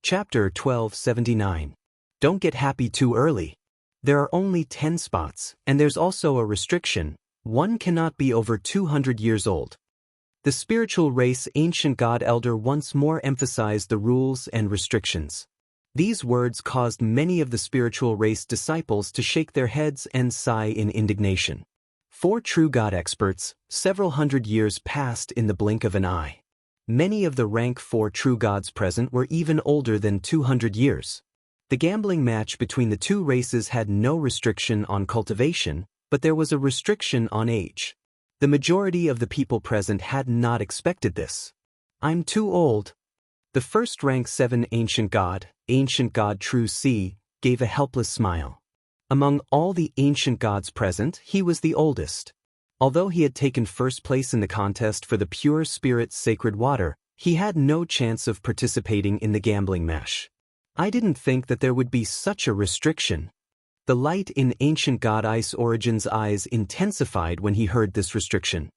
Chapter 1279. Don't get happy too early. There are only 10 spots, and there's also a restriction. One cannot be over 200 years old. The spiritual race ancient god elder once more emphasized the rules and restrictions. These words caused many of the spiritual race disciples to shake their heads and sigh in indignation. For true God experts, several hundred years passed in the blink of an eye. Many of the rank 4 true gods present were even older than 200 years. The gambling match between the two races had no restriction on cultivation, but there was a restriction on age. The majority of the people present had not expected this. I'm too old. The first rank 7 ancient god True C, gave a helpless smile. Among all the ancient gods present, he was the oldest. Although he had taken first place in the contest for the pure spirit sacred water, he had no chance of participating in the gambling match. I didn't think that there would be such a restriction. The light in ancient god Ice Origin's eyes intensified when he heard this restriction.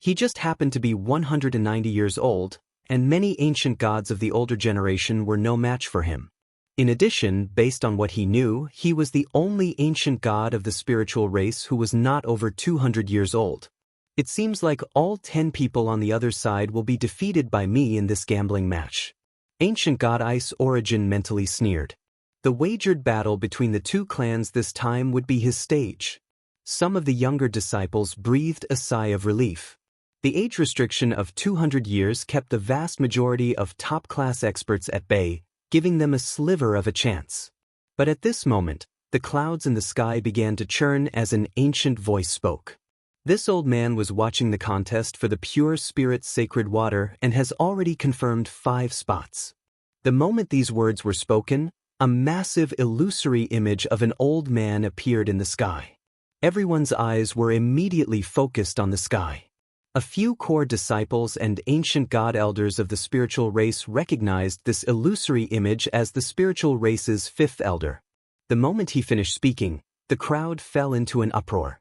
He just happened to be 190 years old, and many ancient gods of the older generation were no match for him. In addition, based on what he knew, he was the only ancient god of the spiritual race who was not over 200 years old. It seems like all 10 people on the other side will be defeated by me in this gambling match. Ancient god Ice Origin mentally sneered. The wagered battle between the two clans this time would be his stage. Some of the younger disciples breathed a sigh of relief. The age restriction of 200 years kept the vast majority of top-class experts at bay, giving them a sliver of a chance. But at this moment, the clouds in the sky began to churn as an ancient voice spoke. This old man was watching the contest for the pure spirit sacred water and has already confirmed 5 spots. The moment these words were spoken, a massive illusory image of an old man appeared in the sky. Everyone's eyes were immediately focused on the sky. A few core disciples and ancient god elders of the spiritual race recognized this illusory image as the spiritual race's 5th elder. The moment he finished speaking, the crowd fell into an uproar.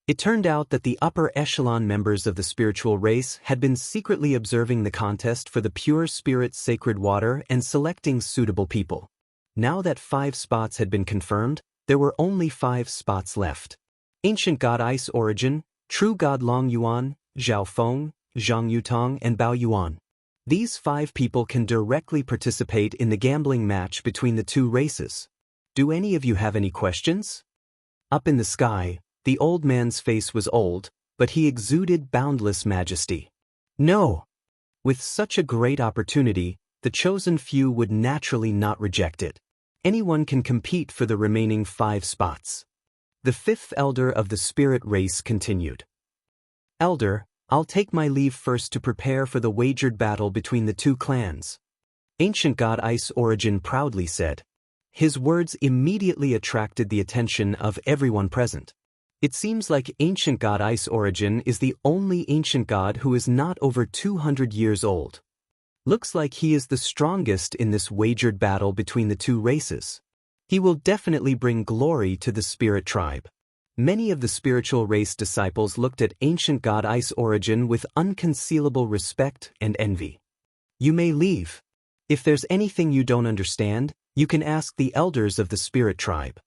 It turned out that the upper echelon members of the spiritual race had been secretly observing the contest for the pure spirit sacred water and selecting suitable people. Now that 5 spots had been confirmed, there were only 5 spots left. Ancient god Ice Origin, True god Long Yuan, Zhao Feng, Zhang Yutong, and Bao Yuan. These 5 people can directly participate in the gambling match between the two races. Do any of you have any questions? Up in the sky, the old man's face was old, but he exuded boundless majesty. No! With such a great opportunity, the chosen few would naturally not reject it. Anyone can compete for the remaining 5 spots. The 5th elder of the spirit race continued. Elder, I'll take my leave first to prepare for the wagered battle between the two clans. Ancient god Ice Origin proudly said. His words immediately attracted the attention of everyone present. It seems like ancient god Ice Origin is the only ancient god who is not over 200 years old. Looks like he is the strongest in this wagered battle between the two races. He will definitely bring glory to the spirit tribe. Many of the spiritual race disciples looked at ancient god Ice Origin with unconcealable respect and envy. You may leave. If there's anything you don't understand, you can ask the elders of the spirit tribe.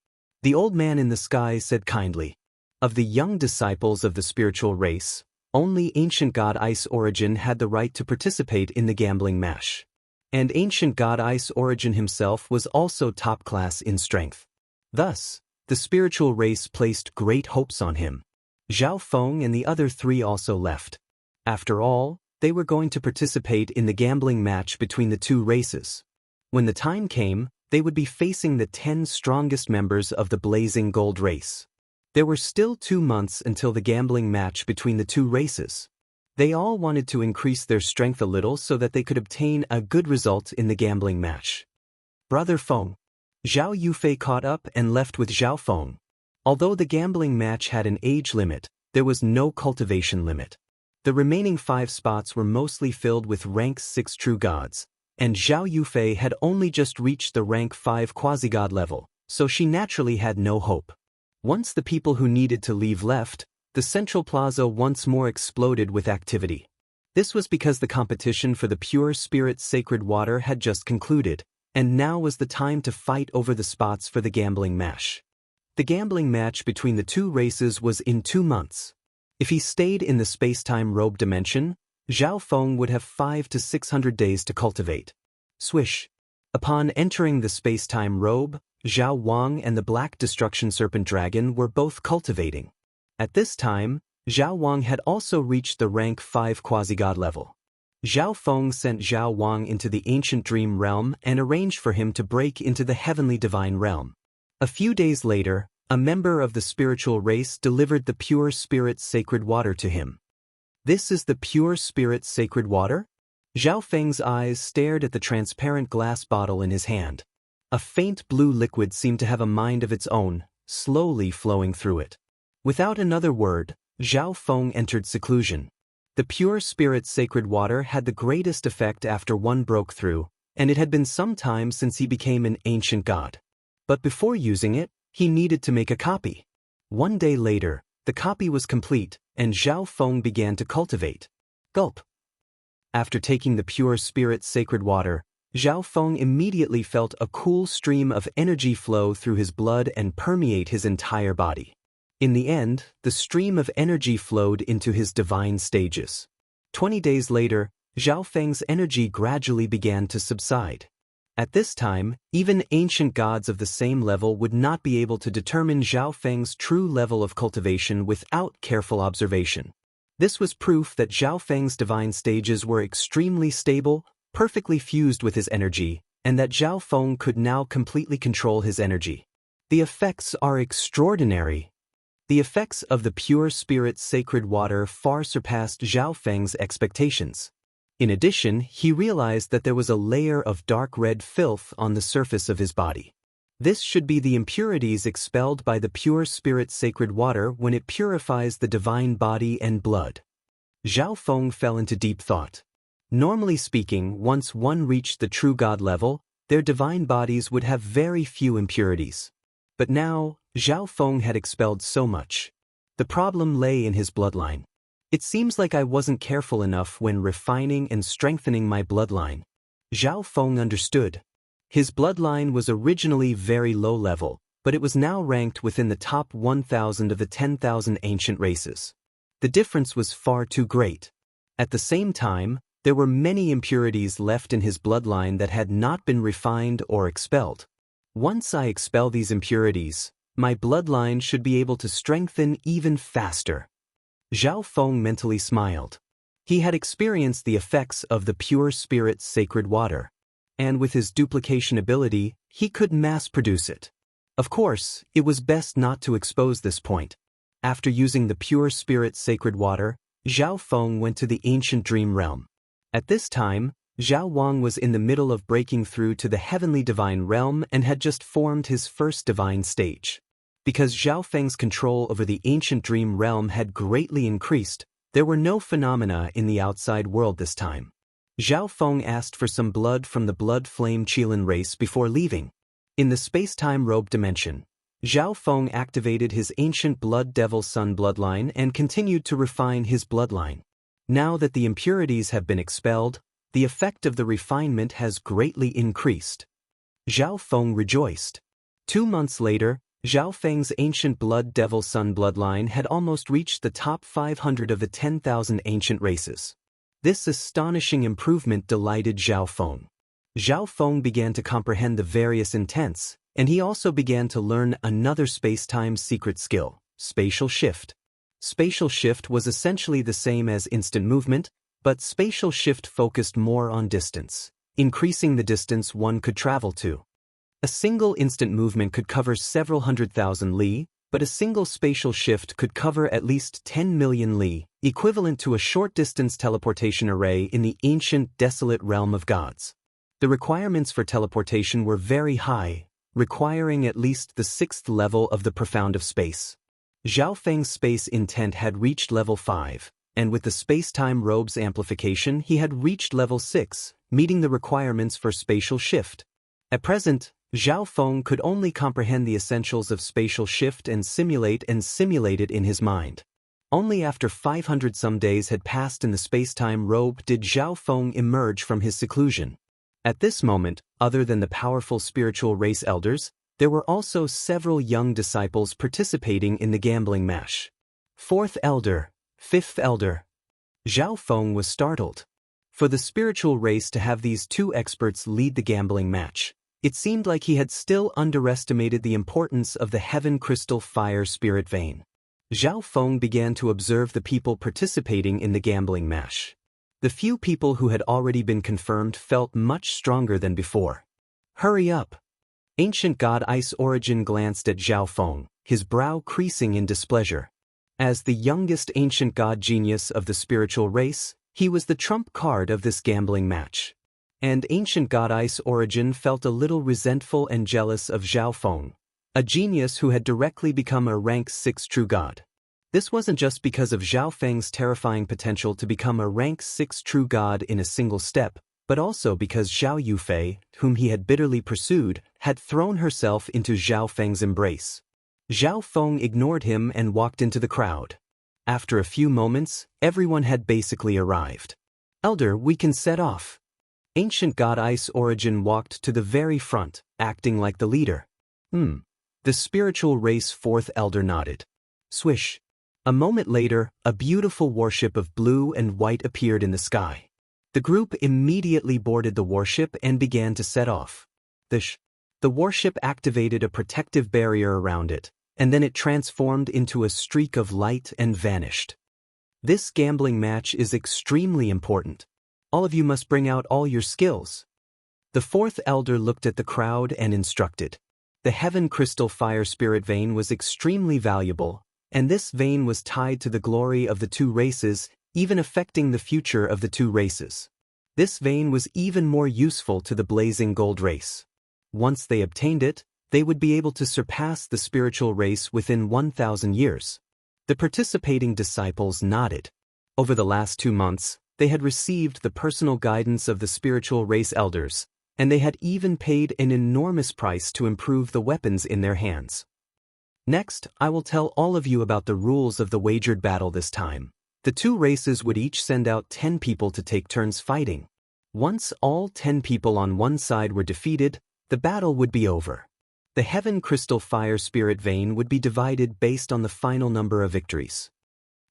The old man in the sky said kindly. Of the young disciples of the spiritual race, only ancient god Ice Origin had the right to participate in the gambling match. And ancient god Ice Origin himself was also top class in strength. Thus, the spiritual race placed great hopes on him. Zhao Feng and the other 3 also left. After all, they were going to participate in the gambling match between the two races. When the time came, they would be facing the 10 strongest members of the blazing gold race. There were still 2 months until the gambling match between the two races. They all wanted to increase their strength a little so that they could obtain a good result in the gambling match. Brother Feng. Zhao Yufei caught up and left with Zhao Feng. Although the gambling match had an age limit, there was no cultivation limit. The remaining 5 spots were mostly filled with rank 6 true gods, and Zhao Yufei had only just reached the rank 5 quasi-god level, so she naturally had no hope. Once the people who needed to leave left, the central plaza once more exploded with activity. This was because the competition for the pure spirit sacred water had just concluded, and now was the time to fight over the spots for the gambling match. The gambling match between the two races was in 2 months. If he stayed in the space-time robe dimension, Zhao Feng would have 500 to 600 days to cultivate. Swish. Upon entering the space-time robe, Zhao Wang and the Black Destruction Serpent Dragon were both cultivating. At this time, Zhao Wang had also reached the rank 5 quasi-god level. Zhao Feng sent Zhao Wang into the ancient dream realm and arranged for him to break into the heavenly divine realm. A few days later, a member of the spiritual race delivered the pure spirit sacred water to him. This is the pure spirit sacred water? Zhao Feng's eyes stared at the transparent glass bottle in his hand. A faint blue liquid seemed to have a mind of its own, slowly flowing through it. Without another word, Zhao Feng entered seclusion. The pure spirit sacred water had the greatest effect after one broke through, and it had been some time since he became an ancient god. But before using it, he needed to make a copy. 1 day later, the copy was complete, and Zhao Feng began to cultivate. Gulp. After taking the pure spirit sacred water, Zhao Feng immediately felt a cool stream of energy flow through his blood and permeate his entire body. In the end, the stream of energy flowed into his divine stages. 20 days later, Zhao Feng's energy gradually began to subside. At this time, even ancient gods of the same level would not be able to determine Zhao Feng's true level of cultivation without careful observation. This was proof that Zhao Feng's divine stages were extremely stable, perfectly fused with his energy, and that Zhao Feng could now completely control his energy. The effects are extraordinary. The effects of the pure spirit sacred water far surpassed Zhao Feng's expectations. In addition, he realized that there was a layer of dark red filth on the surface of his body. This should be the impurities expelled by the pure spirit sacred water when it purifies the divine body and blood. Zhao Feng fell into deep thought. Normally speaking, once one reached the true god level, their divine bodies would have very few impurities. But now, Zhao Feng had expelled so much. The problem lay in his bloodline. It seems like I wasn't careful enough when refining and strengthening my bloodline. Zhao Feng understood. His bloodline was originally very low level, but it was now ranked within the top 1,000 of the 10,000 ancient races. The difference was far too great. At the same time, there were many impurities left in his bloodline that had not been refined or expelled. Once I expel these impurities, my bloodline should be able to strengthen even faster. Zhao Feng mentally smiled. He had experienced the effects of the pure spirit sacred water, and with his duplication ability, he could mass-produce it. Of course, it was best not to expose this point. After using the pure spirit sacred water, Zhao Feng went to the ancient dream realm. At this time, Zhao Wang was in the middle of breaking through to the heavenly divine realm and had just formed his first divine stage. Because Zhao Feng's control over the ancient dream realm had greatly increased, there were no phenomena in the outside world this time. Zhao Feng asked for some blood from the blood flame Qilin race before leaving. In the space-time robe dimension, Zhao Feng activated his ancient blood devil sun bloodline and continued to refine his bloodline. Now that the impurities have been expelled, the effect of the refinement has greatly increased. Zhao Feng rejoiced. 2 months later, Zhao Feng's ancient blood devil sun bloodline had almost reached the top 500 of the 10,000 ancient races. This astonishing improvement delighted Zhao Feng. Zhao Feng began to comprehend the various intents, and he also began to learn another space-time secret skill, spatial shift. Spatial shift was essentially the same as instant movement, but spatial shift focused more on distance, increasing the distance one could travel to. A single instant movement could cover several 100,000 li, but a single spatial shift could cover at least 10 million li, equivalent to a short-distance teleportation array in the ancient desolate realm of gods. The requirements for teleportation were very high, requiring at least the 6th level of the profound of space. Zhao Feng's space intent had reached level 5, and with the space-time robe's amplification he had reached level 6, meeting the requirements for spatial shift. At present, Zhao Feng could only comprehend the essentials of spatial shift and simulate it in his mind. Only after 500 some days had passed in the space-time robe did Zhao Feng emerge from his seclusion. At this moment, other than the powerful spiritual race elders, there were also several young disciples participating in the gambling match. Fourth elder, fifth elder. Zhao Feng was startled. For the spiritual race to have these two experts lead the gambling match, it seemed like he had still underestimated the importance of the heaven crystal fire spirit vein. Zhao Feng began to observe the people participating in the gambling match. The few people who had already been confirmed felt much stronger than before. Hurry up! Ancient God Ice Origin glanced at Zhao Feng, his brow creasing in displeasure. As the youngest ancient god genius of the spiritual race, he was the trump card of this gambling match. And ancient god Ice Origin felt a little resentful and jealous of Zhao Feng, a genius who had directly become a rank 6 true god. This wasn't just because of Zhao Feng's terrifying potential to become a rank 6 true god in a single step, but also because Zhao Yufei, whom he had bitterly pursued, had thrown herself into Zhao Feng's embrace. Zhao Feng ignored him and walked into the crowd. After a few moments, everyone had basically arrived. Elder, we can set off. Ancient God Ice Origin walked to the very front, acting like the leader. The spiritual race fourth elder nodded. Swish. A moment later, a beautiful warship of blue and white appeared in the sky. The group immediately boarded the warship and began to set off. The warship activated a protective barrier around it, and then it transformed into a streak of light and vanished. This gambling match is extremely important. All of you must bring out all your skills. The fourth elder looked at the crowd and instructed. The heaven crystal fire spirit vein was extremely valuable, and this vein was tied to the glory of the two races, even affecting the future of the two races. This vein was even more useful to the blazing gold race. Once they obtained it, they would be able to surpass the spiritual race within 1,000 years. The participating disciples nodded. Over the last 2 months, they had received the personal guidance of the spiritual race elders, and they had even paid an enormous price to improve the weapons in their hands. Next, I will tell all of you about the rules of the wagered battle this time. The two races would each send out 10 people to take turns fighting. Once all 10 people on one side were defeated, the battle would be over. The heaven crystal fire spirit vein would be divided based on the final number of victories.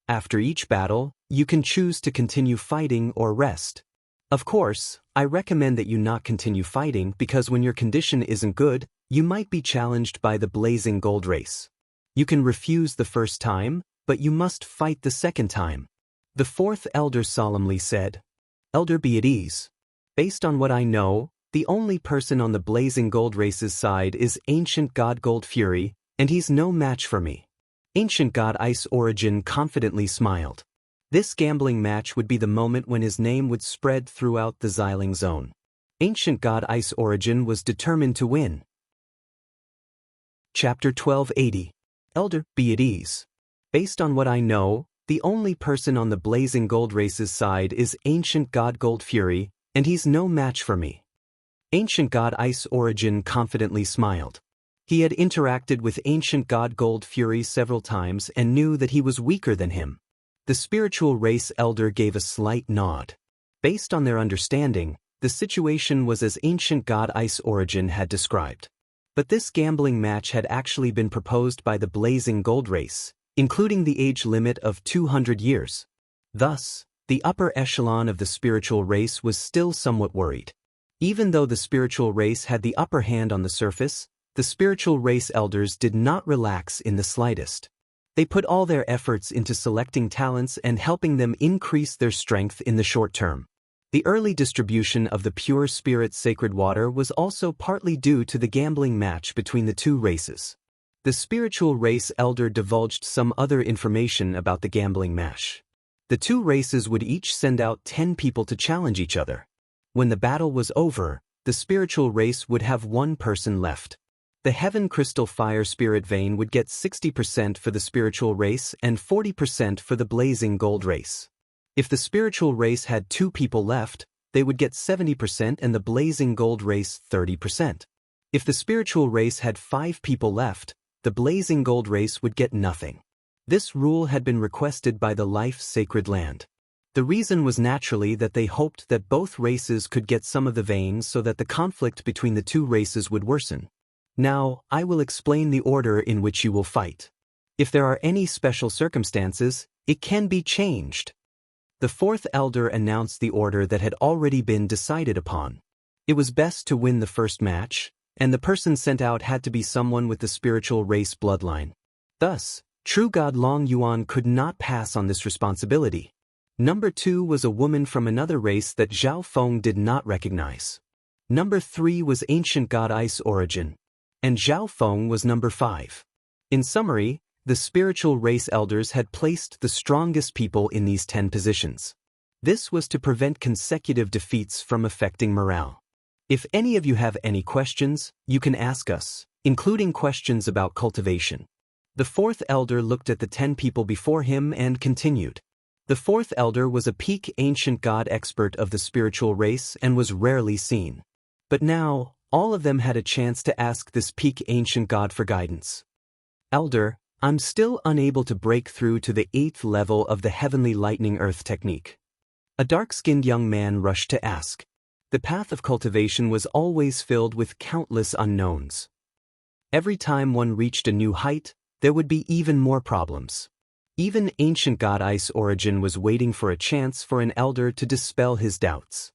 After each battle, you can choose to continue fighting or rest. Of course, I recommend that you not continue fighting because when your condition isn't good, you might be challenged by the blazing gold race. You can refuse the first time, but you must fight the second time. The fourth elder solemnly said, Elder, be at ease. Based on what I know, the only person on the blazing gold race's side is ancient god Gold Fury, and he's no match for me. Ancient god Ice Origin confidently smiled. This gambling match would be the moment when his name would spread throughout the Xiling zone. Ancient god Ice Origin was determined to win. Chapter 1280. Elder, be at ease. Based on what I know, the only person on the blazing gold race's side is ancient god Gold Fury, and he's no match for me. Ancient god Ice Origin confidently smiled. He had interacted with ancient god Gold Fury several times and knew that he was weaker than him. The spiritual race elder gave a slight nod. Based on their understanding, the situation was as ancient god Ice Origin had described. But this gambling match had actually been proposed by the blazing gold race, including the age limit of 200 years. Thus, the upper echelon of the spiritual race was still somewhat worried. Even though the spiritual race had the upper hand on the surface, the spiritual race elders did not relax in the slightest. They put all their efforts into selecting talents and helping them increase their strength in the short term. The early distribution of the pure spirit sacred water was also partly due to the gambling match between the two races. The spiritual race elder divulged some other information about the gambling match. The two races would each send out 10 people to challenge each other. When the battle was over, the spiritual race would have one person left. The heaven crystal fire spirit vein would get 60% for the spiritual race and 40% for the blazing gold race. If the spiritual race had 2 people left, they would get 70% and the blazing gold race 30%. If the spiritual race had 5 people left, the blazing gold race would get nothing. This rule had been requested by the life sacred land. The reason was naturally that they hoped that both races could get some of the veins so that the conflict between the two races would worsen. Now, I will explain the order in which you will fight. If there are any special circumstances, it can be changed. The fourth elder announced the order that had already been decided upon. It was best to win the first match, and the person sent out had to be someone with the spiritual race bloodline. Thus, true God Long Yuan could not pass on this responsibility. Number 2 was a woman from another race that Zhao Feng did not recognize. Number 3 was ancient god Ice origin, and Zhao Feng was number 5. In summary, the spiritual race elders had placed the strongest people in these 10 positions. This was to prevent consecutive defeats from affecting morale. If any of you have any questions, you can ask us, including questions about cultivation. The fourth elder looked at the 10 people before him and continued. The fourth elder was a peak ancient god expert of the spiritual race and was rarely seen. But now, all of them had a chance to ask this peak ancient god for guidance. Elder, I'm still unable to break through to the 8th level of the heavenly lightning earth technique. A dark-skinned young man rushed to ask. The path of cultivation was always filled with countless unknowns. Every time one reached a new height, there would be even more problems. Even ancient god Ice origin was waiting for a chance for an elder to dispel his doubts.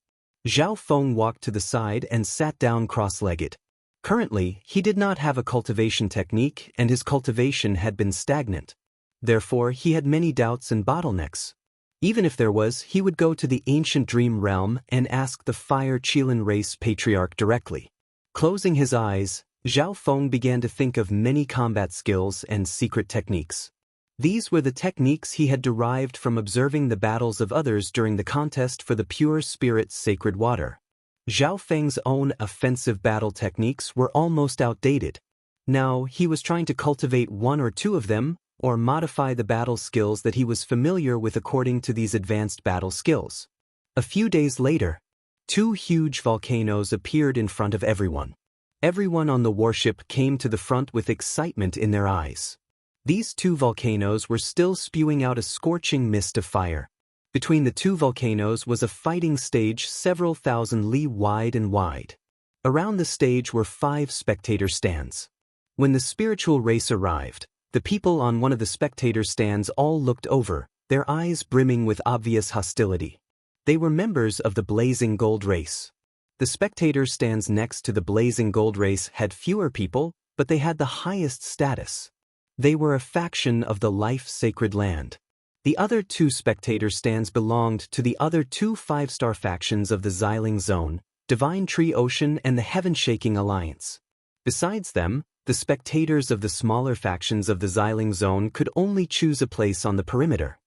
Zhao Feng walked to the side and sat down cross-legged. Currently, he did not have a cultivation technique and his cultivation had been stagnant. Therefore, he had many doubts and bottlenecks. Even if there was, he would go to the ancient dream realm and ask the Fire Qilin race patriarch directly. Closing his eyes, Zhao Feng began to think of many combat skills and secret techniques. These were the techniques he had derived from observing the battles of others during the contest for the pure spirit's sacred water. Zhao Feng's own offensive battle techniques were almost outdated. Now, he was trying to cultivate one or two of them, or modify the battle skills that he was familiar with according to these advanced battle skills. A few days later, 2 huge volcanoes appeared in front of everyone. Everyone on the warship came to the front with excitement in their eyes. These 2 volcanoes were still spewing out a scorching mist of fire. Between the 2 volcanoes was a fighting stage several thousand li wide and wide. Around the stage were 5 spectator stands. When the spiritual race arrived, the people on one of the spectator stands all looked over, their eyes brimming with obvious hostility. They were members of the Blazing Gold race. The spectator stands next to the Blazing Gold race had fewer people, but they had the highest status. They were a faction of the life-sacred land. The other 2 spectator stands belonged to the other 2 5-star factions of the Xiling Zone, Divine Tree Ocean and the Heaven-Shaking Alliance. Besides them, the spectators of the smaller factions of the Xiling Zone could only choose a place on the perimeter.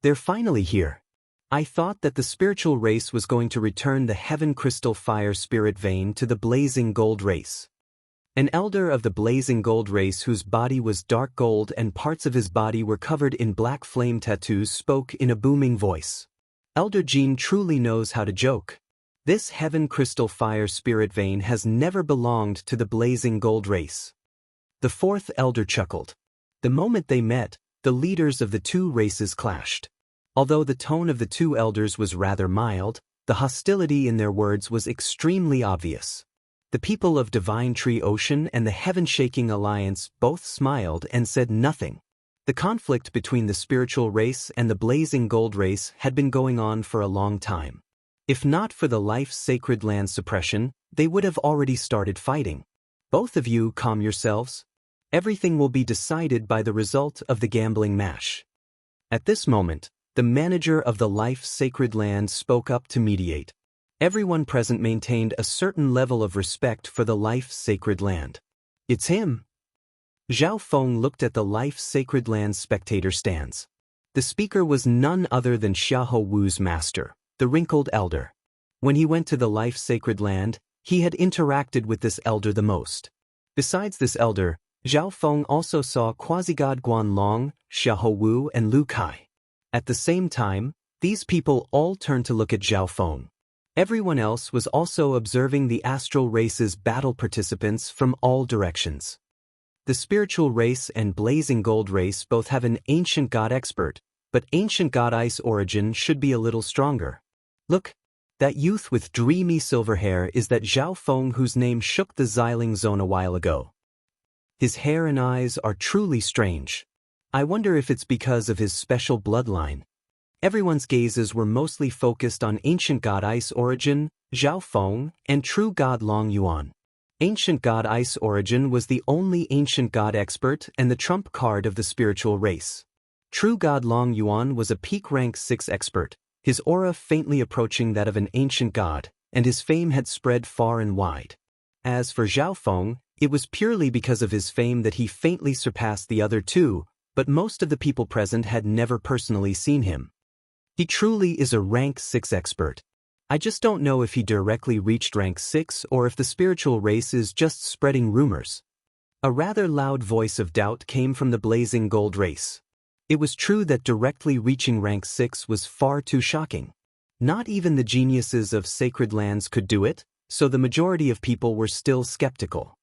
They're finally here. I thought that the spiritual race was going to return the Heaven Crystal Fire Spirit Vein to the Blazing Gold race. An elder of the Blazing Gold race whose body was dark gold and parts of his body were covered in black flame tattoos spoke in a booming voice. Elder Jean truly knows how to joke. This Heaven Crystal Fire Spirit Vein has never belonged to the Blazing Gold race. The fourth elder chuckled. The moment they met, the leaders of the 2 races clashed. Although the tone of the 2 elders was rather mild, the hostility in their words was extremely obvious. The people of Divine Tree Ocean and the Heaven-Shaking Alliance both smiled and said nothing. The conflict between the spiritual race and the Blazing Gold race had been going on for a long time. If not for the life-sacred land suppression, they would have already started fighting. Both of you calm yourselves. Everything will be decided by the result of the gambling match. At this moment, the manager of the life-sacred land spoke up to mediate. Everyone present maintained a certain level of respect for the life-sacred land. It's him. Zhao Feng looked at the life-sacred land spectator stands. The speaker was none other than Xiahou Wu's master, the wrinkled elder. When he went to the life-sacred land, he had interacted with this elder the most. Besides this elder, Zhao Feng also saw quasi-god Guan Long, Xiahou Wu and Lu Kai. At the same time, these people all turned to look at Zhao Feng. Everyone else was also observing the astral race's battle participants from all directions. The spiritual race and Blazing Gold race both have an ancient god expert, but ancient god Ice Origin should be a little stronger. Look, that youth with dreamy silver hair is that Zhao Feng whose name shook the Xiling zone a while ago. His hair and eyes are truly strange. I wonder if it's because of his special bloodline. Everyone's gazes were mostly focused on ancient god Ice Origin, Zhao Feng, and true god Long Yuan. Ancient god Ice Origin was the only ancient god expert and the trump card of the spiritual race. True god Long Yuan was a peak rank 6 expert, his aura faintly approaching that of an ancient god, and his fame had spread far and wide. As for Zhao Feng, it was purely because of his fame that he faintly surpassed the other two, but most of the people present had never personally seen him. He truly is a rank 6 expert. I just don't know if he directly reached rank 6 or if the spiritual race is just spreading rumors. A rather loud voice of doubt came from the blazing gold race. It was true that directly reaching rank 6 was far too shocking. Not even the geniuses of sacred lands could do it, so the majority of people were still skeptical.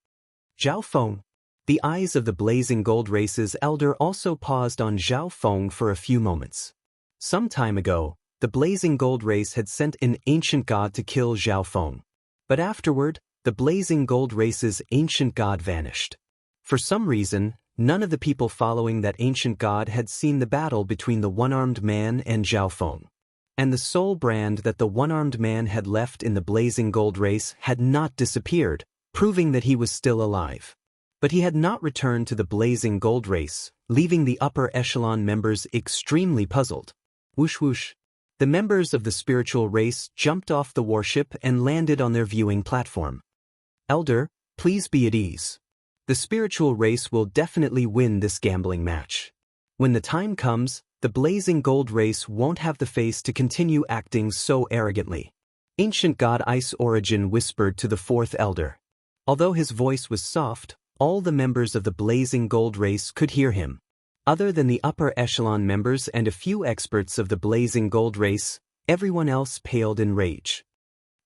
Zhao Feng. The eyes of the blazing gold race's elder also paused on Zhao Feng for a few moments. Some time ago, the blazing gold race had sent an ancient god to kill Zhao Feng. But afterward, the blazing gold race's ancient god vanished. For some reason, none of the people following that ancient god had seen the battle between the one-armed man and Zhao Feng. And the soul brand that the one-armed man had left in the blazing gold race had not disappeared, proving that he was still alive. But he had not returned to the blazing gold race, leaving the upper echelon members extremely puzzled. Whoosh whoosh. The members of the spiritual race jumped off the warship and landed on their viewing platform. Elder, please be at ease. The spiritual race will definitely win this gambling match. When the time comes, the blazing gold race won't have the face to continue acting so arrogantly. Ancient god Ice Origin whispered to the fourth elder. Although his voice was soft, all the members of the blazing gold race could hear him. Other than the upper echelon members and a few experts of the blazing gold race, everyone else paled in rage.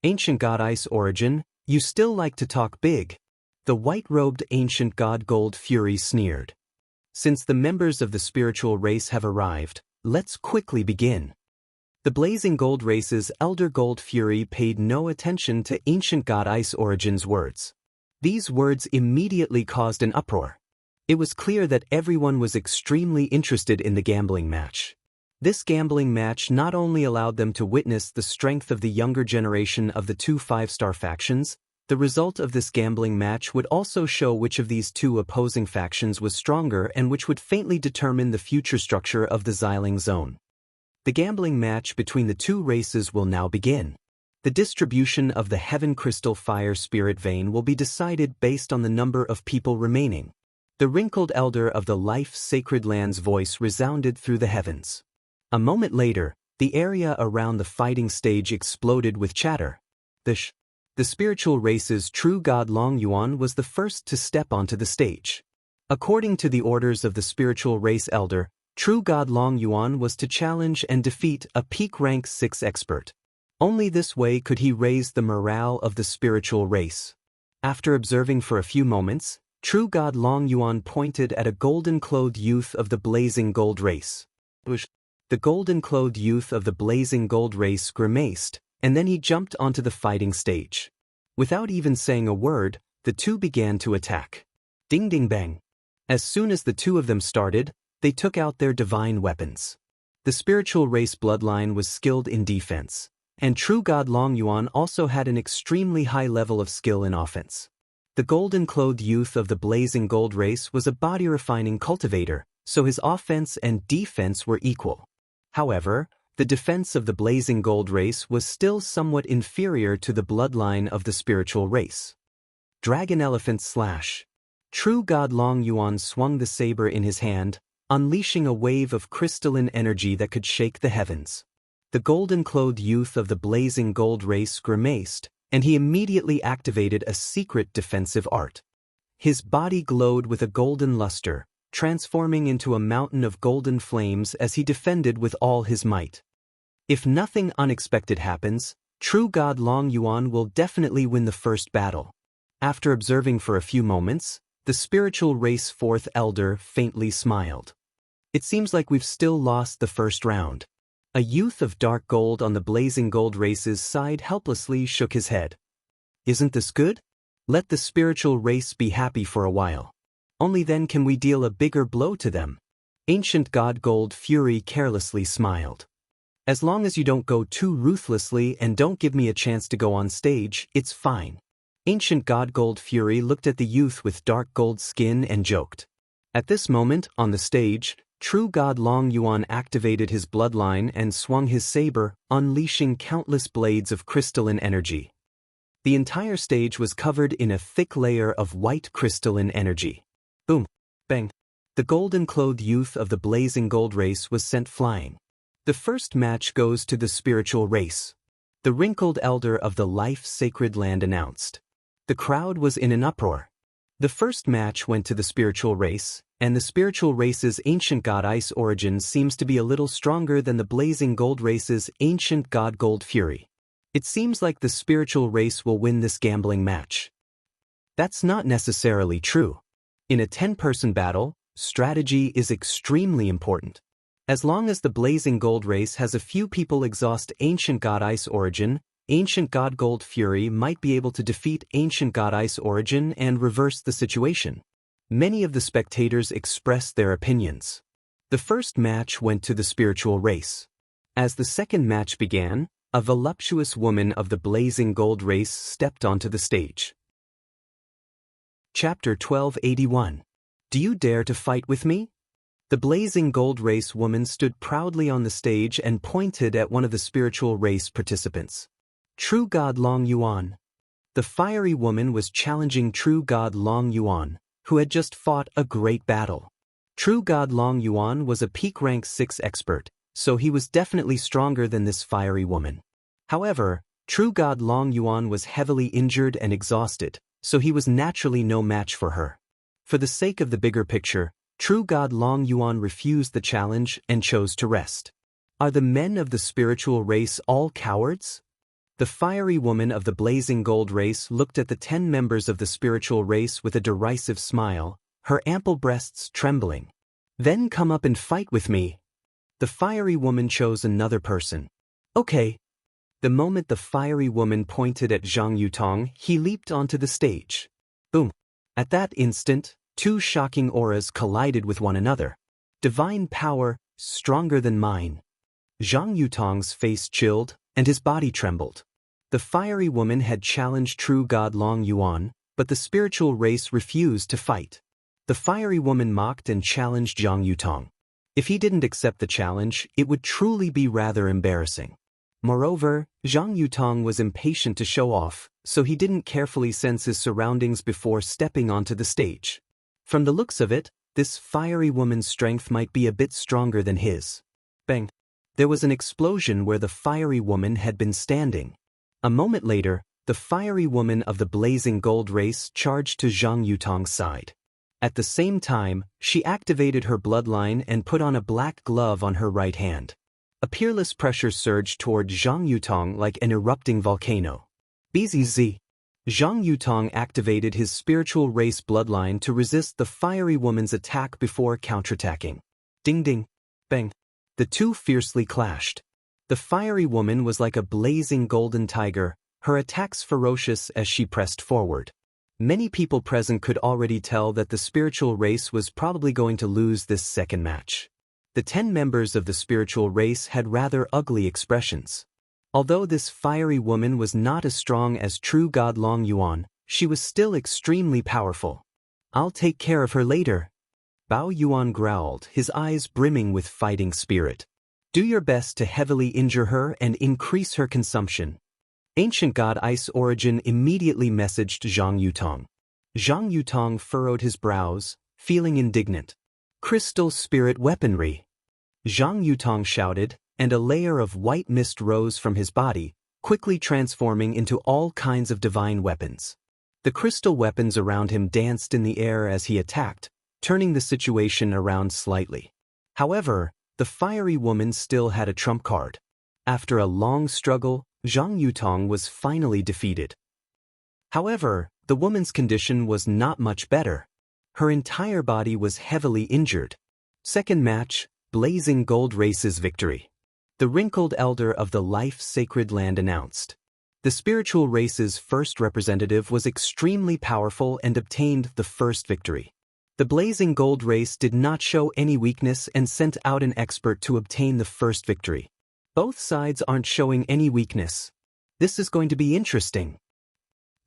Ancient god Ice Origin, you still like to talk big. The white-robed ancient god Gold Fury sneered. Since the members of the spiritual race have arrived, let's quickly begin. The blazing gold race's elder Gold Fury paid no attention to ancient god Ice Origin's words. These words immediately caused an uproar. It was clear that everyone was extremely interested in the gambling match. This gambling match not only allowed them to witness the strength of the younger generation of the two 5-star factions, the result of this gambling match would also show which of these two opposing factions was stronger and which would faintly determine the future structure of the Xiling zone. The gambling match between the two races will now begin. The distribution of the Heaven Crystal Fire Spirit Vein will be decided based on the number of people remaining. The wrinkled elder of the Life Sacred Land's voice resounded through the heavens. A moment later, the area around the fighting stage exploded with chatter. The spiritual race's true god Long Yuan was the first to step onto the stage. According to the orders of the spiritual race elder, true god Long Yuan was to challenge and defeat a peak rank 6 expert. Only this way could he raise the morale of the spiritual race. After observing for a few moments, true god Long Yuan pointed at a golden-clothed youth of the blazing gold race. The golden-clothed youth of the blazing gold race grimaced, and then he jumped onto the fighting stage. Without even saying a word, the two began to attack. Ding ding bang. As soon as the two of them started, they took out their divine weapons. The spiritual race bloodline was skilled in defense, and true god Long Yuan also had an extremely high level of skill in offense. The golden-clothed youth of the blazing gold race was a body-refining cultivator, so his offense and defense were equal. However, the defense of the blazing gold race was still somewhat inferior to the bloodline of the spiritual race. Dragon Elephant Slash. True god Long Yuan swung the saber in his hand, unleashing a wave of crystalline energy that could shake the heavens. The golden-clothed youth of the blazing gold race grimaced, and he immediately activated a secret defensive art. His body glowed with a golden luster, transforming into a mountain of golden flames as he defended with all his might. If nothing unexpected happens, true god Long Yuan will definitely win the first battle. After observing for a few moments, the spiritual race fourth elder faintly smiled. It seems like we've still lost the first round. A youth of dark gold on the blazing gold race's side helplessly shook his head. Isn't this good? Let the spiritual race be happy for a while. Only then can we deal a bigger blow to them. Ancient God Gold Fury carelessly smiled. As long as you don't go too ruthlessly and don't give me a chance to go on stage, it's fine. Ancient God Gold Fury looked at the youth with dark gold skin and joked. At this moment, on the stage, True God Long Yuan activated his bloodline and swung his saber, unleashing countless blades of crystalline energy. The entire stage was covered in a thick layer of white crystalline energy. Boom! Bang! The golden-clothed youth of the blazing gold race was sent flying. The first match goes to the spiritual race. The wrinkled elder of the life-sacred land announced. The crowd was in an uproar. The first match went to the spiritual race, and the spiritual race's ancient god Ice origin seems to be a little stronger than the blazing gold race's ancient god Gold Fury. It seems like the spiritual race will win this gambling match. That's not necessarily true. In a 10-person battle, strategy is extremely important. As long as the blazing gold race has a few people exhaust ancient god Ice origin, ancient god Gold Fury might be able to defeat ancient god Ice origin and reverse the situation. Many of the spectators expressed their opinions. The first match went to the spiritual race. As the second match began, a voluptuous woman of the blazing gold race stepped onto the stage. Chapter 1281. Do you dare to fight with me? The blazing gold race woman stood proudly on the stage and pointed at one of the spiritual race participants. True God Long Yuan. The fiery woman was challenging True God Long Yuan, who had just fought a great battle. True God Long Yuan was a peak rank 6 expert, so he was definitely stronger than this fiery woman. However, True God Long Yuan was heavily injured and exhausted, so he was naturally no match for her. For the sake of the bigger picture, True God Long Yuan refused the challenge and chose to rest. Are the men of the spiritual race all cowards? The fiery woman of the blazing gold race looked at the 10 members of the spiritual race with a derisive smile, her ample breasts trembling. Then come up and fight with me. The fiery woman chose another person. Okay. The moment the fiery woman pointed at Zhang Yutong, he leaped onto the stage. Boom. At that instant, two shocking auras collided with one another. Divine power, stronger than mine. Zhang Yutong's face chilled, and his body trembled. The fiery woman had challenged True God Long Yuan, but the spiritual race refused to fight. The fiery woman mocked and challenged Zhang Yutong. If he didn't accept the challenge, it would truly be rather embarrassing. Moreover, Zhang Yutong was impatient to show off, so he didn't carefully sense his surroundings before stepping onto the stage. From the looks of it, this fiery woman's strength might be a bit stronger than his. Bang! There was an explosion where the fiery woman had been standing. A moment later, the fiery woman of the blazing gold race charged to Zhang Yutong's side. At the same time, she activated her bloodline and put on a black glove on her right hand. A peerless pressure surged toward Zhang Yutong like an erupting volcano. BZZ. Zhang Yutong activated his spiritual race bloodline to resist the fiery woman's attack before counterattacking. Ding ding. Bang. The two fiercely clashed. The fiery woman was like a blazing golden tiger, her attacks ferocious as she pressed forward. Many people present could already tell that the spiritual race was probably going to lose this second match. The 10 members of the spiritual race had rather ugly expressions. Although this fiery woman was not as strong as True God Long Yuan, she was still extremely powerful. I'll take care of her later. Bao Yuan growled, his eyes brimming with fighting spirit. Do your best to heavily injure her and increase her consumption. Ancient God Ice Origin immediately messaged Zhang Yutong. Zhang Yutong furrowed his brows, feeling indignant. Crystal spirit weaponry. Zhang Yutong shouted, and a layer of white mist rose from his body, quickly transforming into all kinds of divine weapons. The crystal weapons around him danced in the air as he attacked, turning the situation around slightly. However, the fiery woman still had a trump card. After a long struggle, Zhang Yutong was finally defeated. However, the woman's condition was not much better. Her entire body was heavily injured. Second match, Blazing Gold Race's victory. The wrinkled elder of the life-sacred land announced. The spiritual race's first representative was extremely powerful and obtained the first victory. The Blazing Gold race did not show any weakness and sent out an expert to obtain the first victory. Both sides aren't showing any weakness. This is going to be interesting.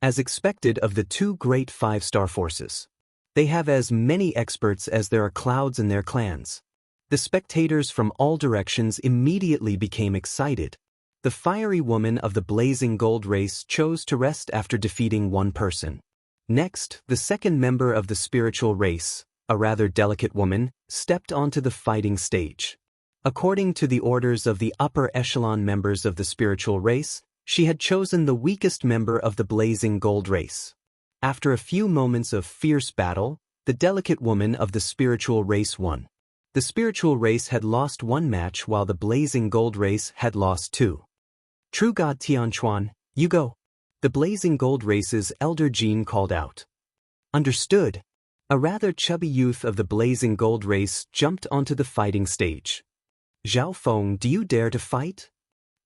As expected of the two great 5-star forces. They have as many experts as there are clouds in their clans. The spectators from all directions immediately became excited. The fiery woman of the Blazing Gold race chose to rest after defeating one person. Next, the second member of the spiritual race, a rather delicate woman, stepped onto the fighting stage. According to the orders of the upper echelon members of the spiritual race, she had chosen the weakest member of the Blazing Gold race. After a few moments of fierce battle, the delicate woman of the spiritual race won. The spiritual race had lost one match while the Blazing Gold race had lost two. True God Tianquan, you go. The Blazing Gold race's elder Jean called out. Understood. A rather chubby youth of the Blazing Gold race jumped onto the fighting stage. Zhao Feng, do you dare to fight?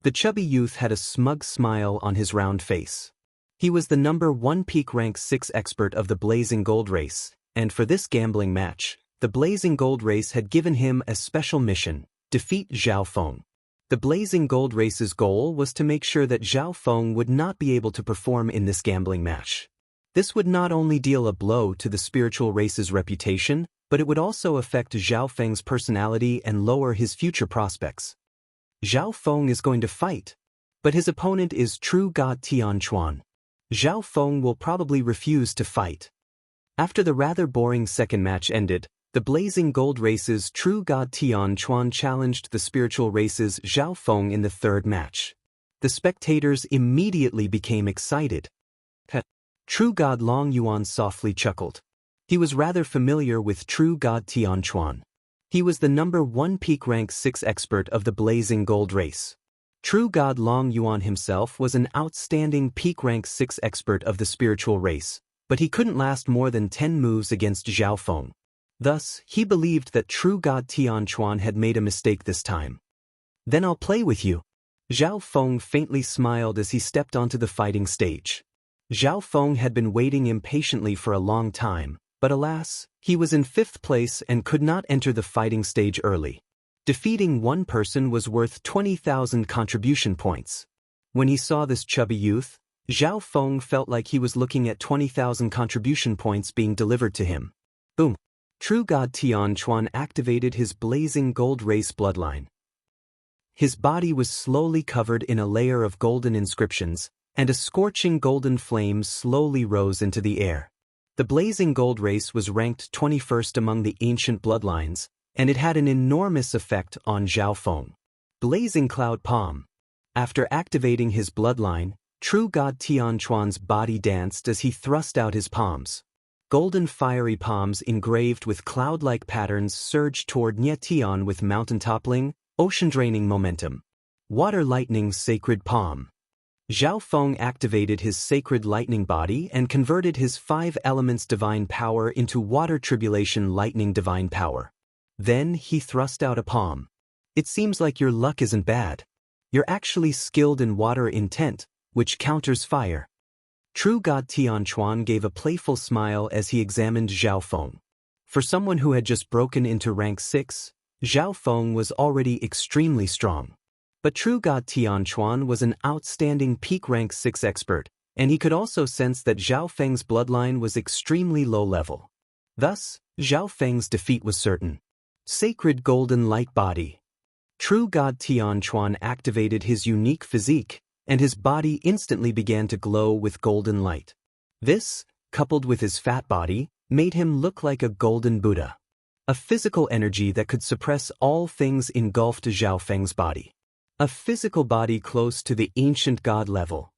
The chubby youth had a smug smile on his round face. He was the number 1 peak rank 6 expert of the Blazing Gold race, and for this gambling match, the Blazing Gold race had given him a special mission: defeat Zhao Feng. The Blazing Gold race's goal was to make sure that Zhao Feng would not be able to perform in this gambling match. This would not only deal a blow to the spiritual race's reputation, but it would also affect Zhao Feng's personality and lower his future prospects. Zhao Feng is going to fight, but his opponent is True God Tianquan. Zhao Feng will probably refuse to fight. After the rather boring second match ended, the Blazing Gold race's True God Tianquan challenged the spiritual race's Zhao Feng in the third match. The spectators immediately became excited. True God Long Yuan softly chuckled. He was rather familiar with True God Tianquan. He was the number 1 peak rank 6 expert of the Blazing Gold race. True God Long Yuan himself was an outstanding peak rank 6 expert of the spiritual race, but he couldn't last more than 10 moves against Zhao Feng. Thus, he believed that True God Tianquan had made a mistake this time. Then I'll play with you. Zhao Feng faintly smiled as he stepped onto the fighting stage. Zhao Feng had been waiting impatiently for a long time, but alas, he was in 5th place and could not enter the fighting stage early. Defeating one person was worth 20,000 contribution points. When he saw this chubby youth, Zhao Feng felt like he was looking at 20,000 contribution points being delivered to him. Boom! True God Tianquan activated his Blazing Gold race bloodline. His body was slowly covered in a layer of golden inscriptions, and a scorching golden flame slowly rose into the air. The Blazing Gold race was ranked 21st among the ancient bloodlines, and it had an enormous effect on Zhao Feng. Blazing Cloud Palm. After activating his bloodline, True God Tianquan's body danced as he thrust out his palms. Golden fiery palms engraved with cloud-like patterns surged toward Nye Tian with mountain-toppling, ocean-draining momentum. Water Lightning's Sacred Palm. Zhao Feng activated his sacred lightning body and converted his 5 elements divine power into water tribulation lightning divine power. Then he thrust out a palm. It seems like your luck isn't bad. You're actually skilled in water intent, which counters fire. True God Tianquan gave a playful smile as he examined Zhao Feng. For someone who had just broken into rank 6, Zhao Feng was already extremely strong. But True God Tianquan was an outstanding peak rank 6 expert, and he could also sense that Zhao Feng's bloodline was extremely low level. Thus, Zhao Feng's defeat was certain. Sacred Golden Light Body. True God Tianquan activated his unique physique, and his body instantly began to glow with golden light. This, coupled with his fat body, made him look like a golden Buddha. A physical energy that could suppress all things engulfed Zhao Feng's body. A physical body close to the ancient god level.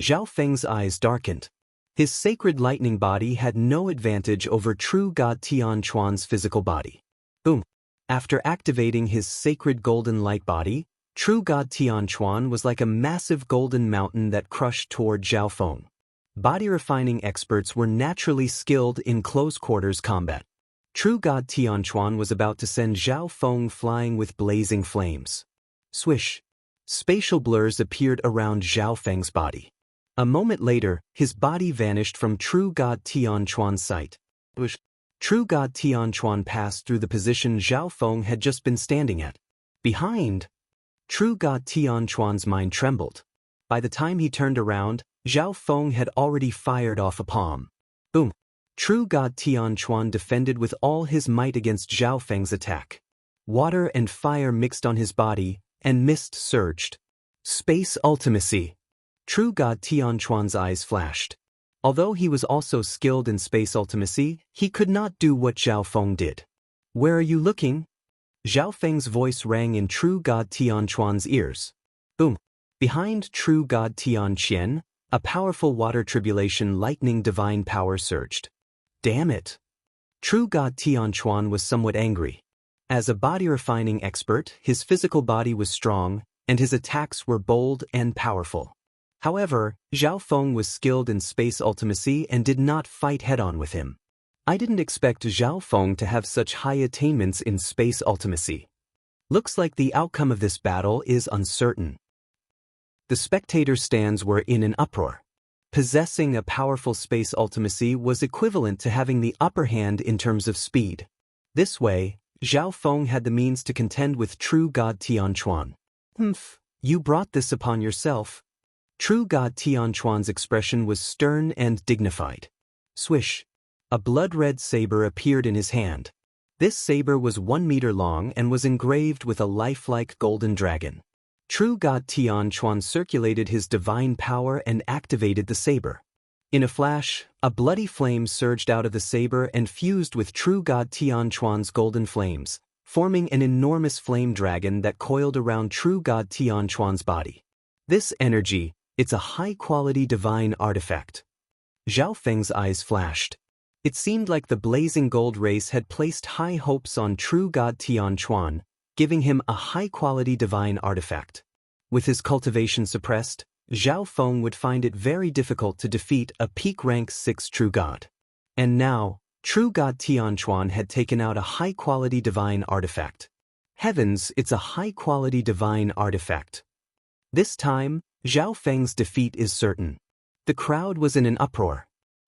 Zhao Feng's eyes darkened. His sacred lightning body had no advantage over True God Tianquan's physical body. Boom! After activating his sacred golden light body, True God Tianquan was like a massive golden mountain that crushed toward Zhao Feng. Body refining experts were naturally skilled in close-quarters combat. True God Tianquan was about to send Zhao Feng flying with blazing flames. Swish. Spatial blurs appeared around Zhao Feng's body. A moment later, his body vanished from True God Tianquan's sight. True God Tianquan passed through the position Zhao Feng had just been standing at. Behind, True God Tianquan's mind trembled. By the time he turned around, Zhao Feng had already fired off a palm. Boom! True God Tianquan defended with all his might against Zhao Feng's attack. Water and fire mixed on his body, and mist surged. Space ultimacy! True God Tianquan's eyes flashed. Although he was also skilled in space ultimacy, he could not do what Zhao Feng did. Where are you looking? Zhao Feng's voice rang in True God Tianquan's ears. Boom! Behind True God Tianqian, a powerful water tribulation lightning divine power surged. Damn it! True God Tianquan was somewhat angry. As a body-refining expert, his physical body was strong, and his attacks were bold and powerful. However, Zhao Feng was skilled in space ultimacy and did not fight head-on with him. I didn't expect Zhao Feng to have such high attainments in space ultimacy. Looks like the outcome of this battle is uncertain. The spectator stands were in an uproar. Possessing a powerful space ultimacy was equivalent to having the upper hand in terms of speed. This way, Zhao Feng had the means to contend with True God Tianquan. Humph, you brought this upon yourself. True God Tianquan's expression was stern and dignified. Swish! A blood-red saber appeared in his hand. This saber was 1 meter long and was engraved with a lifelike golden dragon. True God Tianquan circulated his divine power and activated the saber. In a flash, a bloody flame surged out of the saber and fused with True God Tianquan's golden flames, forming an enormous flame dragon that coiled around True God Tianquan's body. This energy, it's a high-quality divine artifact. Zhao Feng's eyes flashed. It seemed like the blazing gold race had placed high hopes on True God Tianquan, giving him a high-quality divine artifact. With his cultivation suppressed, Zhao Feng would find it very difficult to defeat a peak rank 6 True God. And now, True God Tianquan had taken out a high-quality divine artifact. Heavens, it's a high-quality divine artifact. This time, Zhao Feng's defeat is certain. The crowd was in an uproar.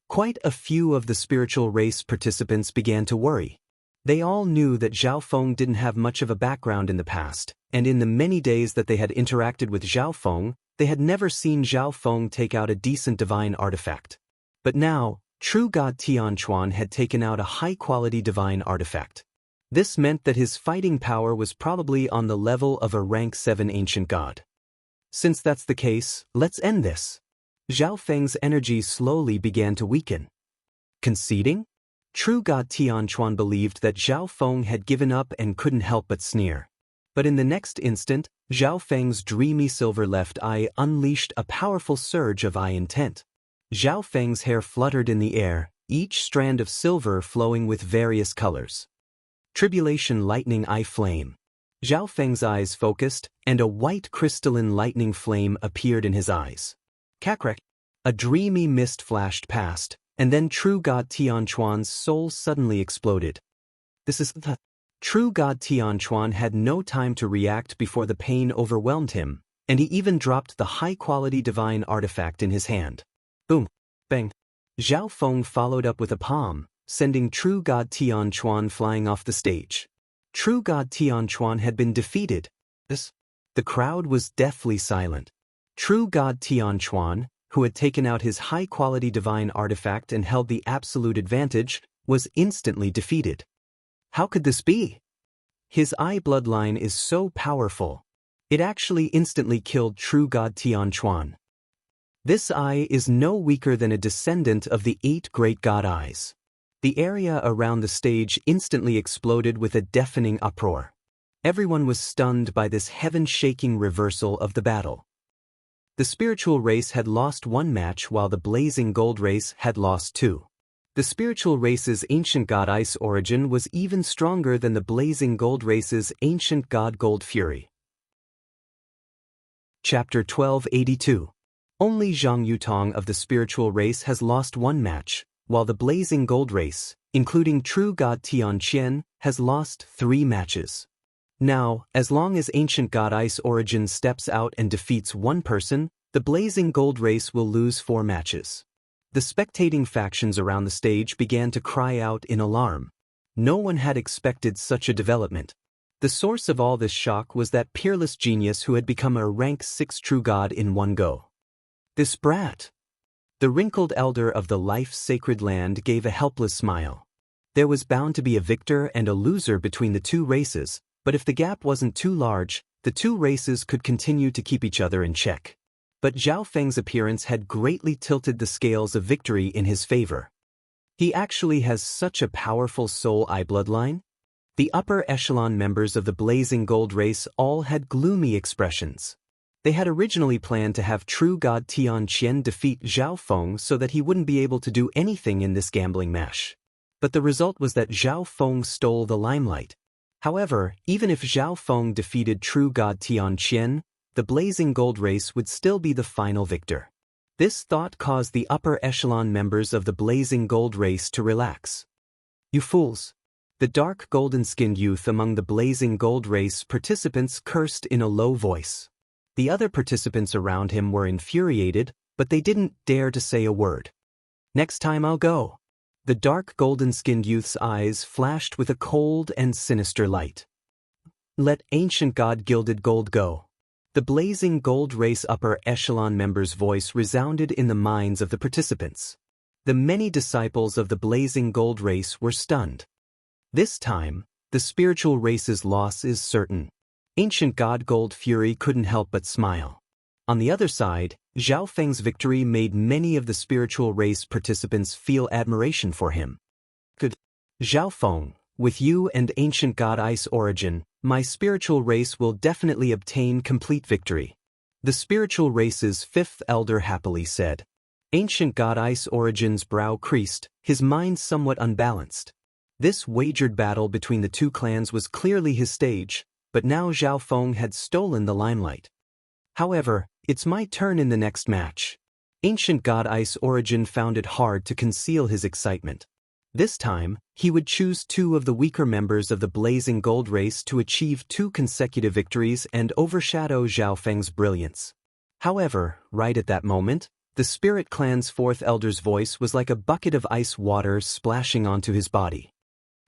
Quite a few of the spiritual race participants began to worry. They all knew that Zhao Feng didn't have much of a background in the past, and in the many days that they had interacted with Zhao Feng, they had never seen Zhao Feng take out a decent divine artifact. But now, True God Tianquan had taken out a high-quality divine artifact. This meant that his fighting power was probably on the level of a rank 7 ancient god. Since that's the case, let's end this. Zhao Feng's energy slowly began to weaken. Conceding? True God Tianquan believed that Zhao Feng had given up and couldn't help but sneer. But in the next instant, Zhao Feng's dreamy silver left eye unleashed a powerful surge of eye intent. Zhao Feng's hair fluttered in the air, each strand of silver flowing with various colors. Tribulation lightning eye flame. Zhao Feng's eyes focused, and a white crystalline lightning flame appeared in his eyes. Kakrek. A dreamy mist flashed past, and then True God Tianquan's soul suddenly exploded. This is the... True God Tianquan had no time to react before the pain overwhelmed him, and he even dropped the high-quality divine artifact in his hand. Boom! Bang! Zhao Feng followed up with a palm, sending True God Tianquan flying off the stage. True God Tianquan had been defeated. The crowd was deathly silent. True God Tianquan, who had taken out his high-quality divine artifact and held the absolute advantage, was instantly defeated. How could this be? His eye bloodline is so powerful. It actually instantly killed True God Tianquan. This eye is no weaker than a descendant of the 8 great god eyes. The area around the stage instantly exploded with a deafening uproar. Everyone was stunned by this heaven-shaking reversal of the battle. The spiritual race had lost 1 match while the blazing gold race had lost 2. The spiritual race's ancient god Ice origin was even stronger than the blazing gold race's ancient god Gold Fury. Chapter 1282. Only Zhang Yutong of the spiritual race has lost 1 match, while the blazing gold race, including true god Tianqian, has lost 3 matches. Now, as long as ancient god Ice Origin steps out and defeats one person, the Blazing Gold race will lose 4 matches. The spectating factions around the stage began to cry out in alarm. No one had expected such a development. The source of all this shock was that peerless genius who had become a rank 6 true god in one go. This brat! The wrinkled elder of the life-sacred land gave a helpless smile. There was bound to be a victor and a loser between the 2 races, but if the gap wasn't too large, the 2 races could continue to keep each other in check. But Zhao Feng's appearance had greatly tilted the scales of victory in his favor. He actually has such a powerful soul eye bloodline? The upper echelon members of the Blazing Gold race all had gloomy expressions. They had originally planned to have true god Tianqian defeat Zhao Feng so that he wouldn't be able to do anything in this gambling match. But the result was that Zhao Feng stole the limelight. However, even if Zhao Feng defeated true god Tianqian, the Blazing Gold race would still be the final victor. This thought caused the upper echelon members of the Blazing Gold race to relax. You fools! The dark golden-skinned youth among the Blazing Gold race participants cursed in a low voice. The other participants around him were infuriated, but they didn't dare to say a word. Next time I'll go. The dark golden-skinned youth's eyes flashed with a cold and sinister light. Let ancient god Gilded Gold go. The Blazing Gold race upper echelon member's voice resounded in the minds of the participants. The many disciples of the Blazing Gold race were stunned. This time, the spiritual race's loss is certain. Ancient god Gold Fury couldn't help but smile. On the other side, Zhao Feng's victory made many of the spiritual race participants feel admiration for him. Good. Zhao Feng, with you and ancient god Ice Origin, my spiritual race will definitely obtain complete victory. The spiritual race's 5th elder happily said. Ancient god Ice Origin's brow creased, his mind somewhat unbalanced. This wagered battle between the 2 clans was clearly his stage, but now Zhao Feng had stolen the limelight. However, it's my turn in the next match. Ancient god Ice Origin found it hard to conceal his excitement. This time, he would choose 2 of the weaker members of the Blazing Gold race to achieve 2 consecutive victories and overshadow Zhao Feng's brilliance. However, right at that moment, the Spirit Clan's 4th elder's voice was like a bucket of ice water splashing onto his body.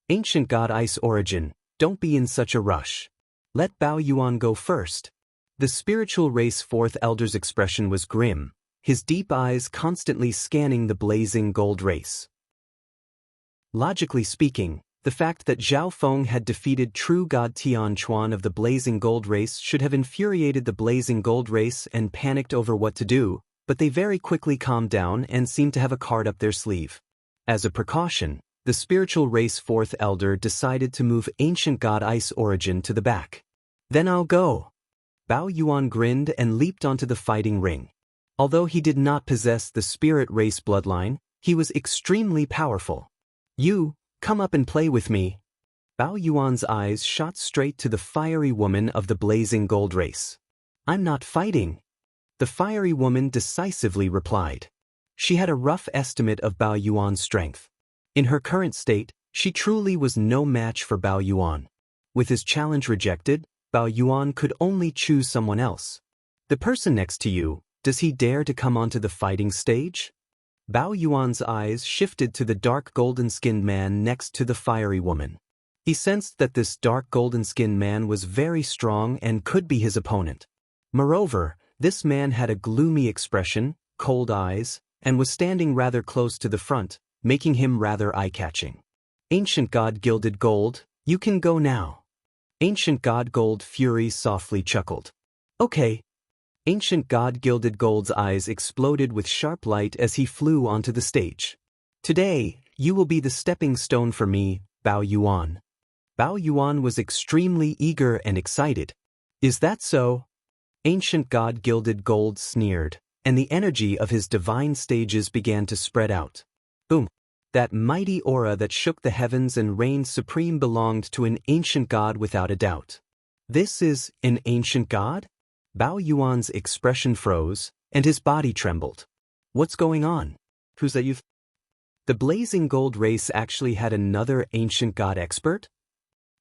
Ancient god Ice Origin, don't be in such a rush. Let Bao Yuan go first. The spiritual race 4th elder's expression was grim, his deep eyes constantly scanning the Blazing Gold race. Logically speaking, the fact that Zhao Feng had defeated true god Tian Chuan of the Blazing Gold race should have infuriated the Blazing Gold race and panicked over what to do, but they very quickly calmed down and seemed to have a card up their sleeve. As a precaution, the spiritual race 4th elder decided to move ancient god Ice Origin to the back. Then I'll go. Bao Yuan grinned and leaped onto the fighting ring. Although he did not possess the spirit race bloodline, he was extremely powerful. You, come up and play with me. Bao Yuan's eyes shot straight to the fiery woman of the Blazing Gold race. I'm not fighting. The fiery woman decisively replied. She had a rough estimate of Bao Yuan's strength. In her current state, she truly was no match for Bao Yuan. With his challenge rejected, Bao Yuan could only choose someone else. The person next to you, does he dare to come onto the fighting stage? Bao Yuan's eyes shifted to the dark golden-skinned man next to the fiery woman. He sensed that this dark golden-skinned man was very strong and could be his opponent. Moreover, this man had a gloomy expression, cold eyes, and was standing rather close to the front, making him rather eye-catching. Ancient God Gilded Gold, you can go now. Ancient God Gold Fury softly chuckled. Okay. Ancient God Gilded Gold's eyes exploded with sharp light as he flew onto the stage. Today, you will be the stepping stone for me, Bao Yuan. Bao Yuan was extremely eager and excited. Is that so? Ancient God Gilded Gold sneered, and the energy of his divine stages began to spread out. Boom! That mighty aura that shook the heavens and reigned supreme belonged to an ancient god without a doubt. This is an ancient god? Bao Yuan's expression froze, and his body trembled. What's going on? Who's that you've... The blazing gold race actually had another ancient god expert?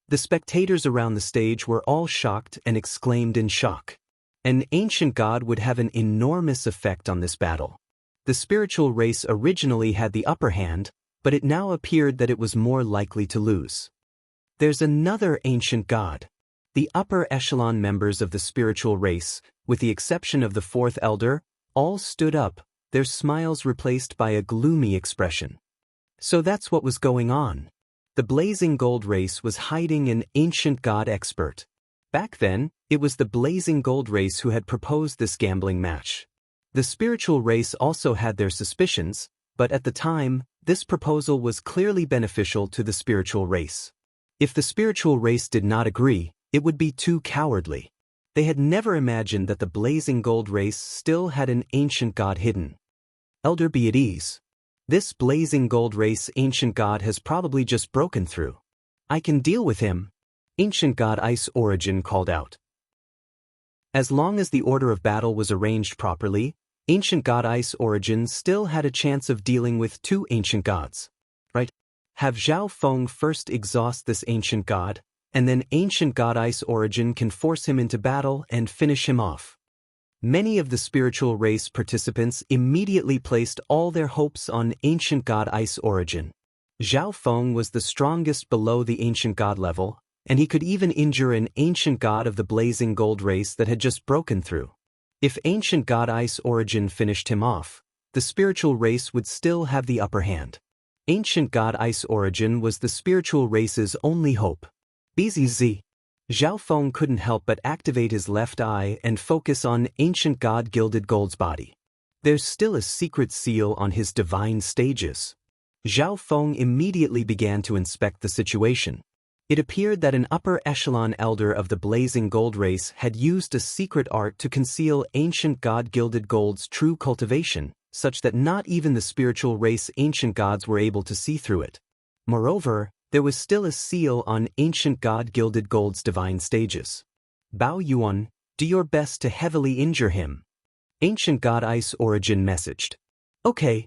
The spectators around the stage were all shocked and exclaimed in shock. An ancient god would have an enormous effect on this battle. The spiritual race originally had the upper hand, but it now appeared that it was more likely to lose. There's another ancient god. The upper echelon members of the spiritual race, with the exception of the fourth elder, all stood up, their smiles replaced by a gloomy expression. So that's what was going on. The blazing gold race was hiding an ancient god expert. Back then, it was the blazing gold race who had proposed this gambling match. The spiritual race also had their suspicions, but at the time, this proposal was clearly beneficial to the spiritual race. If the spiritual race did not agree, it would be too cowardly. They had never imagined that the blazing gold race still had an ancient god hidden. Elder, be at ease. This blazing gold race ancient god has probably just broken through. I can deal with him. Ancient god Ice Origin called out. As long as the order of battle was arranged properly, ancient god Ice Origin still had a chance of dealing with two ancient gods. Right? Have Zhao Feng first exhaust this ancient god, and then ancient god Ice Origin can force him into battle and finish him off. Many of the spiritual race participants immediately placed all their hopes on ancient god Ice Origin. Zhao Feng was the strongest below the ancient god level, and he could even injure an ancient god of the blazing gold race that had just broken through. If ancient god Ice Origin finished him off, the spiritual race would still have the upper hand. Ancient god Ice Origin was the spiritual race's only hope. BZZ. Zhao Feng couldn't help but activate his left eye and focus on ancient god Gilded Gold's body. There's still a secret seal on his divine stages. Zhao Feng immediately began to inspect the situation. It appeared that an upper echelon elder of the blazing gold race had used a secret art to conceal ancient god Gilded Gold's true cultivation, such that not even the spiritual race ancient gods were able to see through it. Moreover, there was still a seal on ancient god Gilded Gold's divine stages. Bao Yuan, do your best to heavily injure him. Ancient god Ice Origin messaged. Okay.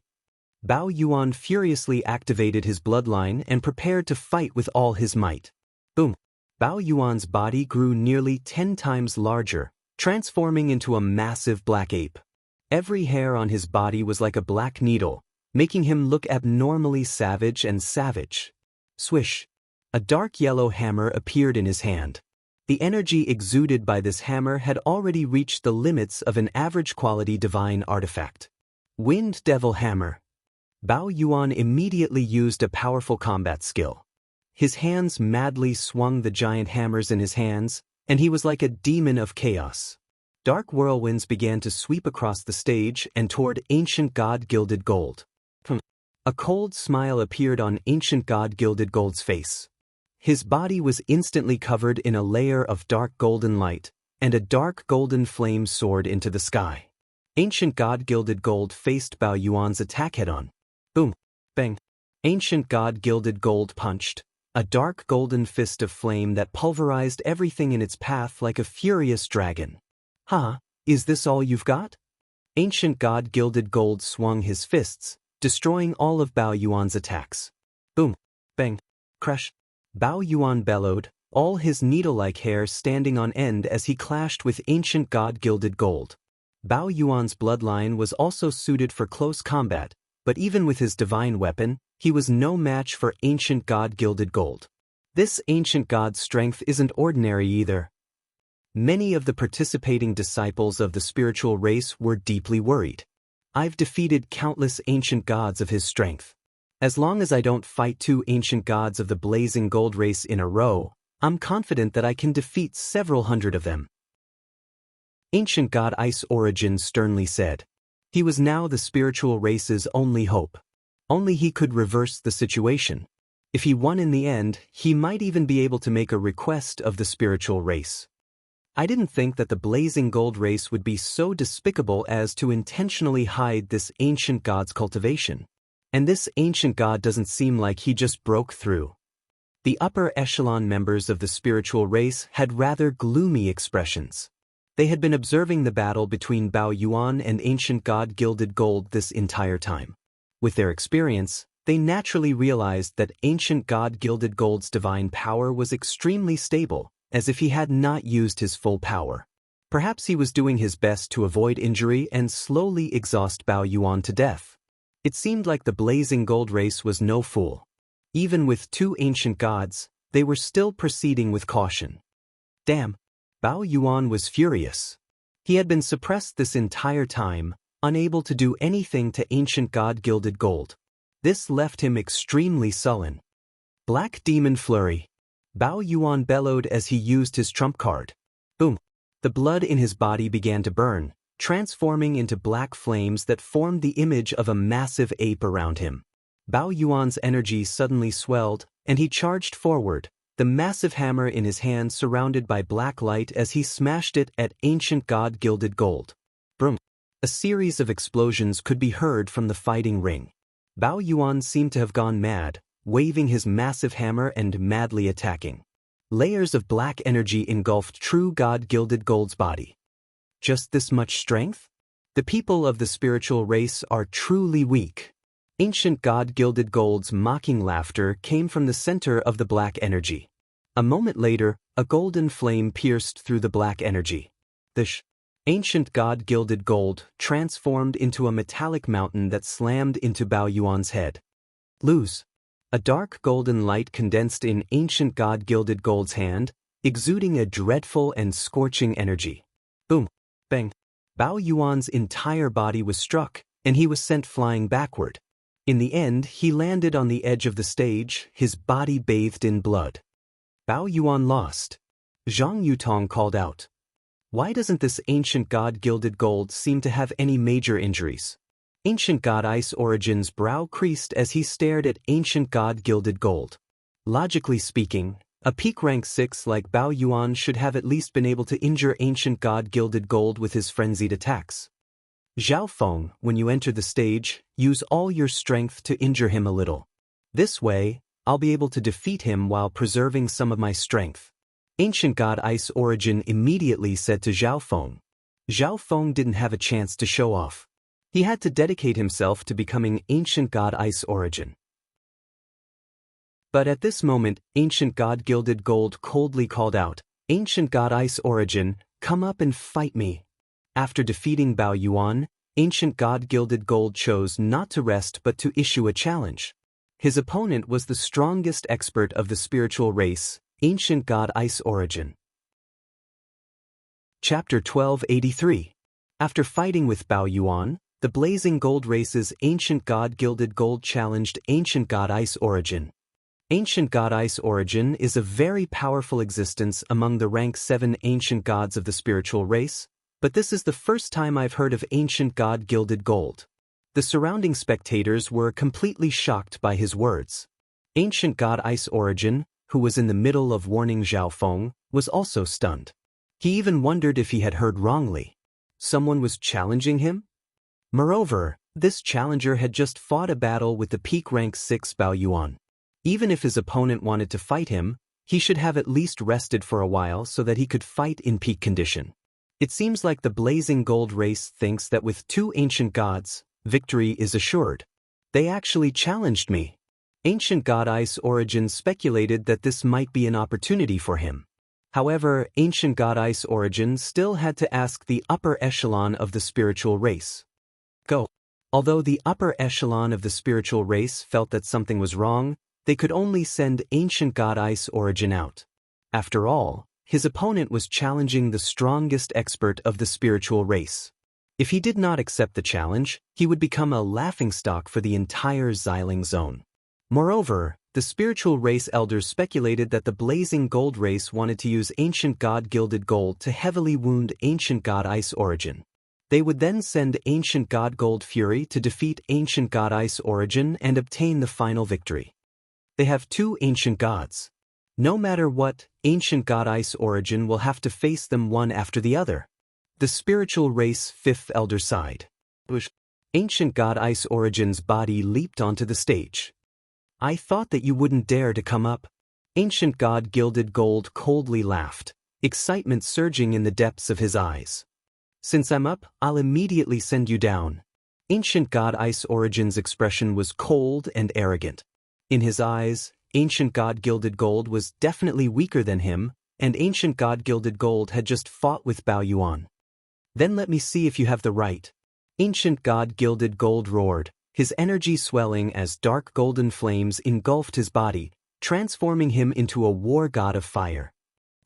Bao Yuan furiously activated his bloodline and prepared to fight with all his might. Boom. Bao Yuan's body grew nearly 10 times larger, transforming into a massive black ape. Every hair on his body was like a black needle, making him look abnormally savage and savage. Swish. A dark yellow hammer appeared in his hand. The energy exuded by this hammer had already reached the limits of an average-quality divine artifact. Wind Devil Hammer. Bao Yuan immediately used a powerful combat skill. His hands madly swung the giant hammers in his hands, and he was like a demon of chaos. Dark whirlwinds began to sweep across the stage and toward ancient god Gilded Gold. A cold smile appeared on ancient god Gilded Gold's face. His body was instantly covered in a layer of dark golden light, and a dark golden flame soared into the sky. Ancient god Gilded Gold faced Bao Yuan's attack head-on. Boom! Bang! Ancient god Gilded Gold punched, a dark golden fist of flame that pulverized everything in its path like a furious dragon. Huh? Is this all you've got? Ancient god Gilded Gold swung his fists, destroying all of Bao Yuan's attacks. Boom! Bang! Crash! Bao Yuan bellowed, all his needle-like hair standing on end as he clashed with ancient god Gilded Gold. Bao Yuan's bloodline was also suited for close combat, but even with his divine weapon, he was no match for ancient god Gilded Gold. This ancient god's strength isn't ordinary either. Many of the participating disciples of the spiritual race were deeply worried. I've defeated countless ancient gods of his strength. As long as I don't fight two ancient gods of the blazing gold race in a row, I'm confident that I can defeat several hundred of them. Ancient god Ice Origin sternly said. He was now the spiritual race's only hope. Only he could reverse the situation. If he won in the end, he might even be able to make a request of the spiritual race. I didn't think that the blazing gold race would be so despicable as to intentionally hide this ancient god's cultivation. And this ancient god doesn't seem like he just broke through. The upper echelon members of the spiritual race had rather gloomy expressions. They had been observing the battle between Bao Yuan and ancient god Gilded Gold this entire time. With their experience, They naturally realized that ancient god Gilded Gold's divine power was extremely stable, as if he had not used his full power. Perhaps he was doing his best to avoid injury and slowly exhaust Bao Yuan to death. It seemed like the blazing gold race was no fool. Even with two ancient gods, they were still proceeding with caution. Damn! Bao Yuan was furious. He had been suppressed this entire time, unable to do anything to ancient god Gilded Gold. This left him extremely sullen. Black Demon Flurry. Bao Yuan bellowed as he used his trump card. Boom! The blood in his body began to burn, transforming into black flames that formed the image of a massive ape around him. Bao Yuan's energy suddenly swelled, and he charged forward, the massive hammer in his hand surrounded by black light as he smashed it at ancient god Gilded Gold. Boom! A series of explosions could be heard from the fighting ring. Bao Yuan seemed to have gone mad, waving his massive hammer and madly attacking. Layers of black energy engulfed true god Gilded Gold's body. Just this much strength? The people of the spiritual race are truly weak. Ancient god Gilded Gold's mocking laughter came from the center of the black energy. A moment later, a golden flame pierced through the black energy. The ancient god Gilded Gold transformed into a metallic mountain that slammed into Bao Yuan's head. Lose. A dark golden light condensed in ancient god Gilded Gold's hand, exuding a dreadful and scorching energy. Boom! Bang! Bao Yuan's entire body was struck, and he was sent flying backward. In the end, he landed on the edge of the stage, his body bathed in blood. Bao Yuan lost. Zhang Yutong called out. Why doesn't this ancient god Gilded Gold seem to have any major injuries? Ancient god Ice Origin's brow creased as he stared at ancient god Gilded Gold. Logically speaking, a peak rank 6 like Bao Yuan should have at least been able to injure ancient god Gilded Gold with his frenzied attacks. Zhao Feng, when you enter the stage, use all your strength to injure him a little. This way, I'll be able to defeat him while preserving some of my strength. Ancient god Ice Origin immediately said to Zhao Feng. Zhao Feng didn't have a chance to show off. He had to dedicate himself to becoming ancient god Ice Origin. But at this moment, ancient god Gilded Gold coldly called out, Ancient god Ice Origin, come up and fight me. After defeating Bao Yuan, ancient god Gilded Gold chose not to rest but to issue a challenge. His opponent was the strongest expert of the spiritual race, ancient god Ice Origin. Chapter 1283. After fighting with Bao Yuan, the Blazing Gold Race's ancient god Gilded Gold challenged ancient god Ice Origin. Ancient god Ice Origin is a very powerful existence among the rank 7 ancient gods of the spiritual race, but this is the first time I've heard of ancient god Gilded Gold. The surrounding spectators were completely shocked by his words. Ancient god Ice Origin, who was in the middle of warning Zhao Feng, was also stunned. He even wondered if he had heard wrongly. Someone was challenging him? Moreover, this challenger had just fought a battle with the peak rank 6 Bao Yuan. Even if his opponent wanted to fight him, he should have at least rested for a while so that he could fight in peak condition. It seems like the Blazing Gold race thinks that with two ancient gods, victory is assured. They actually challenged me. Ancient god Ice Origin speculated that this might be an opportunity for him. However, ancient god Ice Origin still had to ask the upper echelon of the spiritual race. Go. Although the upper echelon of the spiritual race felt that something was wrong, they could only send ancient god Ice Origin out. After all, his opponent was challenging the strongest expert of the spiritual race. If he did not accept the challenge, he would become a laughingstock for the entire Xiling zone. Moreover, the spiritual race elders speculated that the Blazing Gold race wanted to use ancient god Gilded Gold to heavily wound ancient god Ice Origin. They would then send ancient god Gold Fury to defeat ancient god Ice Origin and obtain the final victory. They have two ancient gods. No matter what, ancient god Ice Origin will have to face them one after the other. The spiritual race fifth elder sighed. Ancient god Ice Origin's body leaped onto the stage. I thought that you wouldn't dare to come up. Ancient god Gilded Gold coldly laughed, excitement surging in the depths of his eyes. Since I'm up, I'll immediately send you down. Ancient God Ice Origin's expression was cold and arrogant. In his eyes, Ancient God Gilded Gold was definitely weaker than him, and Ancient God Gilded Gold had just fought with Bao Yuan. "Then let me see if you have the right." Ancient God Gilded Gold roared, his energy swelling as dark golden flames engulfed his body, transforming him into a war god of fire.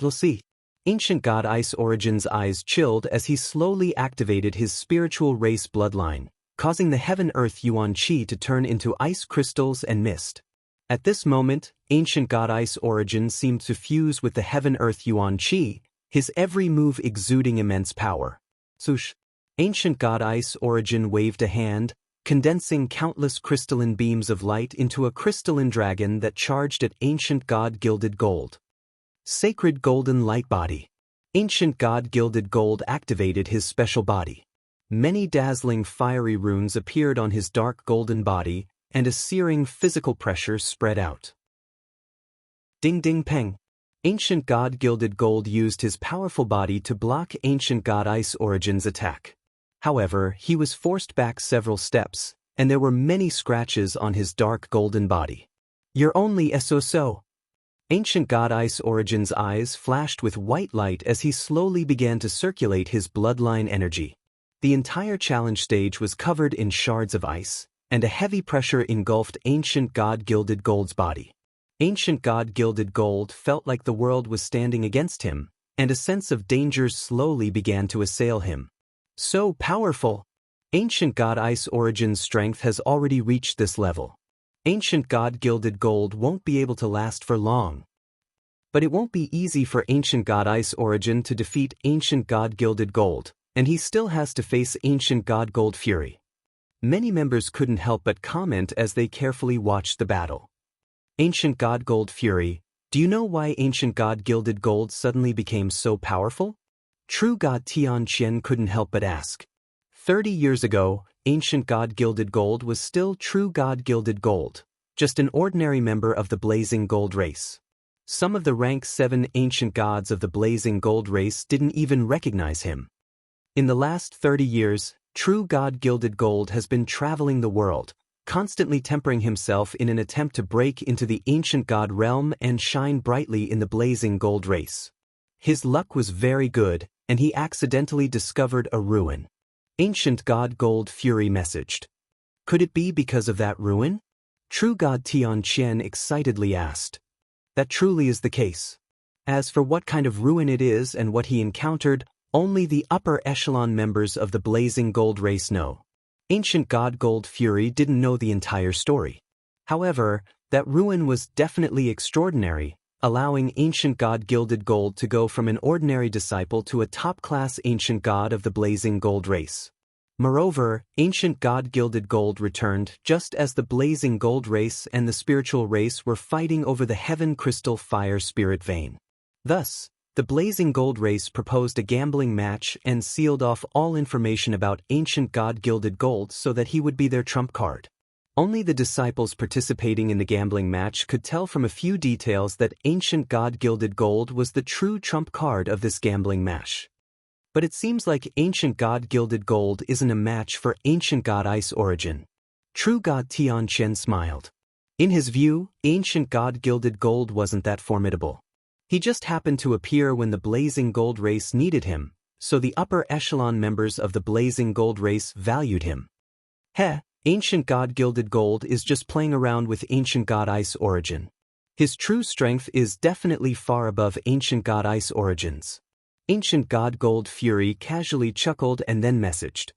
"We'll see." Ancient God Ice Origin's eyes chilled as he slowly activated his spiritual race bloodline, causing the Heaven-Earth Yuan Qi to turn into ice crystals and mist. At this moment, Ancient God Ice Origin seemed to fuse with the Heaven-Earth Yuan Qi, his every move exuding immense power. Swoosh! Ancient God Ice Origin waved a hand, condensing countless crystalline beams of light into a crystalline dragon that charged at Ancient God Gilded Gold. Sacred Golden Light Body. Ancient God Gilded Gold activated his special body. Many dazzling fiery runes appeared on his dark golden body, and a searing physical pressure spread out. Ding ding peng. Ancient God Gilded Gold used his powerful body to block Ancient God Ice Origin's attack. However, he was forced back several steps, and there were many scratches on his dark golden body. "You're only so." Ancient God Ice Origin's eyes flashed with white light as he slowly began to circulate his bloodline energy. The entire challenge stage was covered in shards of ice, and a heavy pressure engulfed Ancient God Gilded Gold's body. Ancient God Gilded Gold felt like the world was standing against him, and a sense of danger slowly began to assail him. So powerful! Ancient God Ice Origin's strength has already reached this level. Ancient God Gilded Gold won't be able to last for long. But it won't be easy for Ancient God Ice Origin to defeat Ancient God Gilded Gold, and he still has to face Ancient God Gold Fury. Many members couldn't help but comment as they carefully watched the battle. "Ancient God Gold Fury, do you know why Ancient God Gilded Gold suddenly became so powerful?" True God Tian Qian couldn't help but ask. 30 years ago, Ancient God Gilded Gold was still True God Gilded Gold, just an ordinary member of the Blazing Gold race. Some of the rank 7 ancient gods of the Blazing Gold race didn't even recognize him. In the last 30 years, True God Gilded Gold has been traveling the world, constantly tempering himself in an attempt to break into the ancient god realm and shine brightly in the Blazing Gold race. His luck was very good, and he accidentally discovered a ruin. Ancient God Gold Fury messaged. "Could it be because of that ruin?" True God Tian Qian excitedly asked. "That truly is the case. As for what kind of ruin it is and what he encountered, only the upper echelon members of the Blazing Gold race know. Ancient God Gold Fury didn't know the entire story. However, that ruin was definitely extraordinary, allowing Ancient God Gilded Gold to go from an ordinary disciple to a top-class ancient god of the Blazing Gold race. Moreover, Ancient God Gilded Gold returned just as the Blazing Gold race and the spiritual race were fighting over the Heaven Crystal Fire Spirit Vein. Thus, the Blazing Gold race proposed a gambling match and sealed off all information about Ancient God Gilded Gold so that he would be their trump card. Only the disciples participating in the gambling match could tell from a few details that Ancient God Gilded Gold was the true trump card of this gambling match. But it seems like Ancient God Gilded Gold isn't a match for Ancient God Ice Origin. True God Tian Qian smiled. In his view, Ancient God Gilded Gold wasn't that formidable. He just happened to appear when the Blazing Gold race needed him, so the upper echelon members of the Blazing Gold race valued him. Heh, Ancient God Gilded Gold is just playing around with Ancient God Ice Origin. His true strength is definitely far above Ancient God Ice Origin's. Ancient God Gold Fury casually chuckled and then messaged.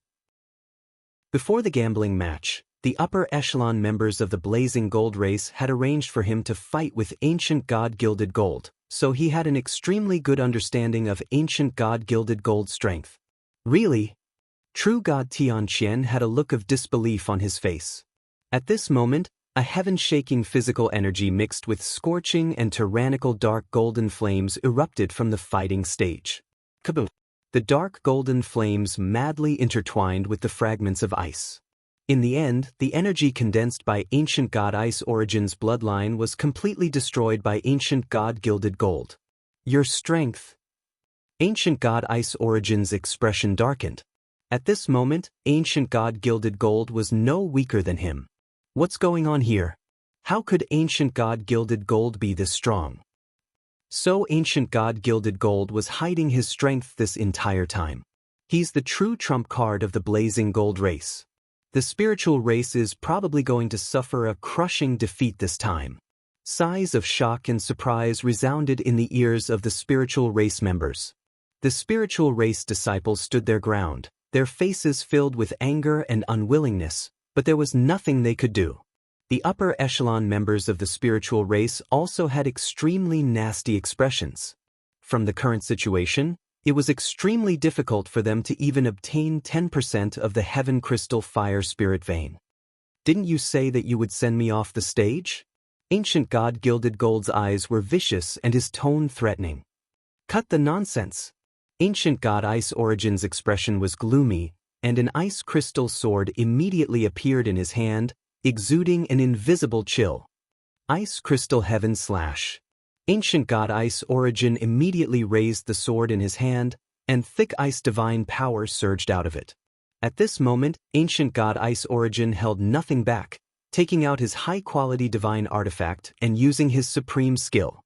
Before the gambling match, the upper echelon members of the Blazing Gold race had arranged for him to fight with Ancient God Gilded Gold, so he had an extremely good understanding of Ancient God Gilded Gold's strength. Really? True God Tian Qian had a look of disbelief on his face. At this moment, a heaven-shaking physical energy mixed with scorching and tyrannical dark golden flames erupted from the fighting stage. Kaboom! The dark golden flames madly intertwined with the fragments of ice. In the end, the energy condensed by Ancient God Ice Origin's bloodline was completely destroyed by Ancient God Gilded Gold. Your strength. Ancient God Ice Origin's expression darkened. At this moment, ancient god Gilded Gold was no weaker than him. What's going on here? How could ancient god Gilded Gold be this strong? So ancient god Gilded Gold was hiding his strength this entire time. He's the true trump card of the blazing gold race. The spiritual race is probably going to suffer a crushing defeat this time. Sighs of shock and surprise resounded in the ears of the spiritual race members. The spiritual race disciples stood their ground, their faces filled with anger and unwillingness, but there was nothing they could do. The upper echelon members of the spiritual race also had extremely nasty expressions. From the current situation, it was extremely difficult for them to even obtain 10% of the Heaven Crystal Fire Spirit Vein. Didn't you say that you would send me off the stage? Ancient god Gilded Gold's eyes were vicious and his tone threatening. Cut the nonsense. Ancient god Ice Origin's expression was gloomy, and an ice crystal sword immediately appeared in his hand, exuding an invisible chill. Ice Crystal Heaven Slash. Ancient god Ice Origin immediately raised the sword in his hand, and thick ice divine power surged out of it. At this moment, ancient god Ice Origin held nothing back, taking out his high-quality divine artifact and using his supreme skill.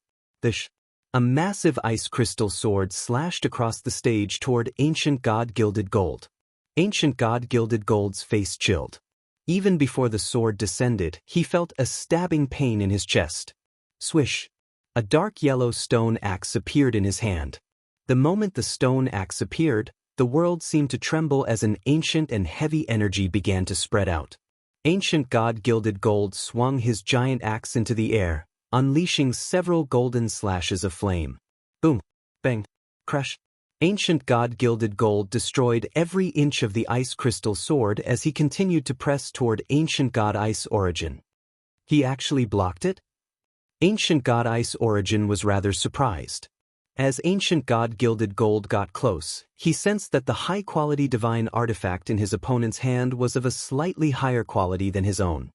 A massive ice crystal sword slashed across the stage toward ancient god Gilded Gold. Ancient god Gilded Gold's face chilled. Even before the sword descended, he felt a stabbing pain in his chest. Swish! A dark yellow stone axe appeared in his hand. The moment the stone axe appeared, the world seemed to tremble as an ancient and heavy energy began to spread out. Ancient god Gilded Gold swung his giant axe into the air, unleashing several golden slashes of flame. Boom! Bang! Crash! Ancient god Gilded Gold destroyed every inch of the ice crystal sword as he continued to press toward ancient god Ice Origin. He actually blocked it? Ancient god Ice Origin was rather surprised. As ancient god Gilded Gold got close, he sensed that the high-quality divine artifact in his opponent's hand was of a slightly higher quality than his own.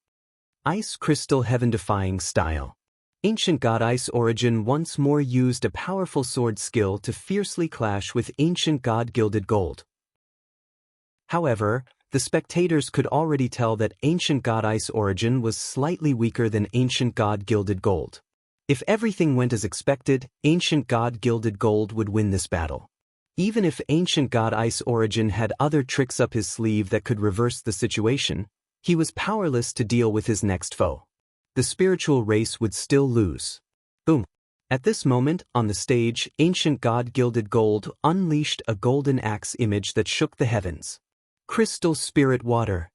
Ice Crystal Heaven-defying style. Ancient god Ice Origin once more used a powerful sword skill to fiercely clash with ancient god Gilded Gold. However, the spectators could already tell that ancient god Ice Origin was slightly weaker than ancient god Gilded Gold. If everything went as expected, ancient god Gilded Gold would win this battle. Even if ancient god Ice Origin had other tricks up his sleeve that could reverse the situation, he was powerless to deal with his next foe. The spiritual race would still lose. Boom! At this moment, on the stage, ancient god Gilded Gold unleashed a golden axe image that shook the heavens. Crystal Spirit Water.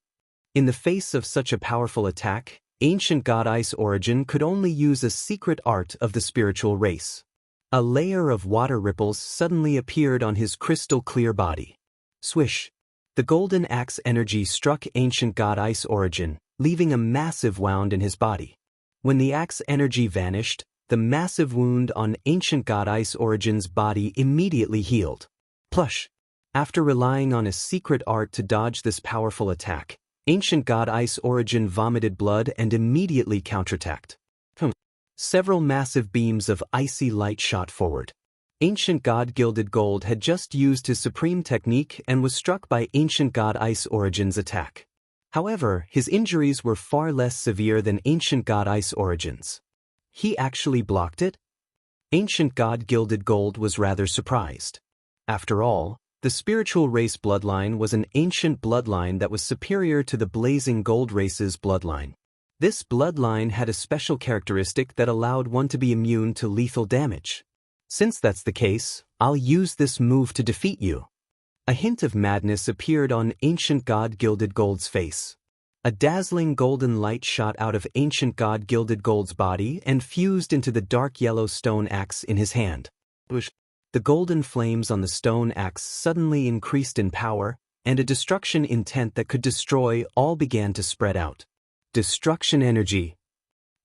In the face of such a powerful attack, ancient god Ice Origin could only use a secret art of the spiritual race. A layer of water ripples suddenly appeared on his crystal-clear body. Swish! The golden axe energy struck ancient god Ice Origin, leaving a massive wound in his body. When the axe energy vanished, the massive wound on ancient god Ice Origin's body immediately healed. Plush! After relying on a secret art to dodge this powerful attack, ancient god Ice Origin vomited blood and immediately counterattacked. Several massive beams of icy light shot forward. Ancient god Gilded Gold had just used his supreme technique and was struck by ancient god Ice Origin's attack. However, his injuries were far less severe than ancient god Ice Origin's. He actually blocked it? Ancient god Gilded Gold was rather surprised. After all, the spiritual race bloodline was an ancient bloodline that was superior to the blazing gold race's bloodline. This bloodline had a special characteristic that allowed one to be immune to lethal damage. Since that's the case, I'll use this move to defeat you. A hint of madness appeared on ancient god Gilded Gold's face. A dazzling golden light shot out of ancient god Gilded Gold's body and fused into the dark yellow stone axe in his hand. The golden flames on the stone axe suddenly increased in power, and a destruction intent that could destroy all began to spread out. Destruction energy.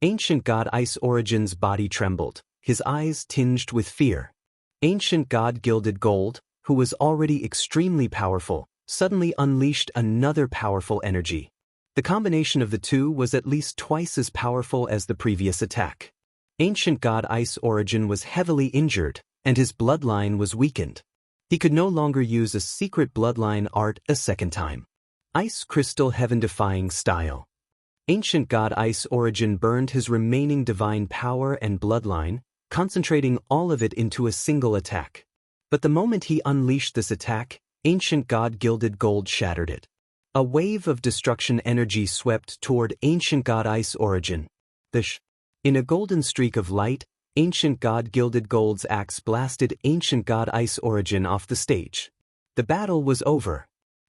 Ancient god Ice Origin's body trembled, his eyes tinged with fear. Ancient god Gilded Gold, who was already extremely powerful, suddenly unleashed another powerful energy. The combination of the two was at least twice as powerful as the previous attack. Ancient god Ice Origin was heavily injured, and his bloodline was weakened. He could no longer use a secret bloodline art a second time. Ice Crystal Heaven-defying style. Ancient God Ice Origin burned his remaining divine power and bloodline, concentrating all of it into a single attack. But the moment he unleashed this attack, Ancient God Gilded Gold shattered it. A wave of destruction energy swept toward Ancient God Ice Origin. In a golden streak of light, Ancient God Gilded Gold's axe blasted Ancient God Ice Origin off the stage. The battle was over.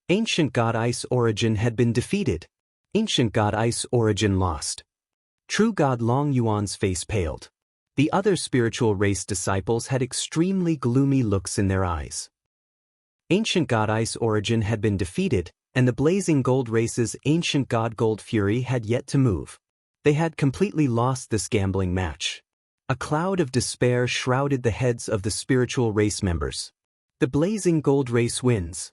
Ancient God Ice Origin had been defeated. Ancient God Ice Origin lost. True God Long Yuan's face paled. The other spiritual race disciples had extremely gloomy looks in their eyes. Ancient God Ice Origin had been defeated, and the Blazing Gold race's Ancient God Gold Fury had yet to move. They had completely lost this gambling match. A cloud of despair shrouded the heads of the spiritual race members. The Blazing Gold race wins.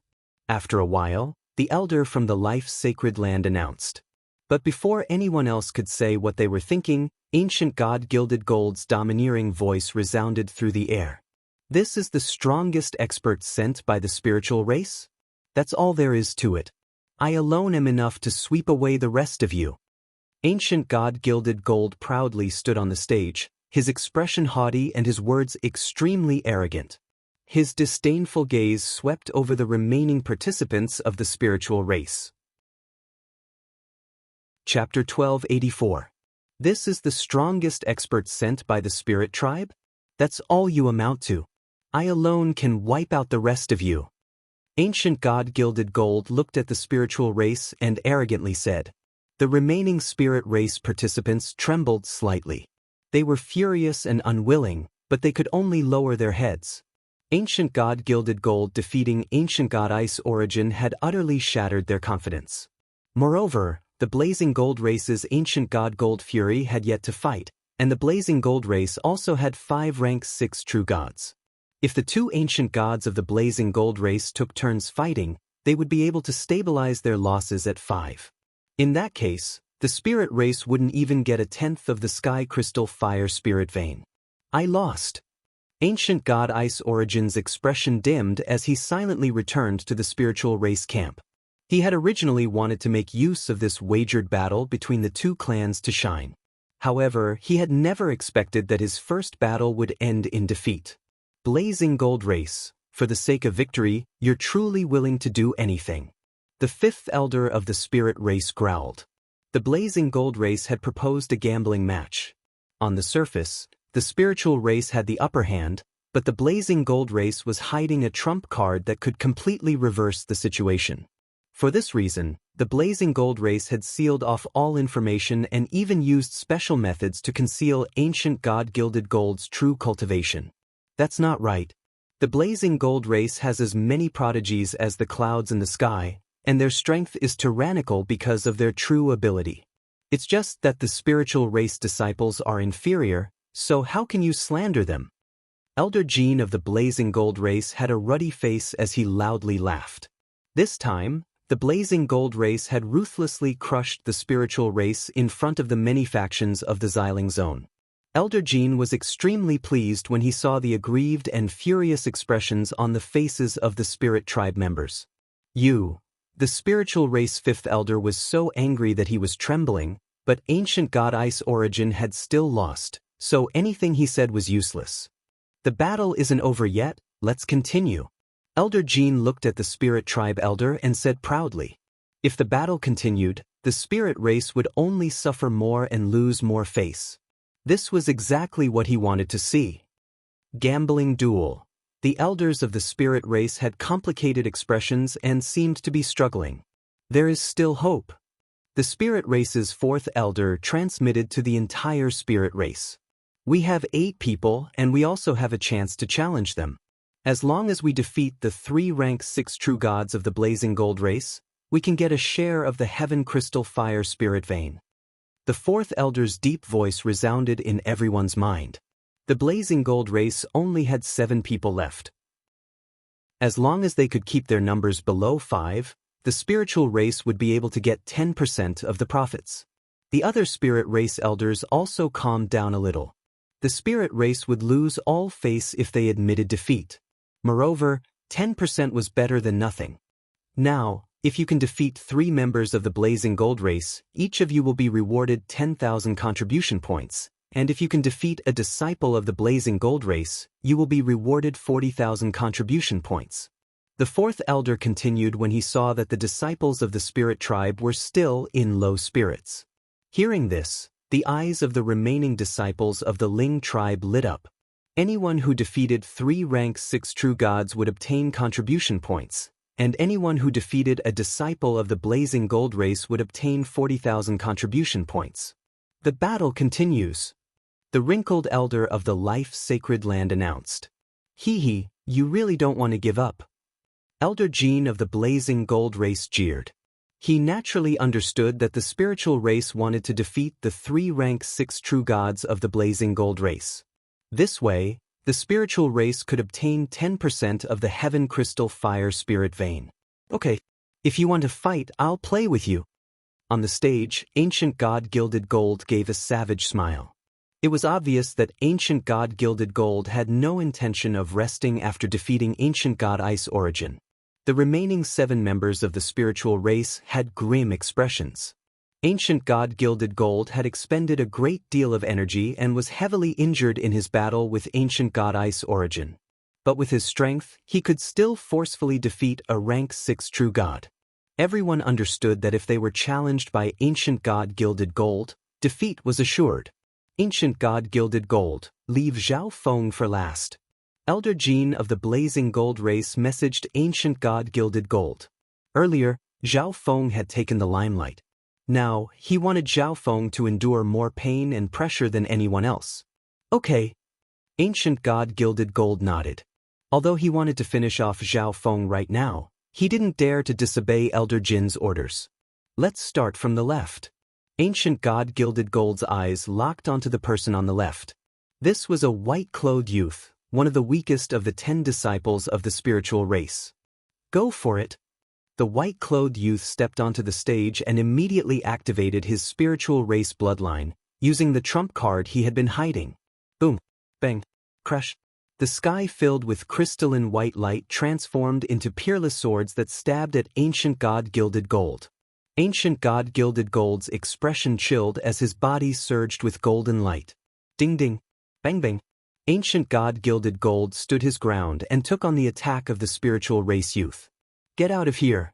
After a while, the elder from the Life's Sacred Land announced. But before anyone else could say what they were thinking, Ancient God Gilded Gold's domineering voice resounded through the air. This is the strongest expert sent by the spiritual race? That's all there is to it. I alone am enough to sweep away the rest of you. Ancient God Gilded Gold proudly stood on the stage, his expression haughty and his words extremely arrogant. His disdainful gaze swept over the remaining participants of the spiritual race. Chapter 1284. This is the strongest expert sent by the spirit tribe? That's all you amount to. I alone can wipe out the rest of you. Ancient God Gilded Gold looked at the spiritual race and arrogantly said. The remaining spirit race participants trembled slightly. They were furious and unwilling, but they could only lower their heads. Ancient God Gilded Gold defeating Ancient God Ice Origin had utterly shattered their confidence. Moreover, the Blazing Gold race's Ancient God Gold Fury had yet to fight, and the Blazing Gold race also had 5 rank 6 true gods. If the 2 ancient gods of the Blazing Gold race took turns fighting, they would be able to stabilize their losses at 5. In that case, the spirit race wouldn't even get 1/10 of the Sky Crystal Fire Spirit Vein. I lost. Ancient God Ice Origin's expression dimmed as he silently returned to the spiritual race camp. He had originally wanted to make use of this wagered battle between the 2 clans to shine. However, he had never expected that his first battle would end in defeat. Blazing Gold race, for the sake of victory, you're truly willing to do anything. The 5th elder of the spirit race growled. The Blazing Gold race had proposed a gambling match. On the surface, the spiritual race had the upper hand, but the Blazing Gold race was hiding a trump card that could completely reverse the situation. For this reason, the Blazing Gold race had sealed off all information and even used special methods to conceal Ancient God Gilded Gold's true cultivation. That's not right. The Blazing Gold race has as many prodigies as the clouds in the sky, and their strength is tyrannical because of their true ability. It's just that the spiritual race disciples are inferior, so how can you slander them? Elder Jean of the Blazing Gold race had a ruddy face as he loudly laughed. This time, the Blazing Gold race had ruthlessly crushed the spiritual race in front of the many factions of the Xiling Zone. Elder Jean was extremely pleased when he saw the aggrieved and furious expressions on the faces of the spirit tribe members. The spiritual race 5th elder was so angry that he was trembling, but Ancient God Ice Origin had still lost, so anything he said was useless. The battle isn't over yet, let's continue. Elder Jean looked at the spirit tribe elder and said proudly. If the battle continued, the spirit race would only suffer more and lose more face. This was exactly what he wanted to see. Gambling duel. The elders of the spirit race had complicated expressions and seemed to be struggling. There is still hope. The spirit race's 4th elder transmitted to the entire spirit race. We have 8 people and we also have a chance to challenge them. As long as we defeat the 3 rank 6 true gods of the Blazing Gold race, we can get a share of the Heaven Crystal Fire Spirit Vein. The 4th elder's deep voice resounded in everyone's mind. The Blazing Gold race only had 7 people left. As long as they could keep their numbers below 5, the spiritual race would be able to get 10% of the profits. The other spirit race elders also calmed down a little. The spirit race would lose all face if they admitted defeat. Moreover, 10% was better than nothing. Now, if you can defeat 3 members of the Blazing Gold race, each of you will be rewarded 10,000 contribution points, and if you can defeat a disciple of the Blazing Gold race, you will be rewarded 40,000 contribution points. The 4th elder continued when he saw that the disciples of the Spirit tribe were still in low spirits. Hearing this, the eyes of the remaining disciples of the Ling tribe lit up. Anyone who defeated 3 rank 6 true gods would obtain contribution points, and anyone who defeated a disciple of the Blazing Gold race would obtain 40,000 contribution points. The battle continues. The wrinkled elder of the life-sacred land announced. "Hee, you really don't want to give up." Elder Jean of the Blazing Gold race jeered. He naturally understood that the spiritual race wanted to defeat the 3 rank 6 true gods of the Blazing Gold race. This way, the spiritual race could obtain 10% of the Heaven Crystal Fire Spirit Vein. "Okay, if you want to fight, I'll play with you." On the stage, Ancient God Gilded Gold gave a savage smile. It was obvious that Ancient God Gilded Gold had no intention of resting after defeating Ancient God Ice Origin. The remaining 7 members of the spiritual race had grim expressions. Ancient God Gilded Gold had expended a great deal of energy and was heavily injured in his battle with Ancient God Ice Origin. But with his strength, he could still forcefully defeat a rank 6 true god. Everyone understood that if they were challenged by Ancient God Gilded Gold, defeat was assured. Ancient God Gilded Gold, leave Zhao Feng for last. Elder Jean of the Blazing Gold race messaged Ancient God Gilded Gold. Earlier, Zhao Feng had taken the limelight. Now, he wanted Zhao Feng to endure more pain and pressure than anyone else. "Okay." Ancient God Gilded Gold nodded. Although he wanted to finish off Zhao Feng right now, he didn't dare to disobey Elder Jin's orders. "Let's start from the left." Ancient God Gilded Gold's eyes locked onto the person on the left. This was a white-clothed youth, one of the weakest of the 10 disciples of the spiritual race. "Go for it." The white-clothed youth stepped onto the stage and immediately activated his spiritual race bloodline, using the trump card he had been hiding. Boom, bang, crash. The sky filled with crystalline white light transformed into peerless swords that stabbed at Ancient God Gilded Gold. Ancient God Gilded Gold's expression chilled as his body surged with golden light. Ding ding, bang bang. Ancient God Gilded Gold stood his ground and took on the attack of the spiritual race youth. "Get out of here."